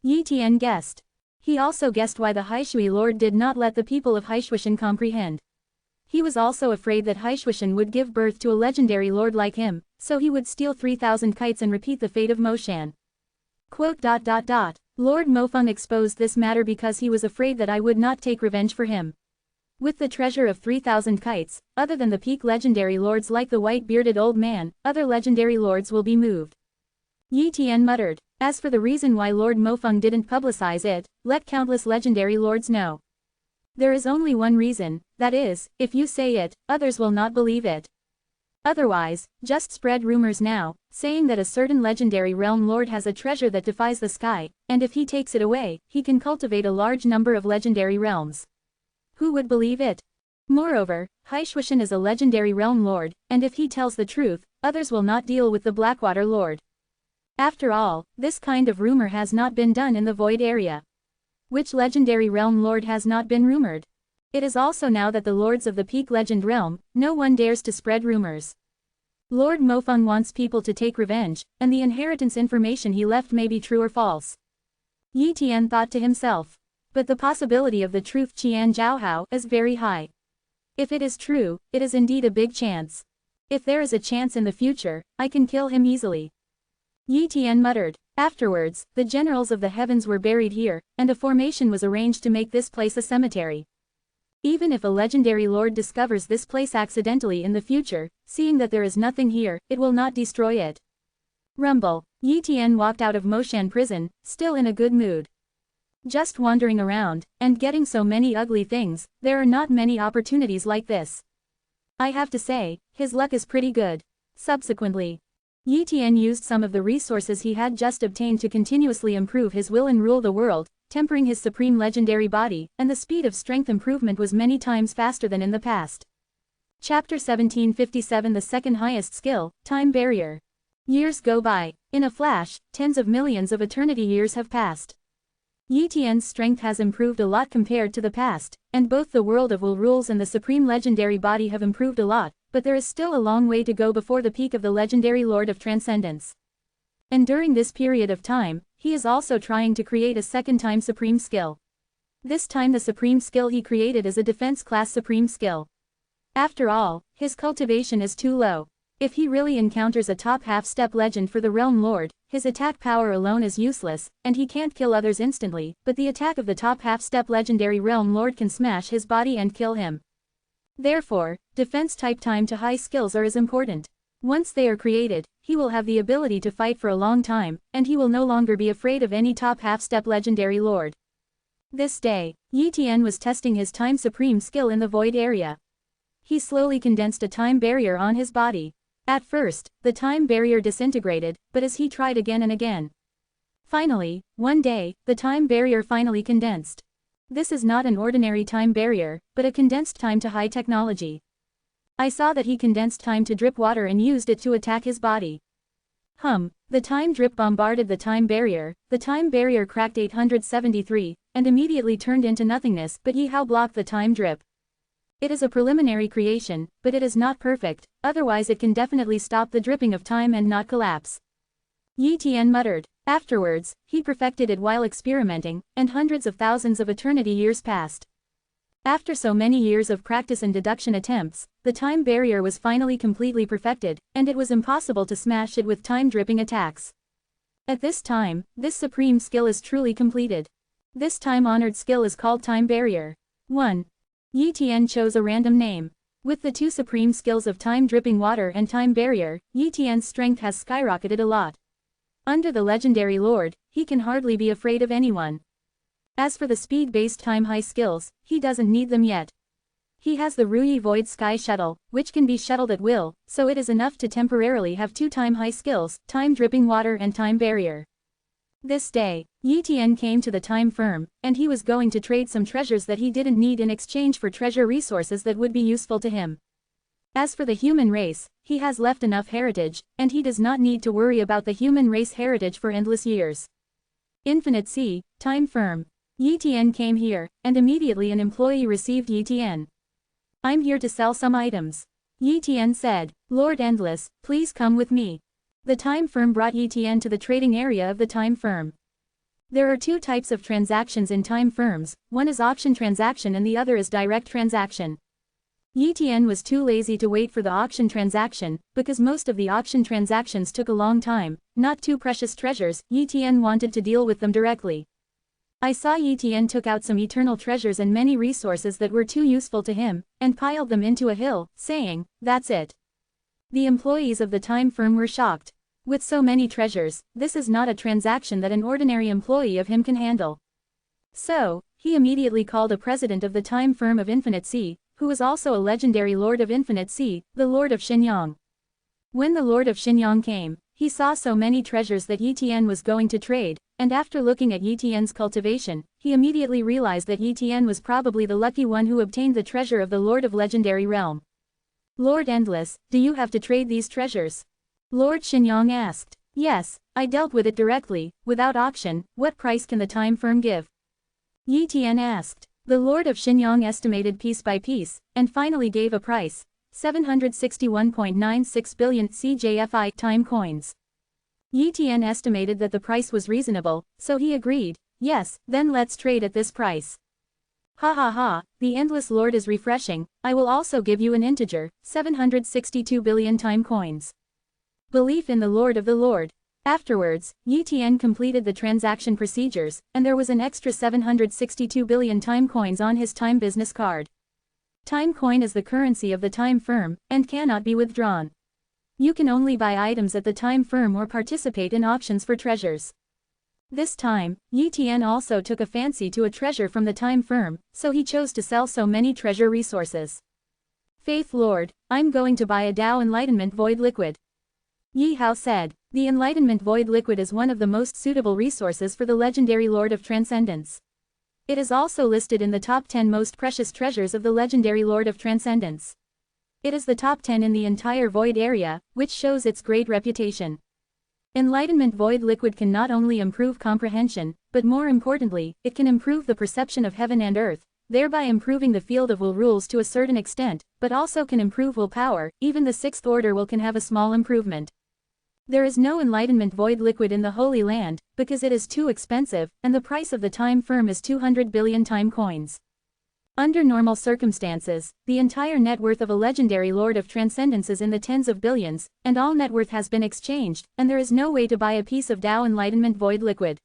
S1: Yi Tian guessed. He also guessed why the Haishui Lord did not let the people of Haishui comprehend. He was also afraid that Haishui would give birth to a legendary lord like him, so he would steal 3000 kites and repeat the fate of Mo Shan. Lord Mofeng exposed this matter because he was afraid that I would not take revenge for him. With the treasure of 3000 kites, other than the peak legendary lords like the white-bearded old man, other legendary lords will be moved. Yi Tian muttered. As for the reason why Lord Mofeng didn't publicize it, let countless legendary lords know. There is only one reason, that is, if you say it, others will not believe it. Otherwise, just spread rumors now, saying that a certain legendary realm lord has a treasure that defies the sky, and if he takes it away, he can cultivate a large number of legendary realms. Who would believe it? Moreover, Haishui is a legendary realm lord, and if he tells the truth, others will not deal with the Blackwater Lord. After all, this kind of rumor has not been done in the Void area. Which legendary realm lord has not been rumored? It is also now that the lords of the Peak Legend realm, no one dares to spread rumors. Lord Mofeng wants people to take revenge, and the inheritance information he left may be true or false. Yi Tian thought to himself. But the possibility of the truth Qian Zhaohao is very high. If it is true, it is indeed a big chance. If there is a chance in the future, I can kill him easily. Yi Tian muttered. Afterwards, the generals of the heavens were buried here, and a formation was arranged to make this place a cemetery. Even if a legendary lord discovers this place accidentally in the future, seeing that there is nothing here, it will not destroy it. Rumble. Yi Tian walked out of Moshan prison, still in a good mood. Just wandering around, and getting so many ugly things, there are not many opportunities like this. I have to say, his luck is pretty good. Subsequently, Yi Tian used some of the resources he had just obtained to continuously improve his will and rule the world, tempering his supreme legendary body, and the speed of strength improvement was many times faster than in the past. Chapter 1757 The second highest skill, Time Barrier. Years go by. In a flash, tens of millions of eternity years have passed. Yi Tian's strength has improved a lot compared to the past, and both the world of will rules and the supreme legendary body have improved a lot, but there is still a long way to go before the peak of the legendary Lord of Transcendence. And during this period of time, he is also trying to create a second time supreme skill. This time the supreme skill he created is a defense class supreme skill. After all, his cultivation is too low. If he really encounters a top half-step legend for the Realm Lord, his attack power alone is useless, and he can't kill others instantly, but the attack of the top half-step legendary Realm Lord can smash his body and kill him. Therefore, defense type time to high skills are as important. Once they are created, he will have the ability to fight for a long time, and he will no longer be afraid of any top half-step legendary lord. This day, Yi Tian was testing his time supreme skill in the void area. He slowly condensed a time barrier on his body. At first, the time barrier disintegrated, but as he tried again and again. Finally, one day, the time barrier finally condensed. This is not an ordinary time barrier, but a condensed time to high technology. I saw that he condensed time to drip water and used it to attack his body. The time drip bombarded the time barrier cracked 873, and immediately turned into nothingness, but Yi Hao blocked the time drip. It is a preliminary creation, but it is not perfect, otherwise it can definitely stop the dripping of time and not collapse. Yi Tian muttered. Afterwards, he perfected it while experimenting, and hundreds of thousands of eternity years passed. After so many years of practice and deduction attempts, the time barrier was finally completely perfected, and it was impossible to smash it with time-dripping attacks. At this time, this supreme skill is truly completed. This time-honored skill is called Time Barrier. 1. Yi Tian chose a random name. With the two supreme skills of time-dripping water and time barrier, Yi Tian's strength has skyrocketed a lot. Under the legendary lord, he can hardly be afraid of anyone. As for the speed-based time-high skills, he doesn't need them yet. He has the Ruyi Void Sky Shuttle, which can be shuttled at will, so it is enough to temporarily have two time-high skills, time-dripping water and time barrier. This day, Yi Tian came to the time firm, and he was going to trade some treasures that he didn't need in exchange for treasure resources that would be useful to him. As for the human race, he has left enough heritage, and he does not need to worry about the human race heritage for endless years. Infinite Sea, time firm. Yi Tian came here, and immediately an employee received Yi Tian. I'm here to sell some items. Yi Tian said, Lord Endless, please come with me. The time firm brought Yi Tian to the trading area of the time firm. There are two types of transactions in time firms, one is auction transaction and the other is direct transaction. Yi Tian was too lazy to wait for the auction transaction, because most of the auction transactions took a long time, not two precious treasures, Yi Tian wanted to deal with them directly. I saw Yi Tian took out some eternal treasures and many resources that were too useful to him, and piled them into a hill, saying, that's it. The employees of the time firm were shocked. With so many treasures, this is not a transaction that an ordinary employee of him can handle. So, he immediately called a president of the time firm of Infinite Sea, who was also a legendary Lord of Infinite Sea, the Lord of Xinyang. When the Lord of Xinyang came, he saw so many treasures that Yi Tian was going to trade, and after looking at Yi Tian's cultivation, he immediately realized that Yi Tian was probably the lucky one who obtained the treasure of the Lord of Legendary Realm. Lord Endless, do you have to trade these treasures? Lord Xinyang asked. Yes, I dealt with it directly, without auction, what price can the time firm give? Yi Tian asked. The Lord of Xinyang estimated piece by piece, and finally gave a price, 761.96 billion CJFI time coins. Yi Tian estimated that the price was reasonable, so he agreed, yes, then let's trade at this price. Ha ha ha, the Endless Lord is refreshing, I will also give you an integer, 762 billion time coins. Belief in the Lord of the Lord. Afterwards, Yi Tian completed the transaction procedures, and there was an extra 762 billion time coins on his time business card. Time coin is the currency of the time firm, and cannot be withdrawn. You can only buy items at the time firm or participate in auctions for treasures. This time, Yi Tian also took a fancy to a treasure from the time firm, so he chose to sell so many treasure resources. Faith Lord, I'm going to buy a Tao Enlightenment Void Liquid. Yi Hao said, the Enlightenment Void Liquid is one of the most suitable resources for the legendary Lord of Transcendence. It is also listed in the top 10 most precious treasures of the legendary Lord of Transcendence. It is the top 10 in the entire Void area, which shows its great reputation. Enlightenment Void Liquid can not only improve comprehension, but more importantly, it can improve the perception of heaven and earth, thereby improving the field of will rules to a certain extent, but also can improve willpower. Even the sixth order will can have a small improvement. There is no Enlightenment Void Liquid in the Holy Land, because it is too expensive, and the price of the time firm is 200 billion time coins. Under normal circumstances, the entire net worth of a legendary Lord of Transcendence is in the tens of billions, and all net worth has been exchanged, and there is no way to buy a piece of Tao Enlightenment Void Liquid.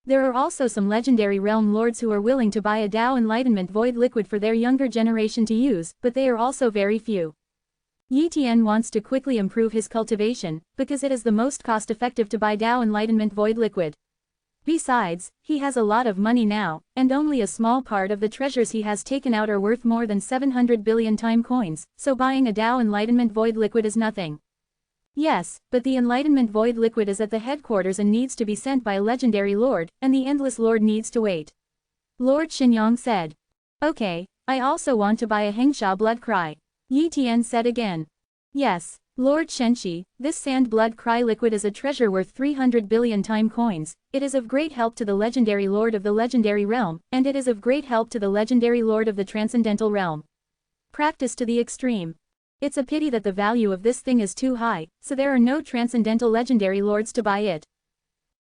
S1: There are also some legendary realm lords who are willing to buy a Tao Enlightenment Void Liquid for their younger generation to use, but they are also very few. Yi Tian wants to quickly improve his cultivation, because it is the most cost-effective to buy Tao Enlightenment Void Liquid. Besides, he has a lot of money now, and only a small part of the treasures he has taken out are worth more than 700 billion time coins, so buying a Tao Enlightenment Void Liquid is nothing. Yes, but the Enlightenment Void Liquid is at the headquarters and needs to be sent by a legendary lord, and the Endless Lord needs to wait. Lord Xinyang said. Okay, I also want to buy a Hengsha Blood Cry. Yi Tian said again. Yes, Lord Shenxi, this Sand Blood Cry Liquid is a treasure worth 300 billion time coins. It is of great help to the legendary Lord of the Legendary Realm, and it is of great help to the legendary Lord of the Transcendental Realm. Practice to the extreme. It's a pity that the value of this thing is too high, so there are no Transcendental Legendary Lords to buy it.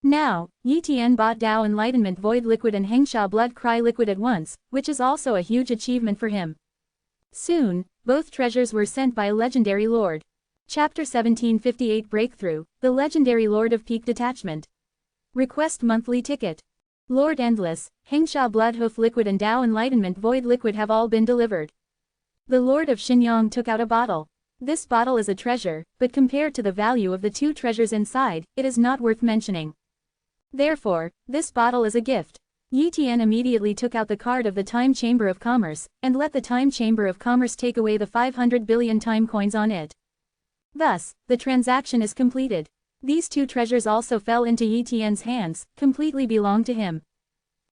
S1: Now, Yi Tian bought Tao Enlightenment Void Liquid and Hengsha Blood Cry Liquid at once, which is also a huge achievement for him. Soon, both treasures were sent by a legendary lord. Chapter 1758 Breakthrough, the Legendary Lord of Peak Detachment. Request monthly ticket. Lord Endless, Hengsha Bloodhoof Liquid and Tao Enlightenment Void Liquid have all been delivered. The Lord of Xinyang took out a bottle. This bottle is a treasure, but compared to the value of the two treasures inside, it is not worth mentioning. Therefore, this bottle is a gift. Yi Tian immediately took out the card of the Time Chamber of Commerce, and let the Time Chamber of Commerce take away the 500 billion time coins on it. Thus, the transaction is completed. These two treasures also fell into Yi Tian's hands, completely belong to him.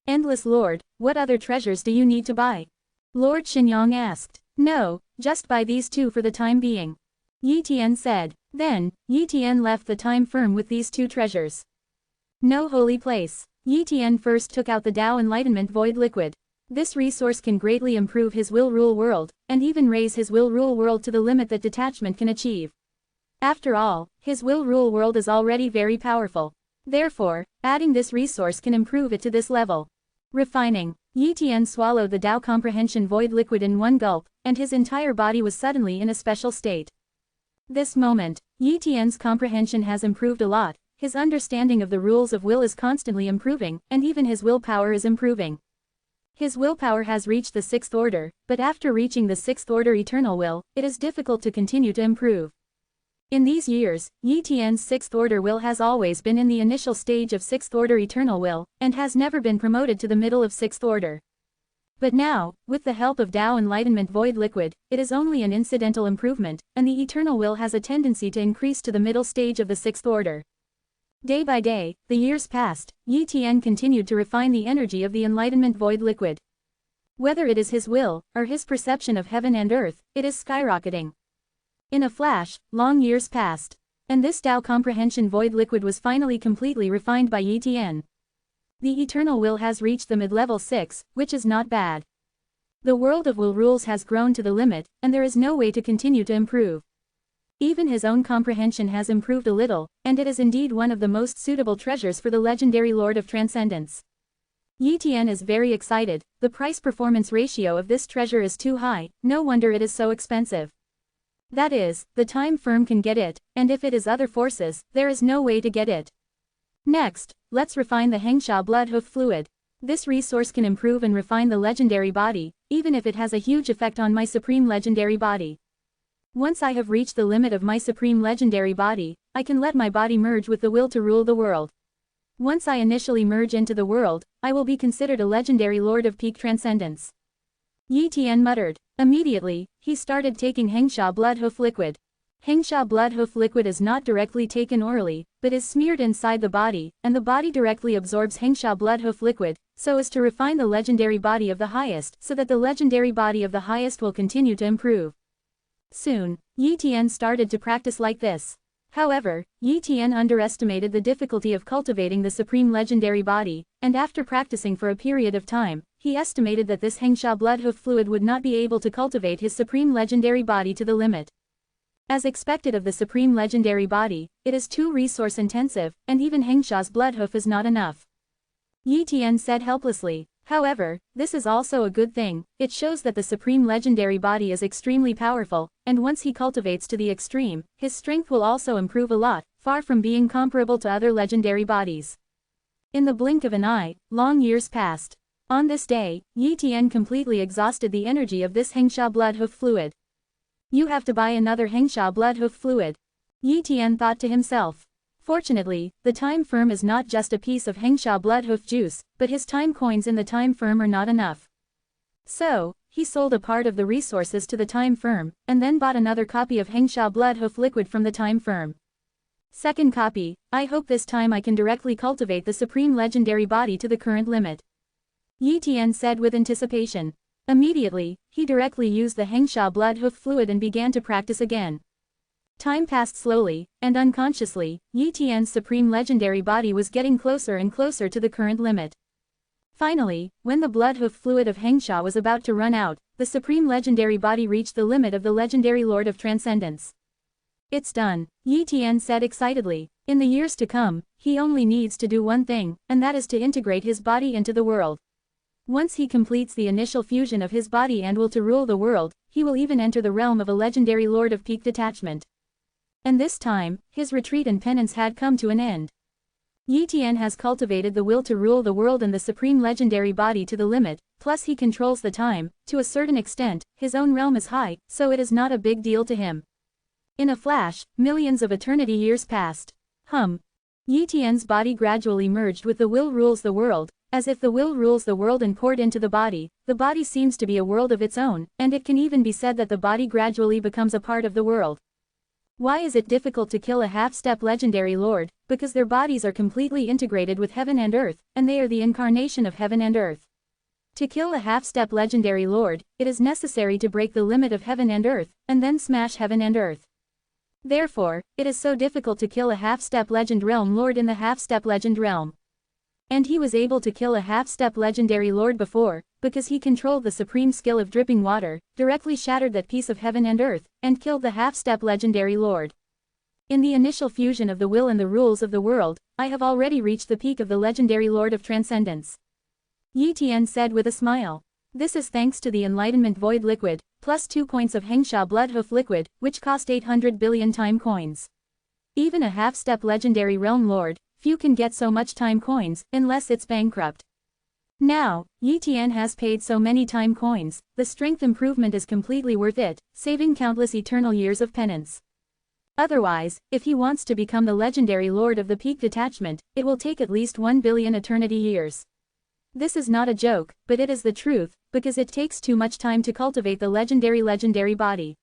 S1: Endless Lord, what other treasures do you need to buy? Lord Xinyang asked. No, just buy these two for the time being. Yi Tian said. Then, Yi Tian left the time firm with these two treasures. No holy place. Yi Tian first took out the Tao Enlightenment Void Liquid. This resource can greatly improve his will rule world, and even raise his will rule world to the limit that detachment can achieve. After all, his will rule world is already very powerful. Therefore, adding this resource can improve it to this level. Refining. Yi Tian swallowed the Tao Comprehension Void Liquid in one gulp, and his entire body was suddenly in a special state. This moment, Yi Tian's comprehension has improved a lot, his understanding of the rules of will is constantly improving, and even his willpower is improving. His willpower has reached the sixth order, but after reaching the sixth order eternal will, it is difficult to continue to improve. In these years, Yi Tian's sixth order will has always been in the initial stage of sixth order eternal will, and has never been promoted to the middle of sixth order. But now, with the help of Tao Enlightenment Void Liquid, it is only an incidental improvement, and the eternal will has a tendency to increase to the middle stage of the sixth order. Day by day, the years passed, Yi Tian continued to refine the energy of the Enlightenment Void Liquid. Whether it is his will, or his perception of heaven and earth, it is skyrocketing. In a flash, long years passed. And this Tao Comprehension Void Liquid was finally completely refined by Yi Tian. The eternal will has reached the mid-level 6, which is not bad. The world of will rules has grown to the limit, and there is no way to continue to improve. Even his own comprehension has improved a little, and it is indeed one of the most suitable treasures for the legendary Lord of Transcendence. Yi Tian is very excited. The price-performance ratio of this treasure is too high, no wonder it is so expensive. That is, the time firm can get it, and if it is other forces, there is no way to get it. Next, let's refine the Hengsha blood-hoof fluid. This resource can improve and refine the legendary body, even if it has a huge effect on my supreme legendary body. Once I have reached the limit of my supreme legendary body, I can let my body merge with the will to rule the world. Once I initially merge into the world, I will be considered a legendary lord of peak transcendence. Yi Tian muttered. Immediately, he started taking Hengsha blood-hoof liquid. Hengsha blood-hoof liquid is not directly taken orally, but is smeared inside the body, and the body directly absorbs Hengsha blood-hoof liquid, so as to refine the legendary body of the highest, so that the legendary body of the highest will continue to improve. Soon, Yi Tian started to practice like this. However, Yi Tian underestimated the difficulty of cultivating the supreme legendary body, and after practicing for a period of time, he estimated that this Hengsha blood-hoof fluid would not be able to cultivate his supreme legendary body to the limit. As expected of the supreme legendary body, it is too resource-intensive, and even Hengsha's blood-hoof is not enough. Yi Tian said helplessly. However, this is also a good thing. It shows that the supreme legendary body is extremely powerful, and once he cultivates to the extreme, his strength will also improve a lot, far from being comparable to other legendary bodies. In the blink of an eye, long years passed. On this day, Yi Tian completely exhausted the energy of this Hengsha blood-hoof fluid. You have to buy another Hengsha blood-hoof fluid. Yi Tian thought to himself. Fortunately, the time firm is not just a piece of Hengsha blood-hoof juice, but his time coins in the time firm are not enough. So, he sold a part of the resources to the time firm, and then bought another copy of Hengsha blood-hoof liquid from the time firm. Second copy, I hope this time I can directly cultivate the supreme legendary body to the current limit. Yi Tian said with anticipation. Immediately, he directly used the Hengsha blood-hoof fluid and began to practice again. Time passed slowly, and unconsciously, Yi Tian's supreme legendary body was getting closer and closer to the current limit. Finally, when the blood-hoof fluid of Hengsha was about to run out, the supreme legendary body reached the limit of the legendary lord of transcendence. It's done, Yi Tian said excitedly. In the years to come, he only needs to do one thing, and that is to integrate his body into the world. Once he completes the initial fusion of his body and will to rule the world, he will even enter the realm of a legendary lord of peak detachment. And this time, his retreat and penance had come to an end. Yi Tian has cultivated the will to rule the world and the supreme legendary body to the limit, plus he controls the time, to a certain extent, his own realm is high, so it is not a big deal to him. In a flash, millions of eternity years passed. Yi Tian's body gradually merged with the will rules the world, as if the will rules the world and poured into the body seems to be a world of its own, and it can even be said that the body gradually becomes a part of the world. Why is it difficult to kill a half-step legendary lord? Because their bodies are completely integrated with heaven and earth, and they are the incarnation of heaven and earth. To kill a half-step legendary lord, it is necessary to break the limit of heaven and earth, and then smash heaven and earth. Therefore, it is so difficult to kill a half-step legend realm lord in the half-step legend realm. And he was able to kill a half-step legendary lord before, because he controlled the supreme skill of dripping water, directly shattered that piece of heaven and earth, and killed the half-step legendary lord. In the initial fusion of the will and the rules of the world, I have already reached the peak of the legendary lord of transcendence. Yi Tian said with a smile. This is thanks to the enlightenment void liquid, plus 2 points of Hengsha blood-hoof liquid, which cost 800 billion time coins. Even a half-step legendary realm lord, few can get so much time coins, unless it's bankrupt. Now, Yi Tian has paid so many time coins, the strength improvement is completely worth it, saving countless eternal years of penance. Otherwise, if he wants to become the legendary lord of the peak detachment, it will take at least 1 billion eternity years. This is not a joke, but it is the truth, because it takes too much time to cultivate the legendary body.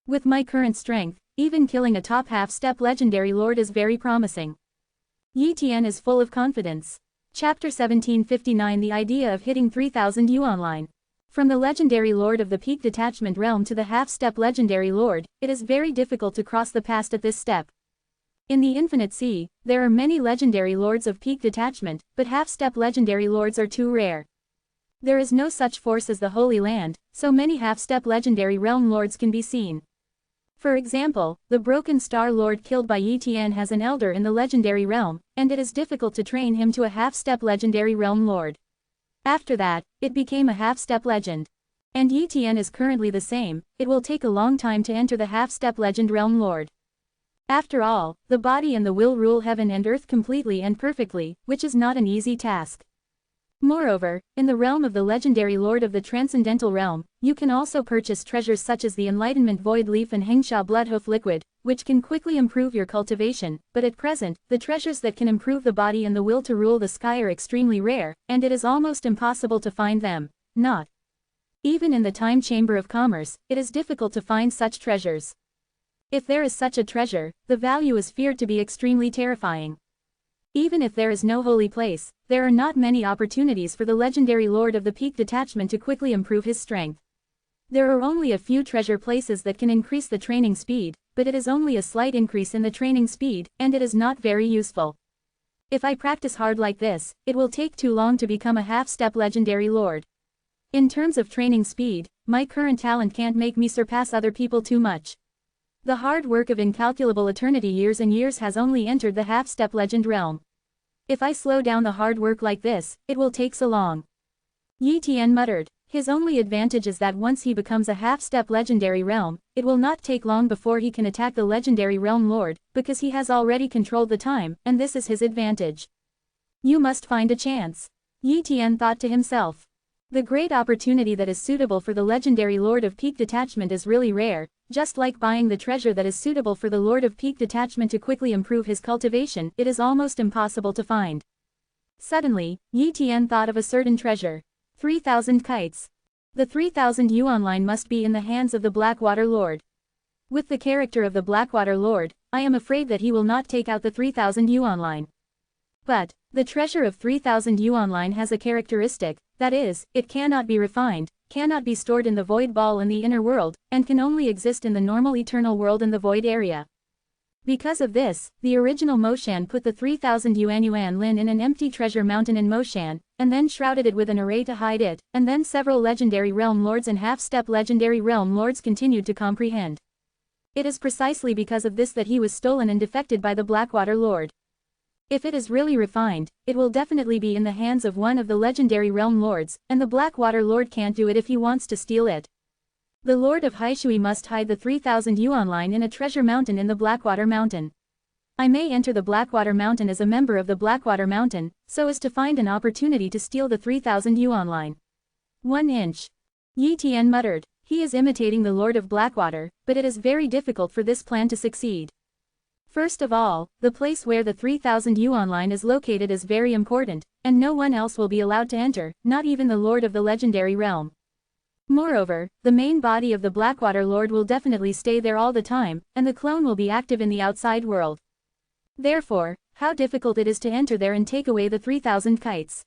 S1: With my current strength, even killing a top half-step legendary lord is very promising. Yi Tian is full of confidence. Chapter 1759 The idea of hitting 3000 yuan line. From the legendary lord of the peak detachment realm to the half-step legendary lord, it is very difficult to cross the past at this step. In the infinite sea, there are many legendary lords of peak detachment, but half-step legendary lords are too rare. There is no such force as the Holy Land, so many half-step legendary realm lords can be seen. For example, the Broken Star Lord killed by Yi Tian has an elder in the legendary realm, and it is difficult to train him to a half-step legendary realm lord. After that, it became a half-step legend. And Yi Tian is currently the same, it will take a long time to enter the half-step legend realm lord. After all, the body and the will rule heaven and earth completely and perfectly, which is not an easy task. Moreover, in the realm of the legendary lord of the transcendental realm, you can also purchase treasures such as the Enlightenment Void Leaf and Hengsha Bloodhoof Liquid, which can quickly improve your cultivation, but at present, the treasures that can improve the body and the will to rule the sky are extremely rare, and it is almost impossible to find them. Not even in the time chamber of commerce, it is difficult to find such treasures. If there is such a treasure, the value is feared to be extremely terrifying. Even if there is no holy place, there are not many opportunities for the legendary lord of the peak detachment to quickly improve his strength. There are only a few treasure places that can increase the training speed, but it is only a slight increase in the training speed, and it is not very useful. If I practice hard like this, it will take too long to become a half-step legendary lord. In terms of training speed, my current talent can't make me surpass other people too much. The hard work of incalculable eternity years and years has only entered the half-step legend realm. If I slow down the hard work like this, it will take so long. Yi Tian muttered. His only advantage is that once he becomes a half-step legendary realm, it will not take long before he can attack the legendary realm lord, because he has already controlled the time, and this is his advantage. You must find a chance. Yi Tian thought to himself. The great opportunity that is suitable for the legendary lord of peak detachment is really rare, just like buying the treasure that is suitable for the lord of peak detachment to quickly improve his cultivation, it is almost impossible to find. Suddenly, Yi Tian thought of a certain treasure. 3,000 kites. The 3,000 yuan line must be in the hands of the Blackwater Lord. With the character of the Blackwater Lord, I am afraid that he will not take out the 3,000 yuan line. But, the treasure of 3,000 yuan line has a characteristic, that is, it cannot be refined, cannot be stored in the void ball in the inner world, and can only exist in the normal eternal world in the void area. Because of this, the original Moshan put the 3,000 yuan lin in an empty treasure mountain in Moshan, and then shrouded it with an array to hide it, and then several legendary realm lords and half-step legendary realm lords continued to comprehend. It is precisely because of this that he was stolen and defected by the Blackwater Lord. If it is really refined, it will definitely be in the hands of one of the legendary realm lords, and the Blackwater Lord can't do it if he wants to steal it. The Lord of Haishui must hide the 3,000 yuan line in a treasure mountain in the Blackwater Mountain. I may enter the Blackwater Mountain as a member of the Blackwater Mountain, so as to find an opportunity to steal the 3,000 yuan line. 1 inch. Yi Tian muttered. He is imitating the Lord of Blackwater, but it is very difficult for this plan to succeed. First of all, the place where the 3,000 yuan line is located is very important, and no one else will be allowed to enter, not even the Lord of the legendary realm. Moreover, the main body of the Blackwater Lord will definitely stay there all the time, and the clone will be active in the outside world. Therefore, how difficult it is to enter there and take away the 3,000 kites.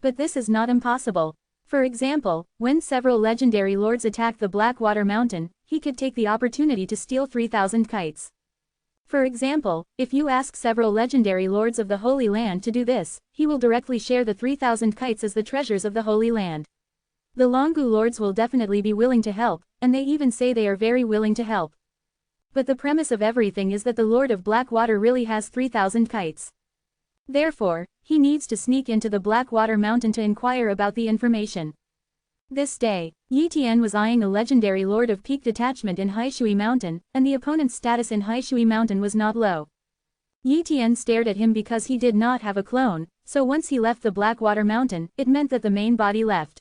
S1: But this is not impossible. For example, when several legendary lords attack the Blackwater Mountain, he could take the opportunity to steal 3,000 kites. For example, if you ask several legendary lords of the Holy Land to do this, he will directly share the 3,000 kites as the treasures of the Holy Land. The Longu lords will definitely be willing to help, and they even say they are very willing to help. But the premise of everything is that the Lord of Blackwater really has 3,000 kites. Therefore, he needs to sneak into the Blackwater Mountain to inquire about the information. This day, Yi Tian was eyeing a legendary lord of peak detachment in Haishui Mountain, and the opponent's status in Haishui Mountain was not low. Yi Tian stared at him because he did not have a clone, so once he left the Blackwater Mountain, it meant that the main body left.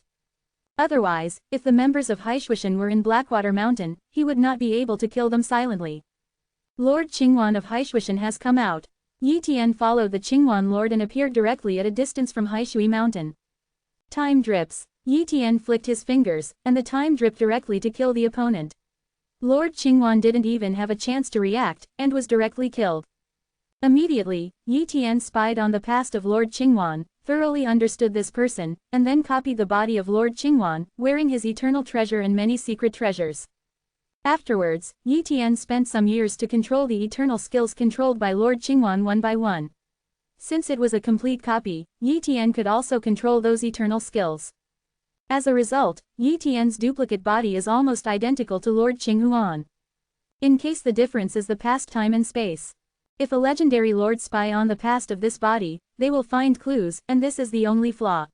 S1: Otherwise, if the members of Haishuishan were in Blackwater Mountain, he would not be able to kill them silently. Lord Qingwan of Haishuishan has come out. Yi Tian followed the Qingwan Lord and appeared directly at a distance from Haishui Mountain. Time drips. Yi Tian flicked his fingers, and the time dripped directly to kill the opponent. Lord Qingwan didn't even have a chance to react, and was directly killed. Immediately, Yi Tian spied on the past of Lord Qingwan, thoroughly understood this person, and then copied the body of Lord Qingwan, wearing his eternal treasure and many secret treasures. Afterwards, Yi Tian spent some years to control the eternal skills controlled by Lord Qingwan one by one. Since it was a complete copy, Yi Tian could also control those eternal skills. As a result, Yi Tian's duplicate body is almost identical to Lord Qinghuan. In case the difference is the past time and space. If a legendary lord spy on the past of this body, they will find clues, and this is the only flaw.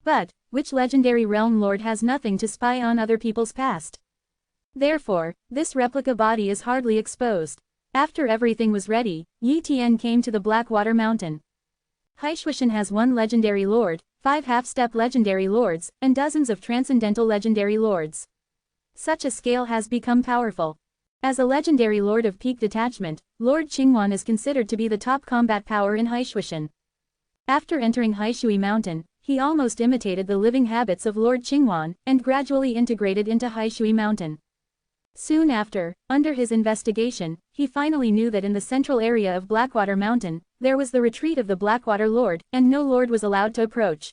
S1: But, which legendary realm lord has nothing to spy on other people's past? Therefore, this replica body is hardly exposed. After everything was ready, Yi Tian came to the Blackwater Mountain. Haishuishan has one legendary lord, 5 half-step legendary lords, and dozens of transcendental legendary lords. Such a scale has become powerful. As a legendary lord of peak detachment, Lord Qingwan is considered to be the top combat power in Haishuishan. After entering Haishui Mountain, he almost imitated the living habits of Lord Qingwan, and gradually integrated into Haishui Mountain. Soon after, under his investigation, he finally knew that in the central area of Blackwater Mountain, there was the retreat of the Blackwater Lord, and no lord was allowed to approach.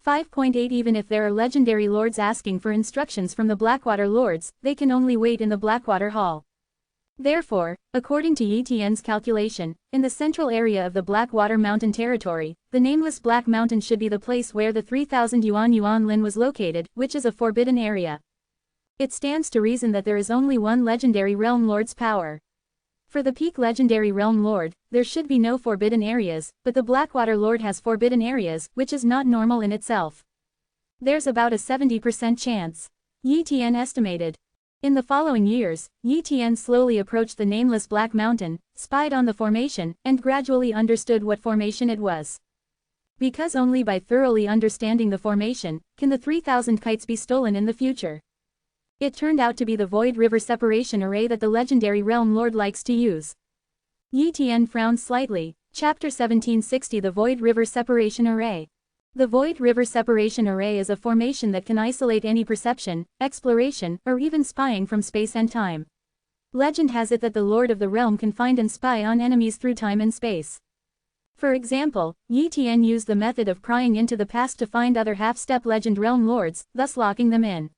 S1: 5.8 Even if there are legendary lords asking for instructions from the Blackwater Lords, they can only wait in the Blackwater Hall. Therefore, according to Yi Tian's calculation, in the central area of the Blackwater Mountain territory, the nameless Black Mountain should be the place where the 3000 Yuan Lin was located, which is a forbidden area. It stands to reason that there is only one legendary realm lord's power. For the peak legendary realm lord, there should be no forbidden areas, but the Blackwater Lord has forbidden areas, which is not normal in itself. There's about a 70% chance. Yi Tian estimated. In the following years, Yi Tian slowly approached the nameless Black Mountain, spied on the formation, and gradually understood what formation it was. Because only by thoroughly understanding the formation, can the 3000 kites be stolen in the future. It turned out to be the Void River Separation Array that the legendary realm lord likes to use. Yi Tian frowned slightly. Chapter 1760 The Void River Separation Array. The Void River Separation Array is a formation that can isolate any perception, exploration, or even spying from space and time. Legend has it that the Lord of the Realm can find and spy on enemies through time and space. For example, Yi Tian used the method of prying into the past to find other half-step legend realm lords, thus locking them in.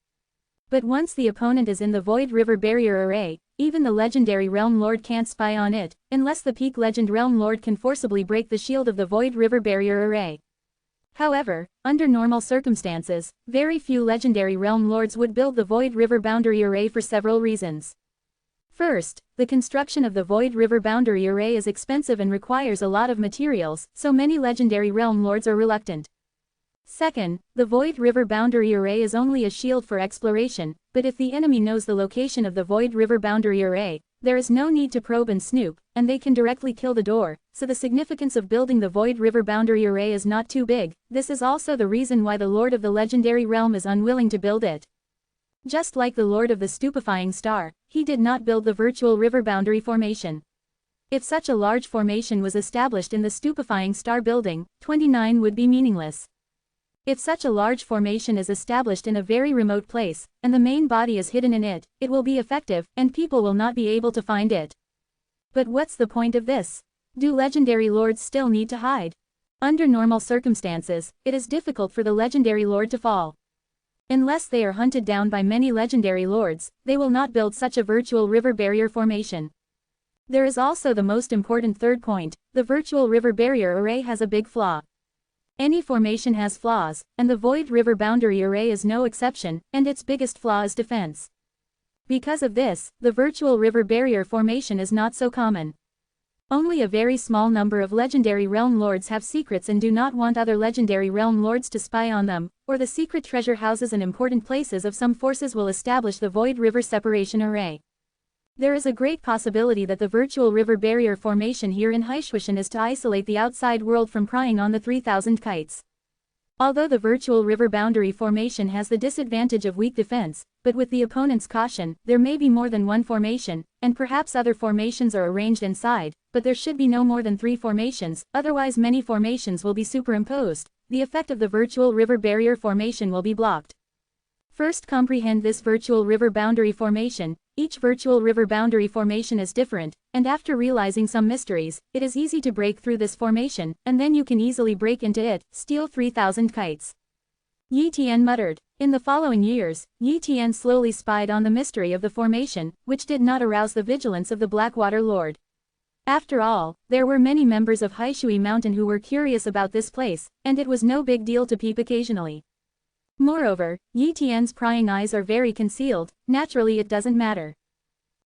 S1: But once the opponent is in the Void River Barrier Array, even the legendary realm lord can't spy on it, unless the peak legend realm lord can forcibly break the shield of the Void River Barrier Array. However, under normal circumstances, very few legendary realm lords would build the Void River Boundary Array for several reasons. First, the construction of the Void River Boundary Array is expensive and requires a lot of materials, so many legendary realm lords are reluctant. Second, the Void River Boundary Array is only a shield for exploration, but if the enemy knows the location of the Void River Boundary Array, there is no need to probe and snoop, and they can directly kill the door, so the significance of building the Void River Boundary Array is not too big. This is also the reason why the Lord of the Legendary Realm is unwilling to build it. Just like the Lord of the Stupefying Star, he did not build the Virtual River Boundary Formation. If such a large formation was established in the Stupefying Star building, 29 would be meaningless. If such a large formation is established in a very remote place, and the main body is hidden in it, it will be effective, and people will not be able to find it. But what's the point of this? Do legendary lords still need to hide? Under normal circumstances, it is difficult for the legendary lord to fall. Unless they are hunted down by many legendary lords, they will not build such a virtual river barrier formation. There is also the most important third point: the virtual river barrier array has a big flaw. Any formation has flaws, and the Void River Boundary Array is no exception, and its biggest flaw is defense. Because of this, the Virtual River Barrier formation is not so common. Only a very small number of legendary realm lords have secrets and do not want other legendary realm lords to spy on them, or the secret treasure houses and important places of some forces will establish the Void River Separation Array. There is a great possibility that the Virtual River Barrier formation here in Haishuishan is to isolate the outside world from prying on the 3000 kites. Although the Virtual River Boundary formation has the disadvantage of weak defense, but with the opponent's caution, there may be more than one formation, and perhaps other formations are arranged inside, but there should be no more than 3 formations, otherwise many formations will be superimposed. The effect of the Virtual River Barrier formation will be blocked. First, comprehend this Virtual River Boundary formation. Each Virtual River Boundary formation is different, and after realizing some mysteries, it is easy to break through this formation, and then you can easily break into it, steal 3000 kites. Yi Tian muttered. In the following years, Yi Tian slowly spied on the mystery of the formation, which did not arouse the vigilance of the Blackwater Lord. After all, there were many members of Haishui Mountain who were curious about this place, and it was no big deal to peep occasionally. Moreover, Yi Tian's prying eyes are very concealed, naturally it doesn't matter.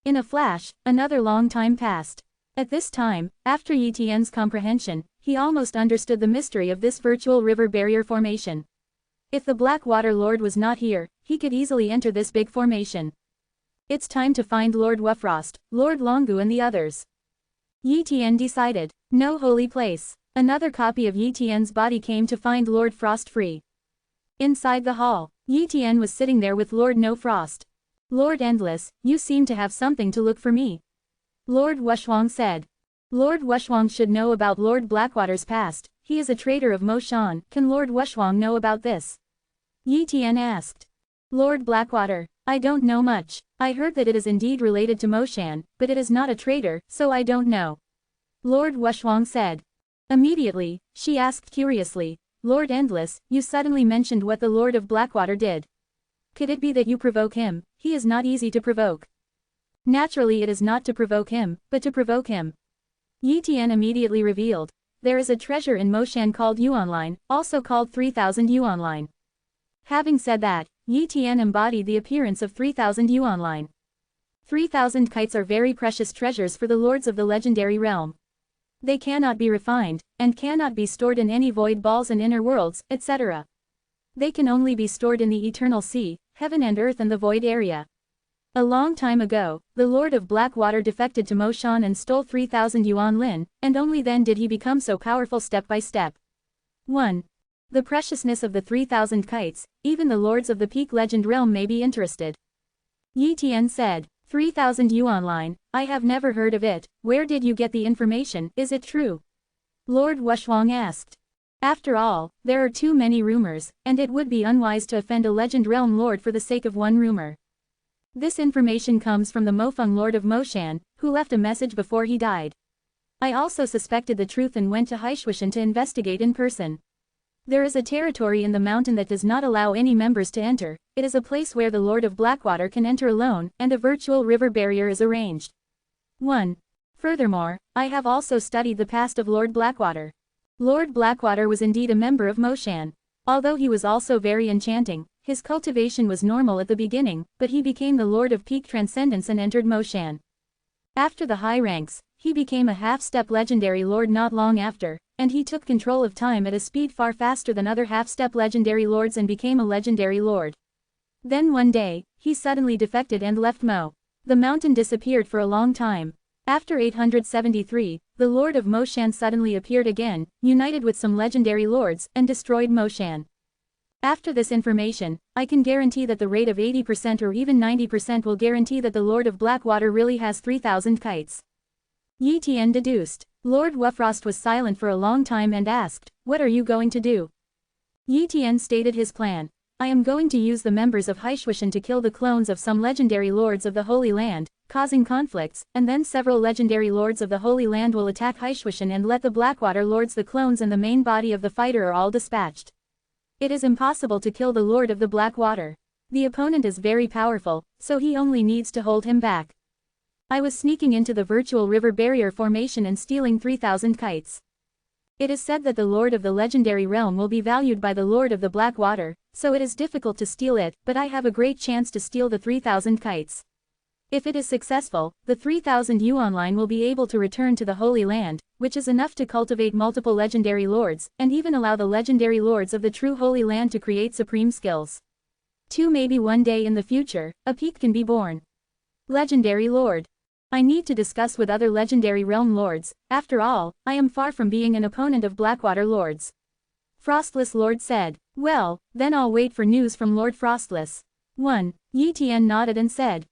S1: In a flash, another long time passed. At this time, after Yi Tian's comprehension, he almost understood the mystery of this Virtual River Barrier formation. If the Blackwater Lord was not here, he could easily enter this big formation. It's time to find Lord Wufrost, Lord Longu and the others. Yi Tian decided. No holy place. Another copy of Yi Tian's body came to find Lord Frost free. Inside the hall, Yi Tian was sitting there with Lord No Frost. Lord Endless, you seem to have something to look for me. Lord Wushwang said. Lord Wushwang should know about Lord Blackwater's past, he is a traitor of Mo Shan. Can Lord Wushwang know about this? Yi Tian asked. Lord Blackwater, I don't know much. I heard that it is indeed related to Mo Shan, but it is not a traitor, so I don't know. Lord Wushwang said. Immediately, she asked curiously, Lord Endless, you suddenly mentioned what the Lord of Blackwater did. Could it be that you provoke him? He is not easy to provoke. Naturally it is not to provoke him, but to provoke him. Yi Tian immediately revealed. There is a treasure in Mo Shan called Yuanline, also called 3000 Yuanline. Having said that, Yi Tian embodied the appearance of 3000 Yuanline. 3000 kites are very precious treasures for the lords of the legendary realm. They cannot be refined, and cannot be stored in any void balls and inner worlds, etc. They can only be stored in the eternal sea, heaven and earth and the void area. A long time ago, the Lord of Blackwater defected to Mo Shan and stole 3000 Yuan Lin, and only then did he become so powerful step by step. 1. The preciousness of the 3000 kites, even the lords of the peak legend realm may be interested. Yi Tian said, 3000 Yuan Line, I have never heard of it, where did you get the information, is it true? Lord Wushwang asked. After all, there are too many rumors, and it would be unwise to offend a legend realm lord for the sake of one rumor. This information comes from the Mofeng Lord of Mo Shan, who left a message before he died. I also suspected the truth and went to Haishuishan to investigate in person. There is a territory in the mountain that does not allow any members to enter, it is a place where the Lord of Blackwater can enter alone, and a virtual river barrier is arranged. 1. Furthermore, I have also studied the past of Lord Blackwater. Lord Blackwater was indeed a member of Mo Shan. Although he was also very enchanting, his cultivation was normal at the beginning, but he became the Lord of Peak Transcendence and entered Mo Shan. After the high ranks, he became a half-step legendary lord not long after, and he took control of time at a speed far faster than other half-step legendary lords and became a legendary lord. Then one day, he suddenly defected and left Mo. The mountain disappeared for a long time. After 873, the Lord of Mo Shan suddenly appeared again, united with some legendary lords, and destroyed Mo Shan. After this information, I can guarantee that the rate of 80% or even 90% will guarantee that the Lord of Blackwater really has 3000 kites. Yi Tian deduced. Lord Wufrost was silent for a long time and asked, what are you going to do? Yi Tian stated his plan. I am going to use the members of Haishuishan to kill the clones of some legendary lords of the Holy Land, causing conflicts, and then several legendary lords of the Holy Land will attack Haishuishan and let the Blackwater lords, the clones and the main body of the fighter are all dispatched. It is impossible to kill the Lord of the Blackwater. The opponent is very powerful, so he only needs to hold him back. I was sneaking into the virtual river barrier formation and stealing 3000 kites. It is said that the Lord of the legendary realm will be valued by the Lord of the Blackwater, so it is difficult to steal it, but I have a great chance to steal the 3000 kites. If it is successful, the 3000 Yuan line will be able to return to the Holy Land, which is enough to cultivate multiple legendary lords, and even allow the legendary lords of the true Holy Land to create supreme skills. 2. Maybe one day in the future, a peak can be born. Legendary Lord. I need to discuss with other legendary realm lords, after all, I am far from being an opponent of Blackwater lords. Frostless Lord said. Well, then I'll wait for news from Lord Frostless. 1. Yi Tian nodded and said,